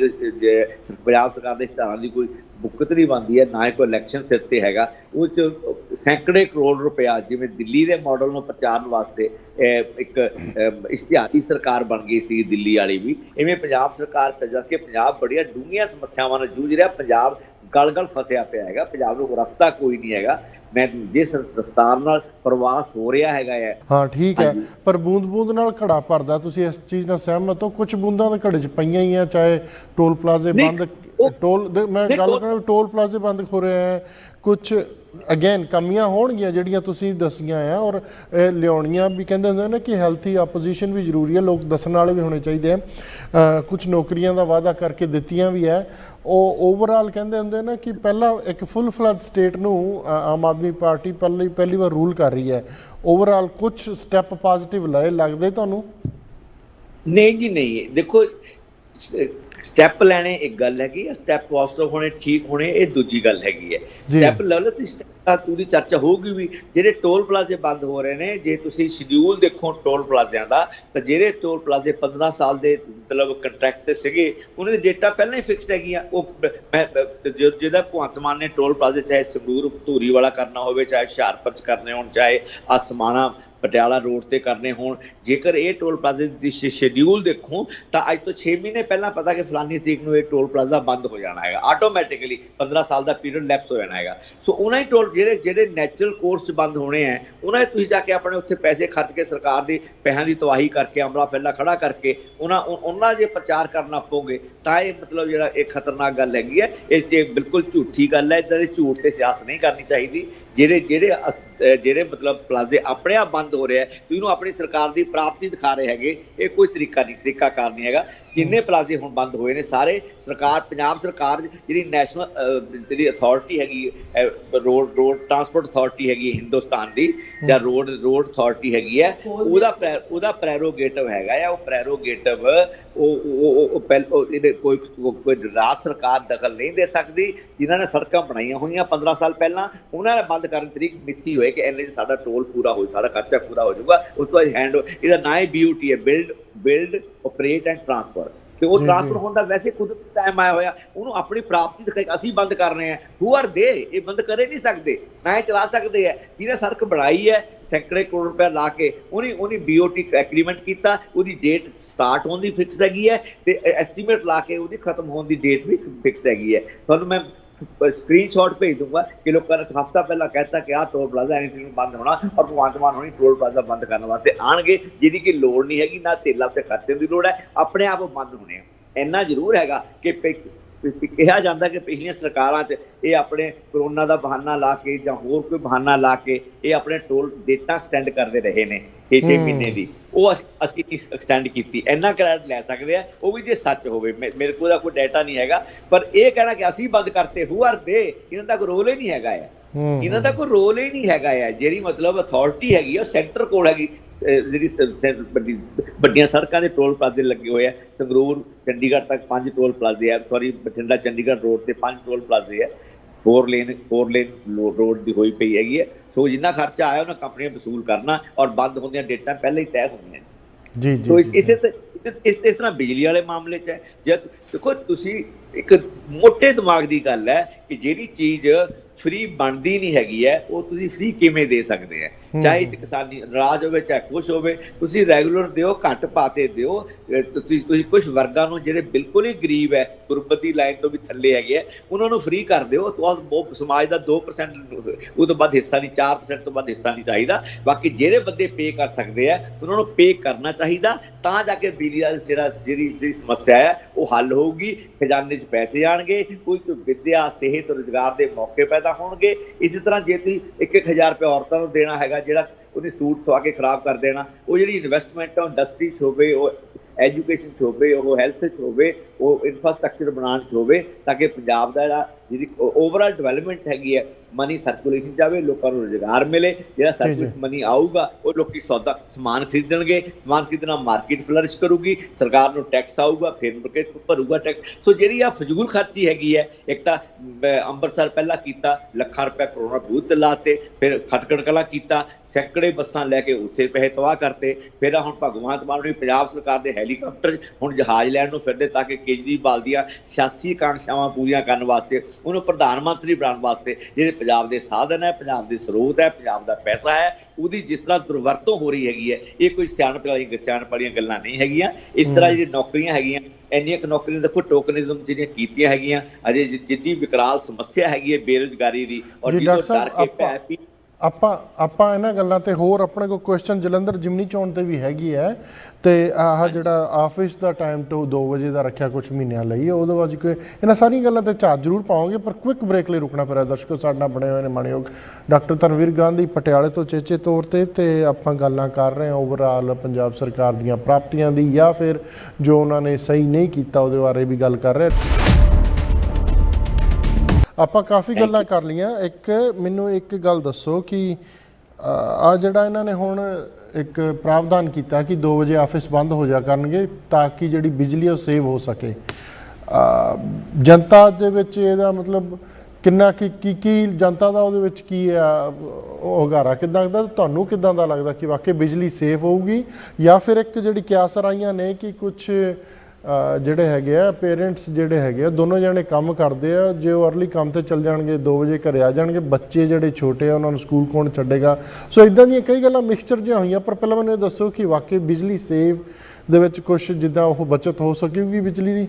ਪੰਜਾਬ ਸਰਕਾਰ ਦੇ ਇਸ਼ਤਿਹਾਰਾਂ ਦੀ ਕੋਈ ਬੁੱਕਤ ਨਹੀਂ ਬਣਦੀ ਹੈ, ਨਾ ਹੀ ਕੋਈ ਇਲੈਕਸ਼ਨ ਸਿਰ 'ਤੇ ਹੈਗਾ, ਉਹ 'ਚ ਸੈਂਕੜੇ ਕਰੋੜ ਰੁਪਇਆ, ਜਿਵੇਂ ਦਿੱਲੀ ਦੇ ਮਾਡਲ ਨੂੰ ਪ੍ਰਚਾਰਨ ਵਾਸਤੇ ਇੱਕ ਇਸ਼ਤਿਹਾਰੀ ਸਰਕਾਰ ਬਣ ਗਈ ਸੀ ਦਿੱਲੀ ਵਾਲੀ ਵੀ, ਇਵੇਂ ਪੰਜਾਬ ਸਰਕਾਰ ਕਿ ਪੰਜਾਬ ਬੜੀਆਂ ਡੂੰਘੀਆਂ ਸਮੱਸਿਆਵਾਂ ਨਾਲ ਜੂਝ ਰਿਹਾ। ਪੰਜਾਬ ਗਲ ਫਸਿਆ ਪਿਆ ਹੈਗਾ, ਪੰਜਾਬ ਨੂੰ ਰਸਤਾ ਕੋਈ ਨਹੀਂ ਹੈਗਾ। ਮੈਂ ਜਿਸ ਰਫਤਾਰ ਨਾਲ ਪ੍ਰਵਾਸ ਹੋ ਰਿਹਾ ਹੈਗਾ ਹੈ, ਹਾਂ ਠੀਕ ਹੈ, ਪਰ ਬੂੰਦ ਨਾਲ ਘੜਾ ਭਰਦਾ। ਤੁਸੀਂ ਇਸ ਚੀਜ਼ ਨਾਲ ਸਹਿਮਤ ਹੋ? ਕੁਝ ਬੂੰਦਾਂ ਦੇ ਘੜੇ 'ਚ ਪਈਆਂ ਹੀ ਆ, ਚਾਹੇ ਟੋਲ ਪਲਾਜ਼ੇ ਬੰਦ, ਮੈਂ ਗੱਲ ਕਰਾਂ ਟੋਲ ਪਲਾਜ਼ੇ ਬੰਦ ਹੋ ਰਹੇ ਹੈ, ਕੁਛ ਅਗੇਨ ਕਮੀਆਂ ਹੋਣਗੀਆਂ ਜਿਹੜੀਆਂ ਤੁਸੀਂ ਦੱਸੀਆਂ ਆ, ਔਰ ਲਿਆਉਣੀਆਂ ਵੀ। ਕਹਿੰਦੇ ਹੁੰਦੇ ਨੇ ਕਿ ਹੈਲਥੀ ਆਪੋਜੀਸ਼ਨ ਵੀ ਜ਼ਰੂਰੀ ਹੈ, ਲੋਕ ਦੱਸਣ ਵਾਲੇ ਵੀ ਹੋਣੇ ਚਾਹੀਦੇ ਆ। ਕੁਛ ਨੌਕਰੀਆਂ ਦਾ ਵਾਅਦਾ ਕਰਕੇ ਦਿੱਤੀਆਂ ਵੀ ਹੈ। ਉਹ ਓਵਰਆਲ ਕਹਿੰਦੇ ਹੁੰਦੇ ਨੇ ਕਿ ਪਹਿਲਾਂ ਇੱਕ ਫੁੱਲ ਫਲੱਡ ਸਟੇਟ ਨੂੰ ਆਮ ਆਦਮੀ ਪਾਰਟੀ ਪਹਿਲੀ ਵਾਰ ਰੂਲ ਕਰ ਰਹੀ ਹੈ। ਓਵਰਆਲ ਕੁਛ ਸਟੈਪ ਪੋਜ਼ਿਟਿਵ ਲਏ ਲੱਗਦੇ ਤੁਹਾਨੂੰ? ਨਹੀਂ ਜੀ ਨਹੀਂ, ਦੇਖੋ ਸਟੈਪ ਲੈਣੇ ਇੱਕ ਗੱਲ ਹੈਗੀ, ਸਟੈਪ ਪੋਜ਼ਿਟਿਵ ਹੋਣੇ, ਠੀਕ ਹੋਣੇ, ਇਹ ਦੂਜੀ ਗੱਲ ਹੈਗੀ ਹੈ। ਸਟੈਪ ਲੈ ਲਓ ਤੁਸੀਂ, ਪੂਰੀ ਚਰਚਾ ਹੋਊਗੀ ਵੀ। ਜਿਹੜੇ ਟੋਲ ਪਲਾਜ਼ੇ ਬੰਦ ਹੋ ਰਹੇ ਨੇ, ਜੇ ਤੁਸੀਂ ਸ਼ਡਿਊਲ ਦੇਖੋ ਟੋਲ ਪਲਾਜ਼ਿਆਂ ਦਾ, ਤਾਂ ਜਿਹੜੇ ਟੋਲ ਪਲਾਜ਼ੇ 15 ਸਾਲ ਦੇ ਮਤਲਬ ਕੰਟਰੈਕਟ ਤੇ ਸੀਗੇ, ਉਹਨਾਂ ਦੀ ਡੇਟਾ ਪਹਿਲਾਂ ਹੀ ਫਿਕਸਡ ਹੈਗੀਆਂ। ਉਹ ਜਿਹਦਾ ਭਗਵੰਤ ਮਾਨ ਨੇ ਟੋਲ ਪਲਾਜ਼ੇ ਚਾਹੇ ਸੰਗਰੂਰ ਧੂਰੀ ਵਾਲਾ ਕਰਨਾ ਹੋਵੇ, ਚਾਹੇ ਹੁਸ਼ਿਆਰਪੁਰ 'ਚ ਕਰਨੇ ਹੋਣ, ਚਾਹੇ ਸਮਾਣਾ ਪਟਿਆਲਾ ਰੋਡ ਤੇ ਕਰਨੇ ਹੋਣ, ਜੇਕਰ ਇਹ ਟੋਲ ਪਲਾਜ਼ੇ ਦੀ ਸ਼ਡਿਊਲ ਦੇਖੋ ਤਾਂ ਅੱਜ ਤੋਂ 6 ਮਹੀਨੇ ਪਹਿਲਾਂ ਪਤਾ ਕਿ ਫਲਾਨੀ ਤਰੀਕ ਨੂੰ ਇਹ ਟੋਲ ਪਲਾਜ਼ਾ ਬੰਦ ਹੋ ਜਾਣਾ ਹੈਗਾ, ਆਟੋਮੈਟਿਕਲੀ 15 ਸਾਲ ਦਾ ਪੀਰੀਅਡ ਲੈਪਸ ਹੋ ਜਾਣਾ ਹੈਗਾ। ਸੋ ਉਹਨਾਂ ਹੀ ਟੋਲ ਜਿਹੜੇ ਨੈਚੁਰਲ ਕੋਰਸ 'ਚ ਬੰਦ ਹੋਣੇ ਹੈ, ਉਹਨਾਂ ਦੇ ਤੁਸੀਂ ਜਾ ਕੇ ਆਪਣੇ ਉੱਥੇ ਪੈਸੇ ਖਰਚ ਕੇ ਸਰਕਾਰ ਦੀ ਪੈਸਿਆਂ ਦੀ ਤਬਾਹੀ ਕਰਕੇ, ਅਮਲਾ ਪਹਿਲਾਂ ਖੜਾ ਕਰਕੇ ਉਹਨਾਂ ਜੇ ਪ੍ਰਚਾਰ ਕਰਨਾ ਪਓਗੇ ਤਾਂ ਇਹ ਮਤਲਬ ਜਿਹੜਾ ਇਹ ਖਤਰਨਾਕ ਗੱਲ ਹੈਗੀ ਹੈ। ਇਹ ਬਿਲਕੁਲ ਝੂਠੀ ਗੱਲ ਹੈ। ਇੱਦਾਂ ਦੇ ਝੂਠ ਤੇ ਸਿਆਸਤ ਨਹੀਂ ਕਰਨੀ ਚਾਹੀਦੀ। ਜਿਹੜੇ ਮਤਲਬ ਪਲਾਜ਼ੇ ਆਪਣੇ ਆਪ ਬੰਦ ਹੋ ਰਿਹਾ, ਤੁਸੀਂ ਇਹਨੂੰ ਆਪਣੀ ਸਰਕਾਰ ਦੀ ਪ੍ਰਾਪਤੀ ਦਿਖਾ ਰਹੇ ਹੈਗੇ, ਇਹ ਕੋਈ ਤਰੀਕਾਕਾਰ ਨਹੀਂ ਹੈਗਾ। ਜਿੰਨੇ ਪਲਾਜ਼ੇ ਹੁਣ ਬੰਦ ਹੋਏ ਨੇ ਸਾਰੇ ਸਰਕਾਰ, ਪੰਜਾਬ ਸਰਕਾਰ ਜਿਹੜੀ ਨੈਸ਼ਨਲ ਜਿਹੜੀ ਅਥਾਰਟੀ ਹੈਗੀ, ਰੋਡ ਟਰਾਂਸਪੋਰਟ ਅਥਾਰਟੀ ਹੈਗੀ ਹਿੰਦੁਸਤਾਨ ਦੀ, ਜਾਂ ਰੋਡ ਅਥਾਰਟੀ ਹੈਗੀ ਹੈ, ਉਹਦਾ ਪ੍ਰੈਰੋਗੇਟਿਵ ਹੈਗਾ ਆ। ਉਹ ਪ੍ਰੈਰੋਗੇਟਿਵ ਕੋਈ ਰਾਜ ਸਰਕਾਰ ਦਖਲ ਨਹੀਂ ਦੇ ਸਕਦੀ। ਜਿਨ੍ਹਾਂ ਨੇ ਸੜਕਾਂ ਬਣਾਈਆਂ ਹੋਈਆਂ 15 ਸਾਲ ਪਹਿਲਾਂ, ਉਹਨਾਂ ਨੇ ਬੰਦ ਕਰਨ ਤਰੀਕ ਮਿੱਥੀ ਹੋਏ ਕਿ ਇੰਨੇ 'ਚ ਸਾਡਾ ਟੋਲ ਪੂਰਾ ਹੋ, ਸਾਡਾ ਖਰਚਾ ਪੂਰਾ ਹੋ ਜਾਊਗਾ। ਉਸ ਤੋਂ ਬਾਅਦ ਇਹਦਾ ਨਾਂ ਹੀ BOT ਹੈ, ਬਿਲਡ ਆਪਰੇਟ ਐਂਡ ਟਰਾਂਸਫਰ। ਤੇ ਉਹ ਟਰਾਂਸਫਰ ਹੋਣ ਦਾ ਵੈਸੇ ਕੁਦਰਤੀ ਟਾਈਮ ਆਇਆ ਹੋਇਆ, ਉਹਨੂੰ ਆਪਣੀ ਪ੍ਰਾਪਤੀ ਦਿਖਾਈ, ਅਸੀਂ ਬੰਦ ਕਰ ਰਹੇ ਹਾਂ। ਹੂ ਆਰ ਦੇ? ਇਹ ਬੰਦ ਕਰੇ ਨਹੀਂ ਸਕਦੇ, ਨਾ ਇਹ ਚਲਾ ਸਕਦੇ ਹੈ। ਜਿਹਨੇ ਸੜਕ ਬਣਾਈ ਹੈ ਸੈਂਕੜੇ ਕਰੋੜ ਰੁਪਇਆ ਲਾ ਕੇ, ਉਹਨੇ BOT ਐਗਰੀਮੈਂਟ ਕੀਤਾ, ਉਹਦੀ ਡੇਟ ਸਟਾਰਟ ਹੋਣ ਦੀ ਫਿਕਸ ਹੈਗੀ ਹੈ, ਤੇ ਐਸਟੀਮੇਟ ਲਾ ਕੇ ਉਹਦੀ ਖਤਮ ਹੋਣ ਦੀ ਡੇਟ ਵੀ ਫਿਕਸ ਹੈਗੀ ਹੈ। ਤੁਹਾਨੂੰ ਮੈਂ स्क्रीनशॉट भेज दूंगा कि लोगों ने हफ्ता पहला कहता कि टोल प्लाजा एनी बंद होना और भगवंत मान होनी टोल प्लाजा बंद करने वास्ते आएंगे, जिहदी कि लोड़ नहीं हैगी, ना तेला ते खर्चे की लोड़ है, अपने आप बंद होने। इन्ना जरूर हैगा कि कहा जाता कि पिछलियां सरकारां च ये अपने कोरोना का बहाना ला के या होर कोई बहाना ला के ये अपने टोल डेटा एक्सटेंड करते रहे ने 6 महीने की, वो असीं एक्सटेंड की। इन्ना क्रेडिट लै सकते हैं, वो भी जे सच होवे। मेरे को कोई डाटा नहीं हैगा, पर यह कहना कि असीं बंद करते हु आर दे, इन्हां दा कोई रोल ही नहीं हैगा है, इन्हां दा कोई रोल ही नहीं हैगा है। जिहड़ी मतलब अथॉरिटी हैगी सेंटर कोल हैगी, ਵੱਡੀਆਂ ਸੜਕਾਂ ਦੇ ਟੋਲ ਪਲਾਜ਼ੇ ਲੱਗੇ ਹੋਏ ਆ। ਸੰਗਰੂਰ ਚੰਡੀਗੜ੍ਹ ਤੱਕ 5 ਟੋਲ ਪਲਾਜ਼ੇ ਆ, ਸੌਰੀ ਬਠਿੰਡਾ ਚੰਡੀਗੜ੍ਹ ਰੋਡ ਤੇ 5 ਟੋਲ ਪਲਾਜ਼ੇ ਆ, 4 ਲੇਨ ਰੋਡ ਦੀ ਹੋਈ ਪਈ ਹੈਗੀ ਹੈ। ਸੋ ਜਿੰਨਾ ਖਰਚਾ ਆਇਆ ਉਹਨਾਂ ਕੰਪਨੀਆਂ ਵਸੂਲ ਕਰਨਾ, ਔਰ ਬੰਦ ਹੁੰਦੀਆਂ ਡੇਟਾਂ ਪਹਿਲਾਂ ਹੀ ਤੈਅ ਹੁੰਦੀਆਂ ਜੀ। तो इस तरह बिजली वाले मामले च है। जब देखो तुसी एक मोटे दिमाग की गल है कि जिहड़ी चीज़ फ्री बनती नहीं हैगी है, वो तुसी फ्री किवें दे सकते हैं, चाहे किसानी नाराज होवे चाहे कुछ होवे, तुसी रेगूलर दिओ, घट पाते दिओ। तुसी कुछ वर्गां नूं जिहड़े बिल्कुल ही गरीब है, गुरबत की लाइन तो भी थल्ले हैगे, उन्हां नूं फ्री कर दिओ। तो समाज का 2% वो तो बाद हिस्सा नहीं, 4% तो बाद हिस्सा नहीं चाहिए। बाकी जिहड़े बंदे पे कर सकते हैं उन्हां नूं पे करना चाहिए, तां जाके बिजली का जिहड़ी समस्या है वो हल होगी, खजाने च पैसे आएंगे, कोई विद्या सेहत रोजगार के मौके पैदा होणगे। इसी तरह जे तुसीं 1-1 हज़ार रुपया औरतां नूं देना हैगा, जिहड़ा उन्हें सूट सवा के खराब कर देना, वो जिहड़ी इन्वेस्टमेंट इंडस्ट्री च होवे, एजुकेशन च होवे, हैल्थ च होवे, इंफ्रास्ट्रक्चर बनाने च होवे, ताकि पंजाब का जिहड़ी ओवरऑल डिवेलपमेंट हैगी है, मनी सर्कुलेशन चाहे, लोगों को रोजगार मिले, जिहड़ा सर्कुलेशन मनी आऊगा वो लोग सौदा समान खरीदणगे, समान खरीदना मार्केट फ्लरिश करूगी, सरकार को टैक्स आऊगा, फिर मार्केट भरूगा टैक्स। सो जिहड़ी आ फजूल खर्ची हैगी है, एक तो अंमृतसर पहला कीता लाखां रुपए कोरोना बूथ ते लाते, फिर खटकड़ कला कीता, सैकड़े बसां लैके उत्थे पैसे तबाह करते, फिर हुण भगवंत मान ने पंजाब सरकार के हैलीकाप्टर हुण जहाज लैण नूं फिरदे, ताकि केजरीवाल दीआं सियासी आकांक्षावां पूरीआं करन वास्ते, उन्होंने प्रधानमंत्री बनाने वास्ते, जिहड़े पंजाब के साधन है, पंजाब के स्रोत है, पंजाब का पैसा है, उसकी जिस तरह दुर्वरतों हो रही हैगी है, ये कोई सियाणप वाली गल्लां नहीं हैगियां। इस तरह जी नौकरियां हैगियां, ਇੰਨੀਆਂ ਨੌਕਰੀਆਂ देखो टोकनिज्म ਜਿਹੜੀਆਂ ਕੀਤੀਆਂ ਹੈਗੀਆਂ, ਅਜੇ ਜਿੱਡੀ ਵਿਕਰਾਲ ਸਮੱਸਿਆ ਹੈਗੀ ਹੈ ਬੇਰੁਜ਼ਗਾਰੀ ਦੀ, ਔਰ ਜਿਹਨੂੰ ਡਰ ਕੇ ਪੈ ਪੀ ਆਪਾਂ ਇਹਨਾਂ ਗੱਲਾਂ ਤੇ ਹੋਰ ਆਪਣੇ ਕੋਲ ਕੁਐਸਚਨ ਜਲੰਧਰ ਜਿਮਨੀ ਚੋਣ ਤੇ ਵੀ ਹੈਗੀ ਹੈ, ਤੇ ਆਹ ਜਿਹੜਾ ਆਫਿਸ ਦਾ ਟਾਈਮ ਟੂ 2 ਵਜੇ ਦਾ ਰੱਖਿਆ ਕੁਝ ਮਹੀਨਿਆਂ ਲਈ, ਉਹਦੇ ਬਾਅਦ ਕੋਈ ਇਹਨਾਂ ਸਾਰੀਆਂ ਗੱਲਾਂ ਤੇ ਝਾਤ ਜ਼ਰੂਰ ਪਾਵਾਂਗੇ, ਪਰ ਕੁਇਕ ਬ੍ਰੇਕ ਲਈ ਰੁਕਣਾ ਪਿਆ। ਦਰਸ਼ਕੋ ਸਾਡੇ ਨਾਲ ਬਣੇ ਹੋਏ ਨੇ ਮਾਣਯੋਗ ਡਾਕਟਰ ਧਰਮਵੀਰ ਗਾਂਧੀ ਪਟਿਆਲੇ ਤੋਂ ਚੇਚੇ ਤੌਰ ਤੇ ਆਪਾਂ ਗੱਲਾਂ ਕਰ ਰਹੇ ਹਾਂ ਓਵਰਆਲ ਪੰਜਾਬ ਸਰਕਾਰ ਦੀਆਂ ਪ੍ਰਾਪਤੀਆਂ ਦੀ, ਜਾਂ ਫਿਰ ਜੋ ਉਹਨਾਂ ਨੇ ਸਹੀ ਨਹੀਂ ਕੀਤਾ ਉਹਦੇ ਬਾਰੇ ਵੀ ਗੱਲ ਕਰ ਰਹੇ। ਆਪਾਂ ਕਾਫੀ ਗੱਲਾਂ ਕਰ ਲਈਆਂ, ਇੱਕ ਮੈਨੂੰ ਇੱਕ ਗੱਲ ਦੱਸੋ ਕਿ ਆ ਜਿਹੜਾ ਇਹਨਾਂ ਨੇ ਹੁਣ ਇੱਕ ਪ੍ਰਾਵਧਾਨ ਕੀਤਾ ਕਿ 2 ਵਜੇ ਆਫਿਸ ਬੰਦ ਹੋ ਜਾ ਕਰਨਗੇ ਤਾਂ ਕਿ ਜਿਹੜੀ ਬਿਜਲੀ ਉਹ ਸੇਵ ਹੋ ਸਕੇ, ਜਨਤਾ ਦੇ ਵਿੱਚ ਇਹਦਾ ਮਤਲਬ ਕਿੰਨਾ ਕੀ ਜਨਤਾ ਦਾ ਉਹਦੇ ਵਿੱਚ ਕੀ ਆ ਉਹ ਹੁੰਗਾਰਾ ਕਿੱਦਾਂ ਦਾ, ਤੁਹਾਨੂੰ ਕਿੱਦਾਂ ਦਾ ਲੱਗਦਾ ਕਿ ਵਾਕਈ ਬਿਜਲੀ ਸੇਵ ਹੋਊਗੀ, ਜਾਂ ਫਿਰ ਇੱਕ ਜਿਹੜੀ ਕਿਆਸ ਰਾਈਆਂ ਨੇ ਕਿ ਕੁਛ ਜਿਹੜੇ ਹੈਗੇ ਆ ਪੇਰੈਂਟਸ ਜਿਹੜੇ ਹੈਗੇ ਆ ਦੋਨੋਂ ਜਣੇ ਕੰਮ ਕਰਦੇ ਆ, ਜੇ ਉਹ ਅਰਲੀ ਕੰਮ ਤੇ ਚੱਲ ਜਾਣਗੇ 2 ਵਜੇ ਘਰੇ ਆ ਜਾਣਗੇ, ਬੱਚੇ ਜਿਹੜੇ ਛੋਟੇ ਆ ਉਹਨਾਂ ਨੂੰ ਸਕੂਲ ਕੌਣ ਛੱਡੇਗਾ। ਸੋ ਇਦਾਂ ਦੀਆਂ ਕਈ ਗੱਲਾਂ ਮਿਕਸਚਰ ਜਿਹੀਆਂ ਹੋਈਆਂ, ਪਰ ਪਹਿਲਾਂ ਮੈਨੂੰ ਇਹ ਦੱਸੋ ਕਿ ਵਾਕਈ ਬਿਜਲੀ ਸੇਵ ਦੇ ਵਿੱਚ ਕੁਛ ਜਿੱਦਾਂ ਉਹ ਬੱਚਤ ਹੋ ਸਕੇਗੀ ਬਿਜਲੀ ਦੀ?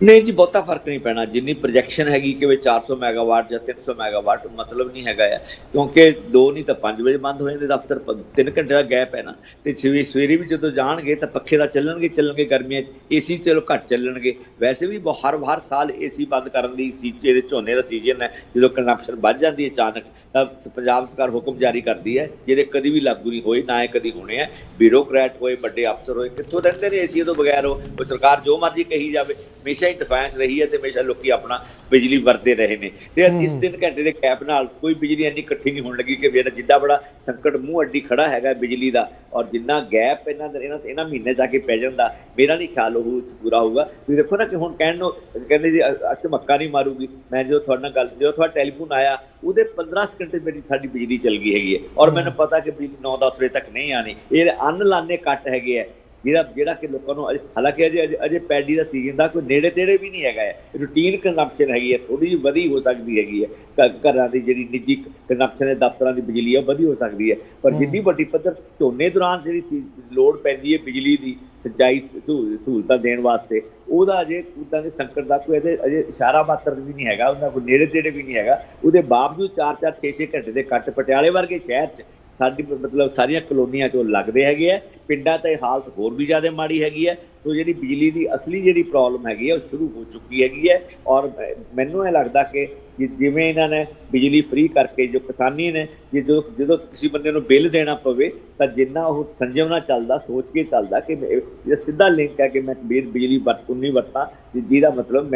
नहीं जी, बहुता फर्क नहीं पैना, जिन्नी प्रोजैक्शन हैगी कि 400 मैगावाट या 300 मैगावाट मतलब नहीं हैगा है, क्योंकि 2 नहीं तो 5 बजे बंद हो जाते दफ्तर, 3 घंटे का गैप है ना, तो सवेरे भी जो जाएंगे तो पखे का चलणगे गर्मियों AC चलो घट चलणगे, वैसे भी हर साल AC बंद करने की झोने का सीजन है, जो कंजम्पशन बढ़ जाती है अचानक, तो पंजाब सरकार हुक्म जारी करती है, ਜਿਹੜੇ कभी भी लागू नहीं होए, ना कभी होने हैं, ब्यूरोक्रेट होए, बड़े अफसर होए, कितों रहते हैं AC तो बगैर, वो सरकार जो मर्जी कही जाए, हमेशा ही डिफेंस रही है, तो हमेशा लोग अपना बिजली वरते रहे हैं। तो इस 3 घंटे के गैप नाल कोई बिजली इन्नी इकट्ठी नहीं होने लगी कि मेरा जिद्दां बड़ा संकट मूँह अड्डी खड़ा है बिजली का, और जिन्ना गैप इन्हां महीने जाके पै जाता, मेरा नहीं ख्याल वो पूरा होगा। तुसीं देखो ना कि हुण कहने जी झमक्का नहीं मारूगी, मैं जो थोड़े नाल गल जो थोड़ा टैलीफोन आया वो 15 सेकंड मेरी साडी बिजली चल गई हैगी है, और मैंने पता कि बिजली 9-10 बजे तक नहीं आनी, ये अनलाने कट हैगे है, ਜਿਹੜਾ ਕਿ ਲੋਕਾਂ ਨੂੰ ਹਾਲਾਂਕਿ ਅਜੇ ਪੈਡੀ ਦਾ ਸੀਜ਼ਨ ਦਾ ਕੋਈ ਨੇੜੇ ਤੇੜੇ ਵੀ ਨਹੀਂ ਹੈਗਾ ਹੈ, ਰੂਟੀਨ ਕੰਜ਼ੰਪਸ਼ਨ ਹੈਗੀ ਹੈ, ਥੋੜ੍ਹੀ ਜਿਹੀ ਵਧੀ ਹੋ ਸਕਦੀ ਹੈਗੀ ਹੈ, ਘਰਾਂ ਦੀ ਜਿਹੜੀ ਨਿੱਜੀ ਕੰਜ਼ੰਪਸ਼ਨ ਹੈ, ਦਫ਼ਤਰਾਂ ਦੀ ਬਿਜਲੀ ਹੈ ਵਧੀ ਹੋ ਸਕਦੀ ਹੈ, ਪਰ ਜਿੰਨੀ ਵੱਡੀ ਪੱਧਰ ਝੋਨੇ ਦੌਰਾਨ ਜਿਹੜੀ ਲੋੜ ਪੈਂਦੀ ਹੈ ਬਿਜਲੀ ਦੀ ਸਿੰਚਾਈ ਸਹੂਲਤਾਂ ਦੇਣ ਵਾਸਤੇ, ਉਹਦਾ ਅਜੇ ਉੱਦਾਂ ਦੇ ਸੰਕਟ ਦਾ ਕੋਈ ਅਜੇ ਇਸ਼ਾਰਾ ਮਾਤਰ ਵੀ ਨਹੀਂ ਹੈਗਾ, ਉਹਦਾ ਕੋਈ ਨੇੜੇ ਤੇੜੇ ਵੀ ਨਹੀਂ ਹੈਗਾ। ਉਹਦੇ ਬਾਵਜੂਦ 4-4 6-6 ਘੰਟੇ ਦੇ ਕੱਟ ਪਟਿਆਲੇ ਵਰਗੇ ਸ਼ਹਿਰ 'ਚ ਸਾਡੀ ਮਤਲਬ ਸਾਰੀਆਂ ਕਲੋਨੀਆਂ 'ਚੋਂ ਲੱਗਦੇ ਹੈਗੇ ਆ। ਪਿੰਡਾਂ ਤਾਂ ਇਹ ਹਾਲਤ ਹੋਰ ਵੀ ਜ਼ਿਆਦਾ ਮਾੜੀ ਹੈਗੀ ਹੈ। ਸੋ ਜਿਹੜੀ ਬਿਜਲੀ ਦੀ ਅਸਲੀ ਜਿਹੜੀ ਪ੍ਰੋਬਲਮ ਹੈਗੀ ਹੈ ਉਹ ਸ਼ੁਰੂ ਹੋ ਚੁੱਕੀ ਹੈਗੀ ਹੈ। ਔਰ ਮੈਨੂੰ ਇਹ ਲੱਗਦਾ ਕਿ ਜਿਵੇਂ ਇਹਨਾਂ ਨੇ ਬਿਜਲੀ ਫ੍ਰੀ ਕਰਕੇ ਜੋ ਕਿਸਾਨੀ ਨੇ ਜਦੋਂ ਕਿਸੇ ਬੰਦੇ ਨੂੰ ਬਿੱਲ ਦੇਣਾ ਪਵੇ ਤਾਂ ਜਿੰਨਾ ਉਹ ਸੰਜਮ ਨਾਲ ਚੱਲਦਾ, ਸੋਚ ਕੇ ਚੱਲਦਾ ਕਿ ਸਿੱਧਾ ਲਿੰਕ ਹੈ ਕਿ ਮੈਂ ਬਿਜਲੀ ਉਨੀ ਵਰਤਾਂ ਜਿਹਦਾ ਮਤਲਬ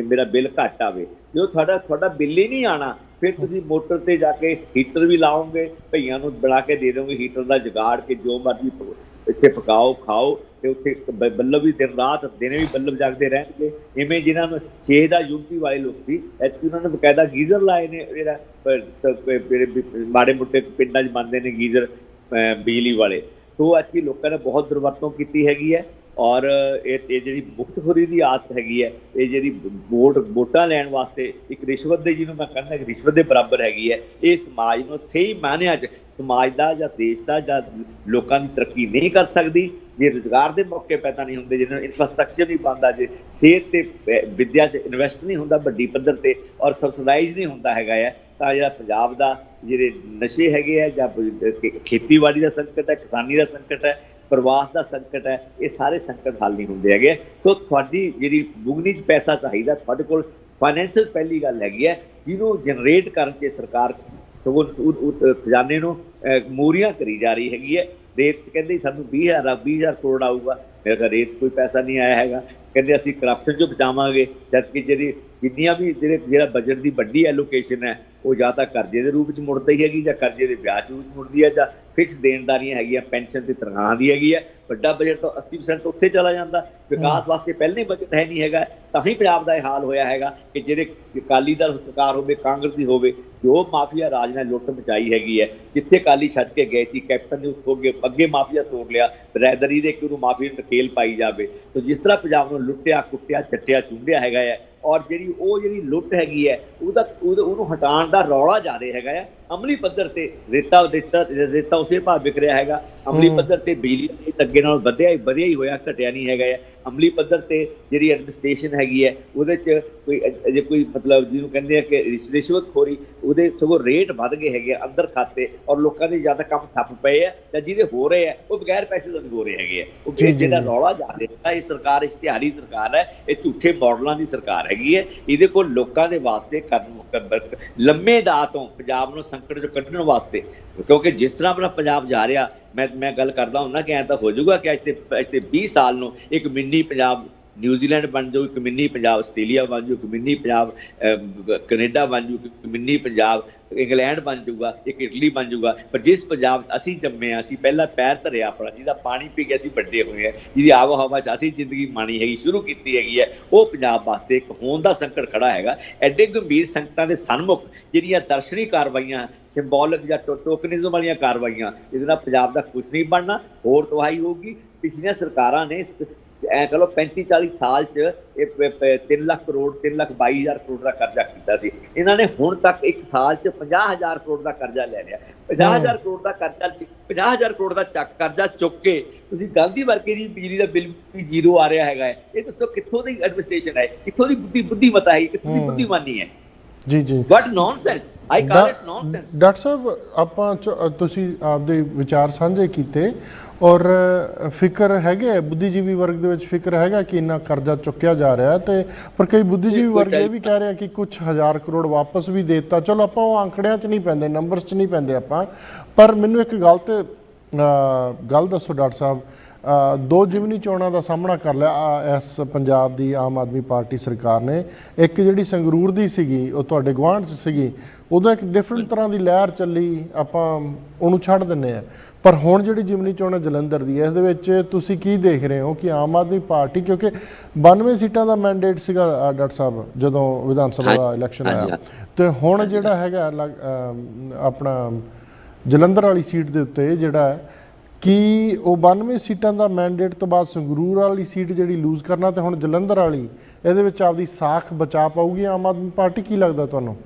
ਮੇਰਾ ਬਿੱਲ ਘੱਟ ਆਵੇ। ਜੋ ਤੁਹਾਡਾ ਬਿੱਲ ਹੀ ਨਹੀਂ ਆਉਣਾ, ਫਿਰ ਤੁਸੀਂ ਮੋਟਰ ਤੇ ਜਾ ਕੇ ਹੀਟਰ ਵੀ ਲਾਓਗੇ, ਭਈਆਂ ਨੂੰ ਬਣਾ ਕੇ ਦੇ ਦੋਗੇ ਹੀਟਰ ਦਾ ਜੁਗਾੜ ਕੇ ਜੋ ਮਰਜ਼ੀ ਇੱਥੇ ਪਕਾਓ ਖਾਓ, ਤੇ ਉੱਥੇ ਬੱਲਬ ਵੀ ਦਿਨ ਰਾਤ ਦਿਨੇ ਵੀ ਬੱਲਬ ਜਗਦੇ ਰਹਿਣਗੇ। ਇਵੇਂ ਜਿਹਨਾਂ ਨੂੰ 6 ਦਾ ਯੂਨਿਟੀ ਵਾਲੇ ਲੋਕ ਸੀ, ਐਤਕੀ ਉਹਨਾਂ ਨੇ ਬਕਾਇਦਾ ਗੀਜ਼ਰ ਲਾਏ ਨੇ, ਜਿਹੜਾ ਮਾੜੇ ਮੋਟੇ ਪਿੰਡਾਂ 'ਚ ਬਣਦੇ ਨੇ ਗੀਜ਼ਰ ਬਿਜਲੀ ਵਾਲੇ। ਸੋ ਐਤਕੀ ਲੋਕਾਂ ਨੇ ਬਹੁਤ ਦੁਰਵਰਤੋਂ ਕੀਤੀ ਹੈਗੀ ਹੈ। ਔਰ ਇਹ ਜਿਹੜੀ ਮੁਫਤਖੋਰੀ ਦੀ ਆਦਤ ਹੈਗੀ ਹੈ, ਇਹ ਜਿਹੜੀ ਵੋਟਾਂ ਲੈਣ ਵਾਸਤੇ ਇੱਕ ਰਿਸ਼ਵਤ ਦੇ, ਜਿਹਨੂੰ ਮੈਂ ਕਹਿੰਦਾ ਕਿ ਰਿਸ਼ਵਤ ਦੇ ਬਰਾਬਰ ਹੈਗੀ ਹੈ, ਇਹ ਸਮਾਜ ਨੂੰ ਸਹੀ ਮਾਇਨਿਆਂ 'ਚ ਸਮਾਜ ਦਾ ਜਾਂ ਦੇਸ਼ ਦਾ ਜਾਂ ਲੋਕਾਂ ਦੀ ਤਰੱਕੀ ਨਹੀਂ ਕਰ ਸਕਦੀ। ਜੇ ਰੁਜ਼ਗਾਰ ਦੇ ਮੌਕੇ ਪੈਦਾ ਨਹੀਂ ਹੁੰਦੇ, ਜਿਹਨਾਂ ਨੂੰ ਇਨਫਰਾਸਟਰਕਚਰ ਨਹੀਂ ਬਣਦਾ, ਜੇ ਸਿਹਤ ਤੇ ਵਿੱਦਿਆ 'ਚ ਇਨਵੈਸਟ ਨਹੀਂ ਹੁੰਦਾ ਵੱਡੀ ਪੱਧਰ 'ਤੇ, ਔਰ ਸਬਸਿਡਾਈਜ਼ ਨਹੀਂ ਹੁੰਦਾ ਹੈਗਾ ਹੈ, ਤਾਂ ਜਿਹੜਾ ਪੰਜਾਬ ਦਾ ਜਿਹੜੇ ਨਸ਼ੇ ਹੈਗੇ ਆ, ਜਾਂ ਖੇਤੀਬਾੜੀ ਦਾ ਸੰਕਟ ਹੈ, ਕਿਸਾਨੀ ਦਾ ਸੰਕਟ ਹੈ, ਪ੍ਰਵਾਸ ਦਾ ਸੰਕਟ ਹੈ, ਇਹ ਸਾਰੇ ਸੰਕਟ ਹੱਲ ਨਹੀਂ ਹੁੰਦੇ ਹੈਗੇ। ਸੋ ਤੁਹਾਡੀ ਜਿਹੜੀ ਬੁਗਨੀ 'ਚ ਪੈਸਾ ਚਾਹੀਦਾ, ਤੁਹਾਡੇ ਕੋਲ ਫਾਈਨੈਂਸਿਸ ਪਹਿਲੀ ਗੱਲ ਹੈਗੀ ਹੈ, ਜਿਹਨੂੰ ਜਨਰੇਟ ਕਰਨ 'ਚ ਸਰਕਾਰ ਖਜ਼ਾਨੇ ਨੂੰ ਮੂਹਰੀਆਂ ਕਰੀ ਜਾ ਰਹੀ ਹੈਗੀ ਹੈ। ਰੇਤ 'ਚ ਕਹਿੰਦੇ ਸਾਨੂੰ 20,000 ਕਰੋੜ ਆਊਗਾ, ਮੇਰੇ ਕੋਲ ਰੇਤ ਕੋਈ ਪੈਸਾ ਨਹੀਂ ਆਇਆ ਹੈਗਾ। ਕਹਿੰਦੇ ਅਸੀਂ ਕਰਪਸ਼ਨ 'ਚੋਂ ਬਚਾਵਾਂਗੇ, ਜਦਕਿ ਜਿੰਨੀਆਂ ਵੀ ਜਿਹੜਾ ਬਜਟ ਦੀ ਵੱਡੀ ਐਲੋਕੇਸ਼ਨ ਹੈ ਉਹ ਜਾਂ ਤਾਂ ਕਰਜ਼ੇ ਦੇ ਰੂਪ 'ਚ ਮੁੜਦੀ ਹੈਗੀ, ਜਾਂ ਕਰਜ਼ੇ ਦੇ ਵਿਆਜ ਰੂਪ 'ਚ ਮੁੜਦੀ ਹੈ, ਜਾਂ ਫਿਕਸ ਦੇਣਦਾਰੀਆਂ ਹੈਗੀਆਂ ਪੈਨਸ਼ਨ ਤੇ ਤਨਖਾਹਾਂ ਦੀ ਹੈਗੀ ਹੈ। ਵੱਡਾ ਬਜਟ ਤਾਂ 80% ਉੱਥੇ ਚਲਾ ਜਾਂਦਾ। ਵਿਕਾਸ ਵਾਸਤੇ ਪਹਿਲਾਂ ਹੀ ਬਜਟ ਹੈ ਨਹੀਂ ਹੈਗਾ, ਤਾਂ ਹੀ ਪੰਜਾਬ ਦਾ ਇਹ ਹਾਲ ਹੋਇਆ ਹੈਗਾ ਕਿ ਜਿਹੜੇ ਅਕਾਲੀ ਦਲ ਸਰਕਾਰ ਹੋਵੇ, ਕਾਂਗਰਸ ਦੀ ਹੋਵੇ, ਜੋ ਮਾਫੀਆ ਰਾਜ ਨੇ ਲੁੱਟ ਮਚਾਈ ਹੈਗੀ ਹੈ, ਜਿੱਥੇ ਅਕਾਲੀ ਛੱਡ ਕੇ ਗਏ ਸੀ, ਕੈਪਟਨ ਨੇ ਉੱਥੋਂ ਅੱਗੇ ਮਾਫੀਆ ਤੋੜ ਲਿਆ, ਬਰੈਦਰੀ ਦੇ ਕਿ ਉਹਨੂੰ ਮਾਫੀਆ ਨੂੰ ਨਕੇਲ ਪਾਈ ਜਾਵੇ। ਤਾਂ ਜਿਸ ਤਰ੍ਹਾਂ ਪੰਜਾਬ ਨੂੰ ਲੁੱਟਿਆ, ਕੁੱਟਿਆ, ਚੱਟਿਆ, ਚੁੰਡਿਆ ਹੈਗਾ ਹੈ, ਔਰ ਜਿਹੜੀ ਲੁੱਟ ਹੈਗੀ ਹੈ ਉਹਨੂੰ ਹਟਾਉਣ ਦਾ ਰੌਲਾ ਜਾ ਰਿਹਾ ਹੈਗਾ ਹੈ। ਅਮਲੀ ਪੱਧਰ ਤੇ ਰੇਤਾ ਉਸੇ ਭਾਅ ਵਿਕ ਰਿਹਾ ਹੈਗਾ। ਅਮਲੀ ਪੱਧਰ ਤੇ ਬਿਜਲੀ ਰੇਟ ਅੱਗੇ ਨਾਲ ਵਧਿਆ ਹੀ ਹੋਇਆ, ਘਟਿਆ ਨਹੀਂ ਹੈਗਾ ਹੈ। ਅਮਲੀ ਪੱਧਰ ਤੇ ਜਿਹੜੀ ਐਡਮਿਨਿਸਟ੍ਰੇਸ਼ਨ ਹੈਗੀ ਹੈ, ਉਹਦੇ 'ਚ ਕੋਈ ਮਤਲਬ ਜਿਹਨੂੰ ਕਹਿੰਦੇ ਆ ਕਿ ਰਿਸ਼ਵਤਖੋਰੀ, ਉਹਦੇ ਸਗੋਂ ਰੇਟ ਵੱਧ ਗਏ ਹੈਗੇ ਆ ਅੰਦਰ ਖਾਤੇ, ਔਰ ਲੋਕਾਂ ਦੇ ਜ਼ਿਆਦਾ ਕੰਮ ਠੱਪ ਪਏ ਆ, ਜਾਂ ਜਿਹਦੇ ਹੋ ਰਹੇ ਆ ਉਹ ਬਗੈਰ ਪੈਸੇ ਤੋਂ ਹੋ ਰਹੇ ਹੈਗੇ ਆ। ਉਹ ਜਿਹੜਾ ਰੌਲਾ ਜਾ ਰਿਹਾ, ਇਹ ਸਰਕਾਰ ਇਸ਼ਤਿਹਾਰੀ ਸਰਕਾਰ ਹੈ, ਇਹ ਝੂਠੇ ਮਾਡਲਾਂ ਦੀ ਸਰਕਾਰ ਹੈਗੀ ਹੈ। ਇਹਦੇ ਕੋਲ ਲੋਕਾਂ ਦੇ ਵਾਸਤੇ ਲੰਮੇ ਦਾਅ ਤੋਂ ਪੰਜਾਬ ਨੂੰ ਸੰਕਟ 'ਚੋਂ ਕੱਢਣ ਵਾਸਤੇ, ਕਿਉਂਕਿ ਜਿਸ ਤਰ੍ਹਾਂ ਆਪਣਾ ਪੰਜਾਬ ਜਾ ਰਿਹਾ, ਮੈਂ ਗੱਲ ਕਰਦਾ ਹੁੰਦਾ ਕਿ ਐਂ ਤਾਂ ਹੋ ਜਾਊਗਾ ਕਿ ਅੱਜ ਤੇ 20 ਸਾਲ ਨੂੰ ਇੱਕ ਮਿੰਨੀ ਪੰਜਾਬ ਨਿਊਜ਼ੀਲੈਂਡ ਬਣ ਜਾਊ, ਇੱਕ ਮਿੰਨੀ ਪੰਜਾਬ ਆਸਟ੍ਰੇਲੀਆ ਬਣ ਜਾਊ, ਇੱਕ ਮਿੰਨੀ ਪੰਜਾਬ ਕੈਨੇਡਾ ਬਣ ਜਾਊ, ਇੱਕ ਮਿੰਨੀ ਪੰਜਾਬ ਇੰਗਲੈਂਡ ਬਣ ਜਾਊਗਾ, ਇੱਕ ਇਟਲੀ ਬਣ ਜਾਊਗਾ। ਪਰ ਜਿਸ ਪੰਜਾਬ ਅਸੀਂ ਜੰਮੇ ਹਾਂ, ਅਸੀਂ ਪਹਿਲਾਂ ਪੈਰ ਧਰਿਆ ਆਪਣਾ, ਜਿਹਦਾ ਪਾਣੀ ਪੀ ਕੇ ਅਸੀਂ ਵੱਡੇ ਹੋਏ ਹਾਂ, ਜਿਹਦੀ ਆਬੋ ਹਵਾ 'ਚ ਅਸੀਂ ਜ਼ਿੰਦਗੀ ਮਾਣੀ ਹੈਗੀ, ਸ਼ੁਰੂ ਕੀਤੀ ਹੈਗੀ ਹੈ, ਉਹ ਪੰਜਾਬ ਵਾਸਤੇ ਇੱਕ ਹੋਣ ਦਾ ਸੰਕਟ ਖੜਾ ਹੈਗਾ। ਐਡੇ ਗੰਭੀਰ ਸੰਕਟਾਂ ਦੇ ਸਨਮੁਖ ਜਿਹੜੀਆਂ ਦਰਸ਼ਨੀ ਕਾਰਵਾਈਆਂ, ਸਿੰਬੋਲਿਕ ਜਾਂ ਟੋਕਨਿਜ਼ਮ ਵਾਲੀਆਂ ਕਾਰਵਾਈਆਂ, ਇਹਦੇ ਨਾਲ ਪੰਜਾਬ ਦਾ ਕੁਛ ਨਹੀਂ ਬਣਨਾ, ਹੋਰ ਤਬਾਹੀ ਹੋਊਗੀ। ਪਿਛਲੀਆਂ ਸਰਕਾਰਾਂ ਨੇ ਐਂ ਕਹ ਲਓ 35-40 ਸਾਲ 'ਚ 3 ਲੱਖ ਕਰੋੜ 3,22,000 ਕਰੋੜ ਦਾ ਕਰਜ਼ਾ ਕੀਤਾ ਸੀ। ਇਹਨਾਂ ਨੇ ਹੁਣ ਤੱਕ ਇੱਕ ਸਾਲ 'ਚ 50,000 ਕਰੋੜ ਦਾ ਕਰਜ਼ਾ ਲੈ ਲਿਆ। 50,000 ਕਰੋੜ ਦਾ ਕਰਜ਼ਾ 50,000 ਕਰੋੜ ਦਾ ਕਰਜ਼ਾ ਚੁੱਕ ਕੇ ਤੁਸੀਂ ਗਾਂਧੀ ਵਰਗੇ ਦੀ ਬਿਜਲੀ ਦਾ ਬਿੱਲ ਵੀ ਜ਼ੀਰੋ ਆ ਰਿਹਾ ਹੈਗਾ ਹੈ। ਇਹ ਦੱਸੋ ਕਿੱਥੋਂ ਦੀ ਐਡਮਿਨਿਸਟ੍ਰੇਸ਼ਨ ਹੈ, ਕਿੱਥੋਂ ਦੀ ਬੁੱਧੀਮਤਾ ਹੈ, ਕਿੱਥੋਂ ਦੀ ਬੁੱਧੀਮਾਨੀ ਹੈ? ਜੀ what nonsense, I call it nonsense. Doctor ਸਾਹਿਬ, ਤੁਸੀਂ ਆਪਦੇ ਵਿਚਾਰ ਸਾਂਝੇ ਕੀਤੇ, ਔਰ ਫਿਕਰ ਹੈਗੇ ਬੁੱਧੀਜੀਵੀ ਵਰਗ ਦੇ ਵਿੱਚ, ਫਿਕਰ ਹੈਗਾ ਕਿ ਇੰਨਾ ਕਰਜ਼ਾ ਚੁੱਕਿਆ ਜਾ ਰਿਹਾ, ਤੇ ਪਰ ਕਈ ਬੁੱਧੀਜੀਵੀ ਵਰਗ ਇਹ ਵੀ ਕਹਿ ਰਿਹਾ ਕਿ ਕੁਝ 1000 ਕਰੋੜ ਵਾਪਸ ਵੀ ਦੇ ਦਿੱਤਾ। ਚਲੋ ਆਪਾਂ ਉਹ ਆંકੜਿਆਂ 'ਚ ਨਹੀਂ ਪੈਂਦੇ, ਨੰਬਰਸ 'ਚ ਨਹੀਂ ਪੈਂਦੇ ਆਪਾਂ, ਪਰ ਮੈਨੂੰ ਇੱਕ ਗੱਲ ਦੱਸੋ ਡਾਕਟਰ ਸਾਹਿਬ, 2 ਜ਼ਿਮਨੀ ਚੋਣਾਂ ਦਾ ਸਾਹਮਣਾ ਕਰ ਲਿਆ ਇਸ ਪੰਜਾਬ ਦੀ ਆਮ ਆਦਮੀ ਪਾਰਟੀ ਸਰਕਾਰ ਨੇ। ਇੱਕ ਜਿਹੜੀ ਸੰਗਰੂਰ ਦੀ ਸੀਗੀ, ਉਹ ਤੁਹਾਡੇ ਗੁਆਂਢ 'ਚ ਸੀਗੀ, ਉਦੋਂ ਇੱਕ ਡਿਫਰੈਂਟ ਤਰ੍ਹਾਂ ਦੀ ਲਹਿਰ ਚੱਲੀ, ਆਪਾਂ ਉਹਨੂੰ ਛੱਡ ਦਿੰਦੇ ਹਾਂ। ਪਰ ਹੁਣ ਜਿਹੜੀ ਜ਼ਿਮਨੀ ਚੋਣ ਜਲੰਧਰ ਦੀ ਹੈ, ਇਸ ਦੇ ਵਿੱਚ ਤੁਸੀਂ ਕੀ ਦੇਖ ਰਹੇ ਹੋ ਕਿ ਆਮ ਆਦਮੀ ਪਾਰਟੀ, ਕਿਉਂਕਿ 92 ਸੀਟਾਂ ਦਾ ਮੈਂਡੇਟ ਸੀਗਾ ਡਾਕਟਰ ਸਾਹਿਬ ਜਦੋਂ ਵਿਧਾਨ ਸਭਾ ਦਾ ਇਲੈਕਸ਼ਨ ਆਇਆ, ਤੇ ਹੁਣ ਜਿਹੜਾ ਹੈਗਾ ਆਪਣਾ ਜਲੰਧਰ ਵਾਲੀ ਸੀਟ ਦੇ ਉੱਤੇ ਜਿਹੜਾ ਕੀ ਉਹ 92 ਸੀਟਾਂ ਦਾ ਮੈਂਡੇਟ ਤੋਂ ਬਾਅਦ ਸੰਗਰੂਰ ਵਾਲੀ ਸੀਟ ਜਿਹੜੀ ਲੂਜ਼ ਕਰਨਾ ਤੇ ਹੁਣ ਜਲੰਧਰ ਵਾਲੀ, ਇਹਦੇ ਵਿੱਚ ਆਪਦੀ ਸਾਖ ਬਚਾ ਪਾਊਗੀ ਆਮ ਆਦਮੀ ਪਾਰਟੀ? ਕੀ ਲੱਗਦਾ ਤੁਹਾਨੂੰ?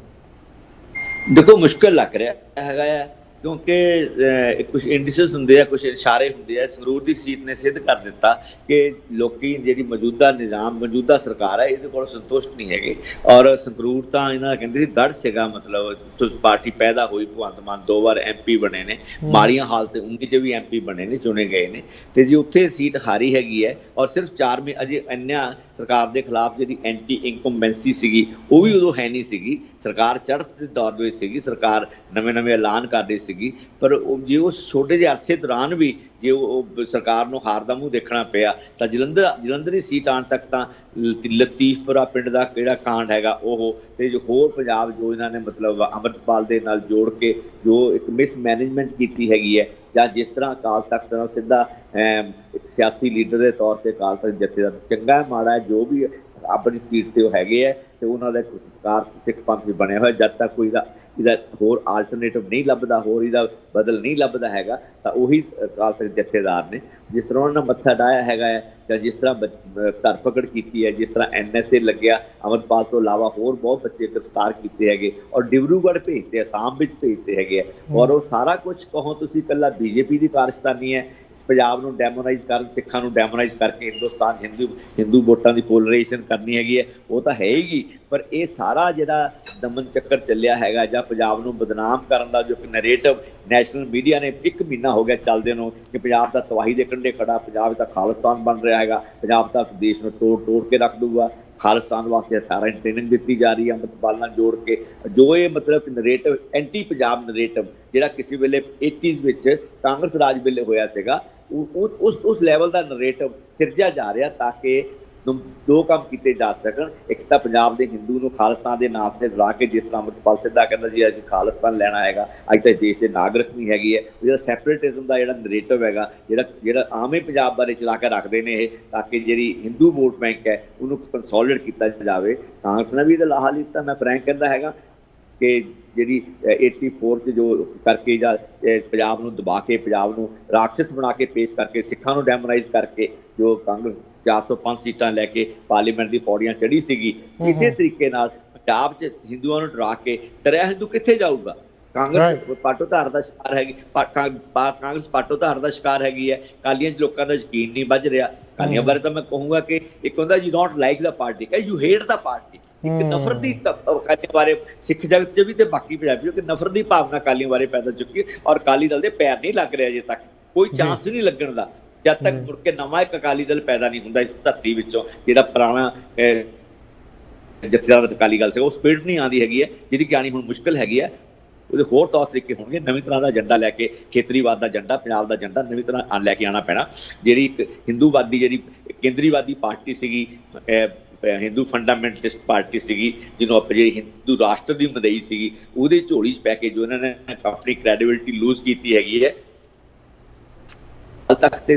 ਦੇਖੋ ਮੁਸ਼ਕਲ ਲੱਗ ਰਿਹਾ ਹੈਗਾ ਆ, ਕਿਉਂਕਿ ਕੁਝ ਇੰਡੀਸਸ ਹੁੰਦੇ ਆ, ਕੁਝ ਇਸ਼ਾਰੇ ਹੁੰਦੇ ਆ। ਸੰਗਰੂਰ ਦੀ ਸੀਟ ਨੇ ਸਿੱਧ ਕਰ ਦਿੱਤਾ ਕਿ ਲੋਕੀ ਜਿਹੜੀ ਮੌਜੂਦਾ ਨਿਜ਼ਾਮ, ਮੌਜੂਦਾ ਸਰਕਾਰ ਹੈ, ਇਹਦੇ ਕੋਲ ਸੰਤੁਸ਼ਟ ਨਹੀਂ ਹੈਗੇ। ਔਰ ਸੰਗਰੂਰ ਤਾਂ ਇਹਨਾਂ ਦਾ ਕਹਿੰਦੇ ਸੀ ਗੜ੍ਹ ਸੀਗਾ, ਮਤਲਬ ਪਾਰਟੀ ਪੈਦਾ ਹੋਈ, ਭਗਵੰਤ ਮਾਨ 2 ਵਾਰ MP ਬਣੇ ਨੇ, ਮਾੜੀਆਂ ਹਾਲਤ 19 'ਚ ਵੀ MP ਬਣੇ ਨੇ, ਚੁਣੇ ਗਏ ਨੇ, ਤੇ ਜੇ ਉੱਥੇ ਸੀਟ ਹਾਰੀ ਹੈਗੀ ਹੈ ਔਰ ਸਿਰਫ 4 ਮਹੀਨੇ ਅਜੇ ਇੰਨਾ ਸਰਕਾਰ ਦੇ ਖਿਲਾਫ ਜਿਹੜੀ ਐਂਟੀ ਇਨਕੰਬੈਂਸੀ ਸੀਗੀ ਉਹ ਵੀ ਉਦੋਂ ਹੈ ਨਹੀਂ ਸੀਗੀ। ਸਰਕਾਰ ਚੜ੍ਹਤ ਦੇ ਦੌਰ ਦੇ ਵਿੱਚ ਸੀਗੀ, ਸਰਕਾਰ ਨਵੇਂ ਐਲਾਨ ਕਰ ਰਹੀ ਸੀਗੀ, ਪਰ ਜੇ ਉਸ ਛੋਟੇ ਜਿਹੇ ਅਰਸੇ ਦੌਰਾਨ ਵੀ ਜੇ ਉਹ ਸਰਕਾਰ ਨੂੰ ਹਾਰ ਦਾ ਮੂੰਹ ਦੇਖਣਾ ਪਿਆ ਤਾਂ ਜਲੰਧਰ ਦੀ ਸੀਟ ਆਉਣ ਤੱਕ ਤਾਂ ਲਤੀਫਪੁਰਾ ਪਿੰਡ ਦਾ ਕਿਹੜਾ ਕਾਂਡ ਹੈਗਾ ਉਹ, ਤੇ ਜੋ ਹੋਰ ਪੰਜਾਬ ਜੋ ਇਹਨਾਂ ਨੇ ਮਤਲਬ ਅੰਮ੍ਰਿਤਪਾਲ ਦੇ ਨਾਲ ਜੋੜ ਕੇ ਜੋ ਇੱਕ ਮਿਸਮੈਨੇਜਮੈਂਟ ਕੀਤੀ ਹੈਗੀ ਹੈ, ਜਾਂ ਜਿਸ ਤਰ੍ਹਾਂ ਅਕਾਲ ਤਖਤ ਨਾਲ ਸਿੱਧਾ ਇੱਕ ਸਿਆਸੀ ਲੀਡਰ ਦੇ ਤੌਰ ਤੇ ਅਕਾਲ ਤਖਤ ਜਥੇਦਾਰ ਚੰਗਾ ਮਾੜਾ ਹੈ ਜੋ ਵੀ ਆਪਣੀ ਸੀਟ ਤੇ ਉਹ ਹੈਗੇ ਹੈ, ਤੇ ਉਹਨਾਂ ਦਾ ਸਤਿਕਾਰ ਸਿੱਖ ਪੰਥ ਵਿੱਚ ਬਣਿਆ ਹੋਇਆ। ਜਦ ਤੱਕ ਕੋਈ ਇਹਦਾ ਹੋਰ ਆਲਟਰਨੇਟਿਵ ਨਹੀਂ ਲੱਭਦਾ, ਹੋਰ ਇਹਦਾ ਬਦਲ ਨਹੀਂ ਲੱਭਦਾ ਹੈਗਾ, ਤਾਂ ਉਹੀ ਅਕਾਲ ਤਖਤ ਜਥੇਦਾਰ ਨੇ। ਜਿਸ ਤਰ੍ਹਾਂ ਉਹਨਾਂ ਨੇ ਮੱਥਾ ਡਾਇਆ ਹੈਗਾ ਹੈ, ਜਾਂ ਜਿਸ ਤਰ੍ਹਾਂ ਧਰਪਕੜ ਕੀਤੀ ਹੈ, ਜਿਸ ਤਰ੍ਹਾਂ NSA ਲੱਗਿਆ, ਅੰਮ੍ਰਿਤਪਾਲ ਤੋਂ ਇਲਾਵਾ ਹੋਰ ਬਹੁਤ ਬੱਚੇ ਗ੍ਰਿਫਤਾਰ ਕੀਤੇ ਹੈਗੇ ਔਰ ਡਿਬਰੂਗੜ੍ਹ ਭੇਜਤੇ, ਅਸਾਮ ਵਿੱਚ ਭੇਜਤੇ ਹੈਗੇ ਆ। ਔਰ ਉਹ ਸਾਰਾ ਕੁਝ ਕਹੋ ਤੁਸੀਂ ਇਕੱਲਾ BJP ਦੀ ਕਾਰਸਤਾਨੀ ਹੈ। ਪੰਜਾਬ ਨੂੰ ਡੈਮੋਨਾਈਜ਼ ਕਰਨ, ਸਿੱਖਾਂ ਨੂੰ ਡੈਮੋਨਾਈਜ਼ ਕਰਕੇ ਹਿੰਦੁਸਤਾਨ ਹਿੰਦੂ ਵੋਟਾਂ ਦੀ ਪੋਲਰਾਈਜੇਸ਼ਨ ਕਰਨੀ ਹੈਗੀ ਹੈ, ਉਹ ਤਾਂ ਹੈ ਹੀ। ਪਰ ਇਹ ਸਾਰਾ ਜਿਹੜਾ ਦਮਨ ਚੱਕਰ ਚੱਲਿਆ ਹੈਗਾ, ਜਾਂ ਪੰਜਾਬ ਨੂੰ ਬਦਨਾਮ ਕਰਨ ਦਾ ਜੋ ਨੈਰੇਟਿਵ ਨੈਸ਼ਨਲ ਮੀਡੀਆ ਨੇ 1 ਮਹੀਨਾ ਹੋ ਗਿਆ ਚੱਲਦੇ ਨੂੰ ਕਿ ਪੰਜਾਬ ਦਾ ਤਬਾਹੀ ਦੇ ਕੰਢੇ ਖੜਾ, ਪੰਜਾਬ ਦਾ ਖਾਲਿਸਤਾਨ ਬਣ ਰਿਹਾ ਹੈਗਾ, ਪੰਜਾਬ ਦਾ ਦੇਸ਼ ਨੂੰ ਤੋੜ ਕੇ ਰੱਖ ਦੂਗਾ, ਖਾਲਿਸਤਾਨ ਵਾਸਤੇ ਹਥਿਆਰਾਂ ਦੀ ਟ੍ਰੇਨਿੰਗ ਦਿੱਤੀ ਜਾ ਰਹੀ ਹੈ ਅੰਮ੍ਰਿਤਪਾਲ ਨਾਲ ਜੋੜ ਕੇ, ਜੋ ਇਹ ਮਤਲਬ ਨੈਰੇਟਿਵ ਐਂਟੀ ਪੰਜਾਬ ਨੈਰੇਟਿਵ ਜਿਹੜਾ ਕਿਸੇ ਵੇਲੇ 80s ਵਿੱਚ ਕਾਂਗਰਸ ਰਾਜ ਵੇਲੇ ਹੋਇਆ ਸੀਗਾ, ਉਸ ਲੈਵਲ ਦਾ ਨੈਰੇਟਿਵ ਸਿਰਜਿਆ ਜਾ ਰਿਹਾ ਤਾਂ ਕਿ ਦੋ ਕੰਮ ਕੀਤੇ ਜਾ ਸਕਣ। ਇੱਕ ਤਾਂ ਪੰਜਾਬ ਦੇ ਹਿੰਦੂ ਨੂੰ ਖਾਲਿਸਤਾਨ ਦੇ ਨਾਮ ਤੇ ਡਰਾ ਕੇ, ਜਿਸ ਤਰ੍ਹਾਂ ਅੰਮ੍ਰਿਤਪਾਲ ਸਿੱਧਾ ਕਹਿੰਦਾ ਜੀ ਅੱਜ ਖਾਲਿਸਤਾਨ ਲੈਣਾ ਹੈਗਾ, ਅੱਜ ਤਾਂ ਦੇਸ਼ ਦੇ ਨਾਗਰਿਕ ਨਹੀਂ ਹੈਗੀ ਹੈ, ਜਿਹੜਾ ਸੈਪਰੇਟਿਜ਼ਮ ਦਾ ਜਿਹੜਾ ਨੈਰੇਟਿਵ ਹੈਗਾ, ਜਿਹੜਾ ਆਮ ਹੀ ਪੰਜਾਬ ਬਾਰੇ ਚਲਾ ਕੇ ਰੱਖਦੇ ਨੇ ਇਹ, ਤਾਂ ਕਿ ਜਿਹੜੀ ਹਿੰਦੂ ਵੋਟ ਬੈਂਕ ਹੈ ਉਹਨੂੰ ਕੰਸੋਲੀਡੇਟ ਕੀਤਾ ਜਾਵੇ। ਕਾਂਗਰਸ ਨੇ ਵੀ ਇਹਦਾ ਲਾਹਾ ਲਿੱਤਾ। ਮੈਂ ਫਰੈਂਕ ਕਹਿੰਦਾ ਹੈਗਾ ਕਿ ਜਿਹੜੀ 84 'ਚ ਜੋ ਕਰਕੇ ਜਾਂ ਪੰਜਾਬ ਨੂੰ ਦਬਾ ਕੇ, ਪੰਜਾਬ ਨੂੰ ਰਾਖਸ਼ ਬਣਾ ਕੇ ਪੇਸ਼ ਕਰਕੇ, ਸਿੱਖਾਂ ਨੂੰ ਡੈਮੋਨਾਈਜ਼ ਕਰਕੇ ਜੋ ਕਾਂਗਰਸ 405 ਸੀਟਾਂ ਲੈ ਕੇ ਪਾਰਲੀਮੈਂਟ ਦੀ ਪੌੜੀਆਂ ਚੜ੍ਹੀ ਸੀਗੀ, ਇਸੇ ਤਰੀਕੇ ਨਾਲ ਪੰਜਾਬ 'ਚ ਹਿੰਦੂਆਂ ਨੂੰ ਡਰਾ ਕੇ ਡਰਿਆ ਹਿੰਦੂ ਕਿੱਥੇ ਜਾਊਗਾ? ਕਾਂਗਰਸ ਪਾਟੋ ਧਾਰ ਦਾ ਸ਼ਿਕਾਰ ਹੈਗੀ, ਕਾਂਗਰਸ ਪਾਟੋ ਧਾਰ ਦਾ ਸ਼ਿਕਾਰ ਹੈਗੀ ਹੈ। ਕਾਲੀਆਂ 'ਚ ਲੋਕਾਂ ਦਾ ਯਕੀਨ ਨਹੀਂ ਵੱਜ ਰਿਹਾ। ਕਾਲੀਆਂ ਬਾਰੇ ਤਾਂ ਮੈਂ ਕਹੂੰਗਾ ਕਿ ਇੱਕ ਹੁੰਦਾ you note like the party, you hate the party. ਇੱਕ ਨਫ਼ਰਤ ਦੀ ਅਕਾਲੀਆਂ ਬਾਰੇ ਸਿੱਖ ਜਗਤ 'ਚ ਵੀ ਤੇ ਬਾਕੀ ਪੰਜਾਬੀ ਕਿ ਨਫ਼ਰਤ ਦੀ ਭਾਵਨਾ ਅਕਾਲੀਆਂ ਬਾਰੇ ਪੈਦਾ ਚੁੱਕੀ, ਔਰ ਅਕਾਲੀ ਦਲ ਦੇ ਪੈਰ ਨਹੀਂ ਲੱਗ ਰਿਹਾ ਅਜੇ ਤੱਕ, ਕੋਈ ਚਾਂਸ ਨਹੀਂ ਲੱਗਣ ਦਾ, ਜਦ ਤੱਕ ਮੁੜ ਕੇ ਨਵਾਂ ਇੱਕ ਅਕਾਲੀ ਦਲ ਪੈਦਾ ਨਹੀਂ ਹੁੰਦਾ ਇਸ ਧਰਤੀ ਵਿੱਚੋਂ। ਜਿਹੜਾ ਪੁਰਾਣਾ ਜਥੇਦਾਰ ਅਕਾਲੀ ਦਲ ਸੀ ਉਹ ਸਪਿਰਿਟ ਨਹੀਂ ਆਉਂਦੀ ਹੈਗੀ ਹੈ, ਜਿਹਦੀ ਕਿ ਆਉਣੀ ਹੁਣ ਮੁਸ਼ਕਿਲ ਹੈਗੀ ਹੈ। ਉਹਦੇ ਹੋਰ ਤੌਰ ਤਰੀਕੇ ਹੋਣਗੇ, ਨਵੀਂ ਤਰ੍ਹਾਂ ਦਾ ਏਜੰਡਾ ਲੈ ਕੇ, ਖੇਤਰੀਵਾਦ ਦਾ ਏਜੰਡਾ, ਪੰਜਾਬ ਦਾ ਏਜੰਡਾ ਨਵੀਂ ਤਰ੍ਹਾਂ ਲੈ ਕੇ ਆਉਣਾ ਪੈਣਾ। ਜਿਹੜੀ ਇੱਕ ਹਿੰਦੂਵਾਦੀ, ਜਿਹੜੀ ਕੇਂਦਰੀਵਾਦੀ ਪਾਰਟੀ ਸੀਗੀ, ਹਿੰਦੂ ਫੰਡਾਮੈਂਟਲਿਸਟ ਪਾਰਟੀ ਸੀਗੀ, ਜਿਹਨੂੰ ਆਪਾਂ ਜਿਹੜੀ ਹਿੰਦੂ ਰਾਸ਼ਟਰ ਦੀ ਮਦਈ ਸੀਗੀ, ਉਹਦੇ ਝੋਲੀ 'ਚ ਪੈ ਕੇ ਜੋ ਇਹਨਾਂ ਨੇ ਆਪਣੀ ਕ੍ਰੈਡੀਬਿਲਿਟੀ ਲੂਜ਼ ਕੀਤੀ ਹੈਗੀ ਹੈ, ਤੱਕ ਤੇ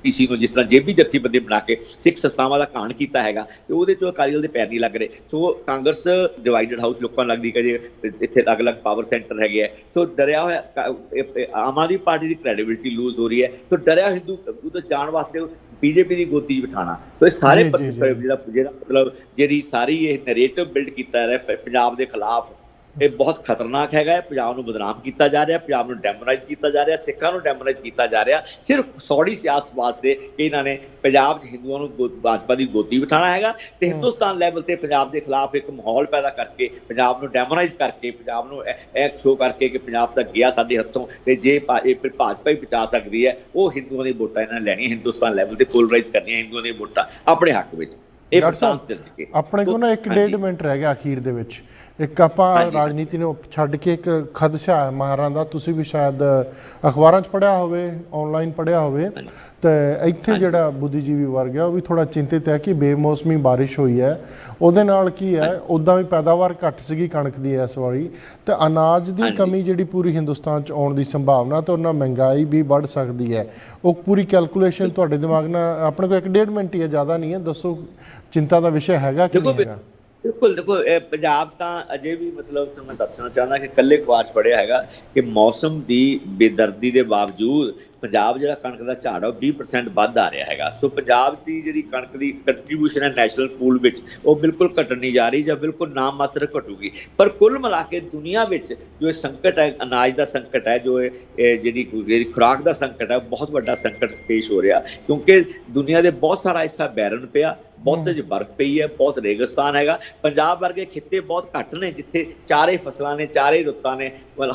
ਕਿਸੇ ਨੂੰ ਜਿਸ ਤਰ੍ਹਾਂ ਜੇਬੀ ਜਥੇਬੰਦੀ ਬਣਾ ਕੇ ਸਿੱਖ ਸੰਸਥਾਵਾਂ ਦਾ ਘਾਣ ਕੀਤਾ ਹੈਗਾ, ਤੇ ਉਹਦੇ 'ਚੋਂ ਅਕਾਲੀ ਦਲ ਦੇ ਪੈਰ ਨਹੀਂ ਲੱਗ ਰਹੇ। ਸੋ ਕਾਂਗਰਸ ਡਿਵਾਈਡਡ ਹਾਊਸ ਲੋਕਾਂ ਨੂੰ ਲੱਗਦੀ ਕਿ ਜੇ ਇੱਥੇ ਅਲੱਗ-ਅਲੱਗ ਪਾਵਰ ਸੈਂਟਰ ਹੈਗੇ ਹੈ, ਸੋ ਡਰਿਆ ਹੋਇਆ ਆਮ ਆਦਮੀ ਪਾਰਟੀ ਦੀ ਕ੍ਰੈਡੀਬਿਲਿਟੀ ਲੂਜ਼ ਹੋ ਰਹੀ ਹੈ। ਸੋ ਡਰਿਆ ਹਿੰਦੂ ਉਹਦੇ ਜਾਣ ਵਾਸਤੇ BJP ਦੀ ਗੋਦੀ 'ਚ ਬਿਠਾਉਣਾ, ਸੋ ਇਹ ਸਾਰੇ ਜਿਹੜਾ ਮਤਲਬ ਜਿਹੜੀ ਸਾਰੀ ਇਹ ਨੈਰੇਟਿਵ ਬਿਲਡ ਕੀਤਾ ਰਿਹਾ ਪੰਜਾਬ ਦੇ ਖਿਲਾਫ, ਇਹ ਬਹੁਤ ਖਤਰਨਾਕ ਹੈਗਾ ਹੈ। ਪੰਜਾਬ ਨੂੰ ਬਦਨਾਮ ਕੀਤਾ ਜਾ ਰਿਹਾ, ਪੰਜਾਬ ਨੂੰ ਡੈਮੋਨਾਈਜ਼ ਕੀਤਾ ਜਾ ਰਿਹਾ, ਸਿੱਖਾਂ ਨੂੰ ਡੈਮੋਨਾਈਜ਼ ਕੀਤਾ ਜਾ ਰਿਹਾ, ਸਿਰਫ ਸੌੜੀ ਸਿਆਸਤ ਵਾਸਤੇ ਕਿ ਇਹਨਾਂ ਨੇ ਪੰਜਾਬ 'ਚ ਹਿੰਦੂਆਂ ਨੂੰ ਭਾਜਪਾ ਦੀ ਗੋਦੀ ਬਿਠਾਉਣਾ ਹੈਗਾ, ਤੇ ਹਿੰਦੁਸਤਾਨ ਲੈਵਲ ਤੇ ਪੰਜਾਬ ਦੇ ਖਿਲਾਫ ਇੱਕ ਮਾਹੌਲ ਪੈਦਾ ਕਰਕੇ, ਪੰਜਾਬ ਨੂੰ ਡੈਮੋਨਾਈਜ਼ ਕਰਕੇ, ਪੰਜਾਬ ਨੂੰ ਇਹ ਸ਼ੋਅ ਕਰਕੇ ਕਿ ਪੰਜਾਬ ਤਾਂ ਗਿਆ ਸਾਡੇ ਹੱਥੋਂ, ਤੇ ਜੇ ਫਿਰ ਭਾਜਪਾ ਹੀ ਬਚਾ ਸਕਦੀ ਹੈ, ਉਹ ਹਿੰਦੂਆਂ ਦੀ ਵੋਟਾਂ ਇਹਨਾਂ ਨੇ ਲੈਣੀਆਂ, ਹਿੰਦੁਸਤਾਨ ਲੈਵਲ ਤੇ ਪੋਲਰਾਈਜ਼ ਕਰਨੀਆਂ ਹਿੰਦੂਆਂ ਦੀਆਂ ਵੋਟਾਂ ਆਪਣੇ ਹੱਕ ਵਿੱਚ। ਇਹ ਆਪਣੇ ਕੋਲ ਨਾ 1.5 ਮਿੰਟ ਰਹਿ ਗਿਆ ਅਖੀਰ ਦੇ ਵਿੱਚ। ਇੱਕ ਆਪਾਂ ਰਾਜਨੀਤੀ ਨੂੰ ਛੱਡ ਕੇ ਇੱਕ ਖਦਸ਼ਾ ਹੈ ਮਾਹਰਾਂ ਦਾ, ਤੁਸੀਂ ਵੀ ਸ਼ਾਇਦ ਅਖਬਾਰਾਂ 'ਚ ਪੜ੍ਹਿਆ ਹੋਵੇ, ਆਨਲਾਈਨ ਪੜ੍ਹਿਆ ਹੋਵੇ, ਤੇ ਇੱਥੇ ਜਿਹੜਾ ਬੁੱਧੀਜੀਵੀ ਵਰਗ ਹੈ ਉਹ ਵੀ ਥੋੜ੍ਹਾ ਚਿੰਤਿਤ ਹੈ ਕਿ ਬੇਮੌਸਮੀ ਬਾਰਿਸ਼ ਹੋਈ ਹੈ, ਉਹਦੇ ਨਾਲ ਕੀ ਹੈ, ਉੱਦਾਂ ਵੀ ਪੈਦਾਵਾਰ ਘੱਟ ਸੀਗੀ ਕਣਕ ਦੀ ਇਸ ਵਾਰੀ, ਤੇ ਅਨਾਜ ਦੀ ਕਮੀ ਜਿਹੜੀ ਪੂਰੀ ਹਿੰਦੁਸਤਾਨ 'ਚ ਆਉਣ ਦੀ ਸੰਭਾਵਨਾ, ਤੇ ਉਹਨਾਂ ਮਹਿੰਗਾਈ ਵੀ ਵੱਧ ਸਕਦੀ ਹੈ। ਉਹ ਪੂਰੀ ਕੈਲਕੂਲੇਸ਼ਨ ਤੁਹਾਡੇ ਦਿਮਾਗ ਨਾਲ, ਆਪਣੇ ਕੋਲ 1.5 ਮਿੰਟ ਹੀ ਹੈ, ਜ਼ਿਆਦਾ ਨਹੀਂ ਹੈ, ਦੱਸੋ ਚਿੰਤਾ ਦਾ ਵਿਸ਼ਾ ਹੈਗਾ ਕਿ ਨਹੀਂ ਹੈਗਾ? ਬਿਲਕੁਲ, ਦੇਖੋ ਇਹ ਪੰਜਾਬ ਤਾਂ ਅਜੇ ਵੀ ਮਤਲਬ ਤੁਹਾਨੂੰ ਮੈਂ ਦੱਸਣਾ ਚਾਹੁੰਦਾ ਕਿ ਇਕੱਲੇ ਅਖਬਾਰ 'ਚ ਪੜ੍ਹਿਆ ਹੈਗਾ ਕਿ ਮੌਸਮ ਦੀ ਬੇਦਰਦੀ ਦੇ ਬਾਵਜੂਦ ਪੰਜਾਬ ਜਿਹੜਾ ਕਣਕ ਦਾ ਝਾੜ ਆ ਉਹ 20% ਵੱਧ ਆ ਰਿਹਾ ਹੈਗਾ। ਸੋ ਪੰਜਾਬ ਦੀ ਜਿਹੜੀ ਕਣਕ ਦੀ ਕੰਟਰੀਬਿਊਸ਼ਨ ਹੈ ਨੈਸ਼ਨਲ ਪੂਲ ਵਿੱਚ ਉਹ ਬਿਲਕੁਲ ਘਟਣ ਨਹੀਂ ਜਾ ਰਹੀ ਜਾਂ ਬਿਲਕੁਲ ਨਾਮ ਮਾਤਰ ਘਟੂਗੀ। ਪਰ ਕੁੱਲ ਮਿਲਾ ਕੇ ਦੁਨੀਆ ਵਿੱਚ ਜੋ ਇਹ ਸੰਕਟ ਹੈ, ਅਨਾਜ ਦਾ ਸੰਕਟ ਹੈ, ਜੋ ਇਹ ਜਿਹੜੀ ਖੁਰਾਕ ਦਾ ਸੰਕਟ ਹੈ, ਬਹੁਤ ਵੱਡਾ ਸੰਕਟ ਪੇਸ਼ ਹੋ ਰਿਹਾ, ਕਿਉਂਕਿ ਦੁਨੀਆ ਦੇ ਬਹੁਤ ਸਾਰਾ ਹਿੱਸਾ ਬੈਰਨ ਪਿਆ, ਬਹੁਤ 'ਚ ਬਰਫ਼ ਪਈ ਹੈ, ਬਹੁਤ ਰੇਗਿਸਤਾਨ ਹੈਗਾ। ਪੰਜਾਬ ਵਰਗੇ ਖਿੱਤੇ ਬਹੁਤ ਘੱਟ ਨੇ ਜਿੱਥੇ ਚਾਰੇ ਫਸਲਾਂ ਨੇ, ਚਾਰੇ ਰੁੱਤਾਂ ਨੇ,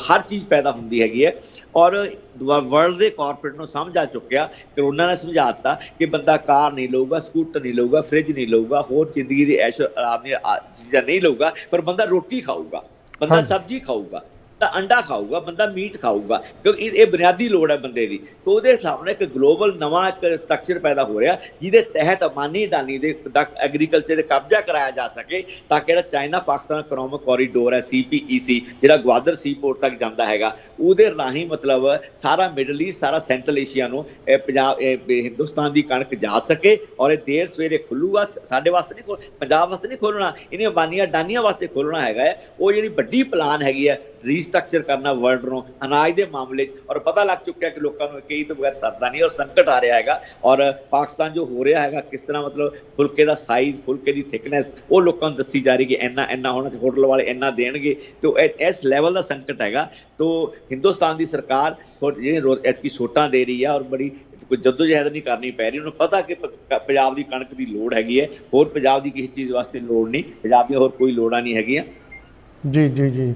ਹਰ ਚੀਜ਼ ਪੈਦਾ ਹੁੰਦੀ ਹੈਗੀ ਹੈ। ਔਰ ਵਰਲਡ ਦੇ ਕਾਰਪੋਰੇਟ ਨੂੰ ਸਮਝ ਆ ਚੁੱਕਿਆ, ਕਰੋਨਾ ਨੇ ਸਮਝਾ ਦਿੱਤਾ ਕਿ ਬੰਦਾ ਕਾਰ ਨਹੀਂ ਲਊਗਾ, ਸਕੂਟਰ ਨਹੀਂ ਲਊਗਾ, ਫ੍ਰਿਜ ਨਹੀਂ ਲਊਗਾ, ਹੋਰ ਜ਼ਿੰਦਗੀ ਦੀ ਐਸ਼ੋ ਆਰਾਮ ਦੀਆਂ ਚੀਜ਼ਾਂ ਨਹੀਂ ਲਊਗਾ, ਪਰ ਬੰਦਾ ਰੋਟੀ ਖਾਊਗਾ, ਬੰਦਾ ਸਬਜ਼ੀ ਖਾਊਗਾ, ਅੰਡਾ ਖਾਊਗਾ, ਬੰਦਾ ਮੀਟ ਖਾਊਗਾ, ਕਿਉਂਕਿ ਇਹ ਬੁਨਿਆਦੀ ਲੋੜ ਹੈ ਬੰਦੇ ਦੀ। ਤਾਂ ਉਹਦੇ ਹਿਸਾਬ ਨਾਲ ਇੱਕ ਗਲੋਬਲ ਨਵਾਂ ਇੱਕ ਸਟਰਕਚਰ ਪੈਦਾ ਹੋ ਰਿਹਾ ਜਿਹਦੇ ਤਹਿਤ ਅਮਾਨੀ ਅਡਾਨੀ ਦੇ ਐਗਰੀਕਲਚਰ 'ਤੇ ਕਬਜ਼ਾ ਕਰਾਇਆ ਜਾ ਸਕੇ, ਤਾਂ ਕਿ ਜਿਹੜਾ ਚਾਈਨਾ ਪਾਕਿਸਤਾਨ ਇਕਨੋਮਿਕ ਕੋਰੀਡੋਰ ਹੈ CPEC, ਜਿਹੜਾ ਗਵਾਦਰ ਸੀ ਪੋਰਟ ਤੱਕ ਜਾਂਦਾ ਹੈਗਾ, ਉਹਦੇ ਰਾਹੀਂ ਮਤਲਬ ਸਾਰਾ ਮਿਡਲ ਈਸਟ, ਸਾਰਾ ਸੈਂਟਰਲ ਏਸ਼ੀਆ ਨੂੰ ਹਿੰਦੁਸਤਾਨ ਦੀ ਕਣਕ ਜਾ ਸਕੇ। ਔਰ ਇਹ ਦੇਰ ਸਵੇਰੇ ਖੁੱਲੂਗਾ, ਸਾਡੇ ਵਾਸਤੇ ਨਹੀਂ, ਪੰਜਾਬ ਵਾਸਤੇ ਨਹੀਂ ਖੋਲ੍ਹਣਾ, ਇਹਨੇ ਅਮਾਨੀਆਂ ਅਡਾਨੀਆਂ ਵਾਸਤੇ ਖੋਲ੍ਹਣਾ ਹੈਗਾ ਹੈ। ਉਹ ਜਿਹੜੀ ਵੱਡੀ ਪਲਾਨ ਹੈਗੀ ਹੈ ਰੀਸਟਰਕਚਰ ਕਰਨਾ ਵਰਲਡ ਨੂੰ ਅਨਾਜ ਦੇ ਮਾਮਲੇ 'ਚ, ਔਰ ਪਤਾ ਲੱਗ ਚੁੱਕਿਆ ਕਿ ਲੋਕਾਂ ਨੂੰ ਕਈ ਤੋਂ ਬਗੈਰ ਸਰਦਾ ਨਹੀਂ, ਔਰ ਸੰਕਟ ਆ ਰਿਹਾ ਹੈਗਾ। ਔਰ ਪਾਕਿਸਤਾਨ ਜੋ ਹੋ ਰਿਹਾ ਹੈਗਾ, ਕਿਸ ਤਰ੍ਹਾਂ ਮਤਲਬ ਫੁਲਕੇ ਦਾ ਸਾਈਜ਼, ਫੁਲਕੇ ਦੀ ਥਿਕਨੈਸ ਉਹ ਲੋਕਾਂ ਨੂੰ ਦੱਸੀ ਜਾ ਰਹੀ ਕਿ ਇੰਨਾ ਹੋਣਾ, ਹੋਟਲ ਵਾਲੇ ਇੰਨਾ ਦੇਣਗੇ। ਤੇ ਇਸ ਲੈਵਲ ਦਾ ਸੰਕਟ ਹੈਗਾ। ਤੋ ਹਿੰਦੁਸਤਾਨ ਦੀ ਸਰਕਾਰ ਜਿਹੜੀ ਐਤਕੀ ਛੋਟਾਂ ਦੇ ਰਹੀ ਹੈ, ਔਰ ਬੜੀ ਕੋਈ ਜੱਦੋਜਹਿਦ ਨਹੀਂ ਕਰਨੀ ਪੈ ਰਹੀ। ਉਹਨੂੰ ਪਤਾ ਕਿ ਪੰਜਾਬ ਦੀ ਕਣਕ ਦੀ ਲੋੜ ਹੈਗੀ ਹੈ, ਹੋਰ ਪੰਜਾਬ ਦੀ ਕਿਸੇ ਚੀਜ਼ ਵਾਸਤੇ ਲੋੜ ਨਹੀਂ, ਪੰਜਾਬ ਦੀਆਂ ਹੋਰ ਕੋਈ ਲੋੜਾਂ ਨਹੀਂ ਹੈਗੀਆਂ। ਜੀ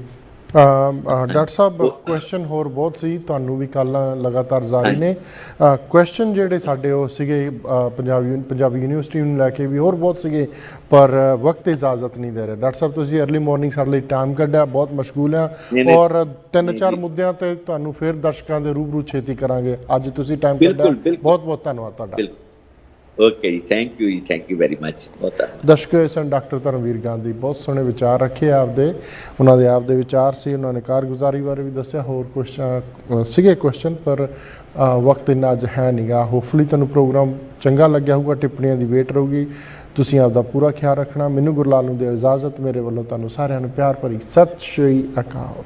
ਡਾਕਟਰ ਸਾਹਿਬ, ਕੁਐਸਚਨ ਹੋਰ ਬਹੁਤ ਸੀ, ਤੁਹਾਨੂੰ ਵੀ ਕੱਲ੍ਹ ਲਗਾਤਾਰ ਜਾਰੀ ਨੇ ਕੁਐਸਚਨ ਜਿਹੜੇ ਸਾਡੇ ਉਹ ਸੀਗੇ ਪੰਜਾਬੀ ਯੂਨੀਵਰਸਿਟੀ ਨੂੰ ਲੈ ਕੇ ਵੀ ਹੋਰ ਬਹੁਤ ਸੀਗੇ, ਪਰ ਵਕਤ ਇਜਾਜ਼ਤ ਨਹੀਂ ਦੇ ਰਿਹਾ। ਡਾਕਟਰ ਸਾਹਿਬ, ਤੁਸੀਂ ਅਰਲੀ ਮਾਰਨਿੰਗ ਸਾਡੇ ਲਈ ਟਾਈਮ ਕੱਢਿਆ, ਬਹੁਤ ਮਸ਼ਗੂਲ ਆ, ਔਰ 3-4 ਮੁੱਦਿਆਂ ਤੇ ਤੁਹਾਨੂੰ ਫਿਰ ਦਰਸ਼ਕਾਂ ਦੇ ਰੂਬਰੂ ਛੇਤੀ ਕਰਾਂਗੇ। ਅੱਜ ਤੁਸੀਂ ਟਾਈਮ ਕੱਢਿਆ, ਬਹੁਤ ਬਹੁਤ ਧੰਨਵਾਦ ਤੁਹਾਡਾ। ਓਕੇ ਜੀ, ਥੈਂਕ ਯੂ ਜੀ, ਥੈਂਕ ਯੂ ਵੈਰੀ ਮਚ। ਬਹੁਤ ਦਰਸ਼ਕ ਸਨ ਡਾਕਟਰ ਧਰਮਵੀਰ ਗਾਂਧੀ, ਬਹੁਤ ਸੋਹਣੇ ਵਿਚਾਰ ਰੱਖੇ ਆਪਦੇ, ਉਹਨਾਂ ਦੇ ਆਪਦੇ ਵਿਚਾਰ ਸੀ, ਉਹਨਾਂ ਨੇ ਕਾਰਗੁਜ਼ਾਰੀ ਬਾਰੇ ਵੀ ਦੱਸਿਆ, ਹੋਰ ਕੁਛ ਸੀਗੇ ਕੁਐਸਚਨ, ਪਰ ਵਕਤ ਇੰਨਾ ਅੱਜ ਹੈ ਨਹੀਂਗਾ। ਹੋਪਫੁਲੀ ਤੁਹਾਨੂੰ ਪ੍ਰੋਗਰਾਮ ਚੰਗਾ ਲੱਗਿਆ ਹੋਊਗਾ, ਟਿੱਪਣੀਆਂ ਦੀ ਵੇਟ ਰਹੂਗੀ। ਤੁਸੀਂ ਆਪਦਾ ਪੂਰਾ ਖਿਆਲ ਰੱਖਣਾ। ਮੈਨੂੰ ਗੁਰਲਾਲ ਨੂੰ ਦਿਓ ਇਜਾਜ਼ਤ, ਮੇਰੇ ਵੱਲੋਂ ਤੁਹਾਨੂੰ ਸਾਰਿਆਂ ਨੂੰ ਪਿਆਰ ਭਰੀ ਸਤਿ ਸ਼੍ਰੀ ਅਕਾਲ।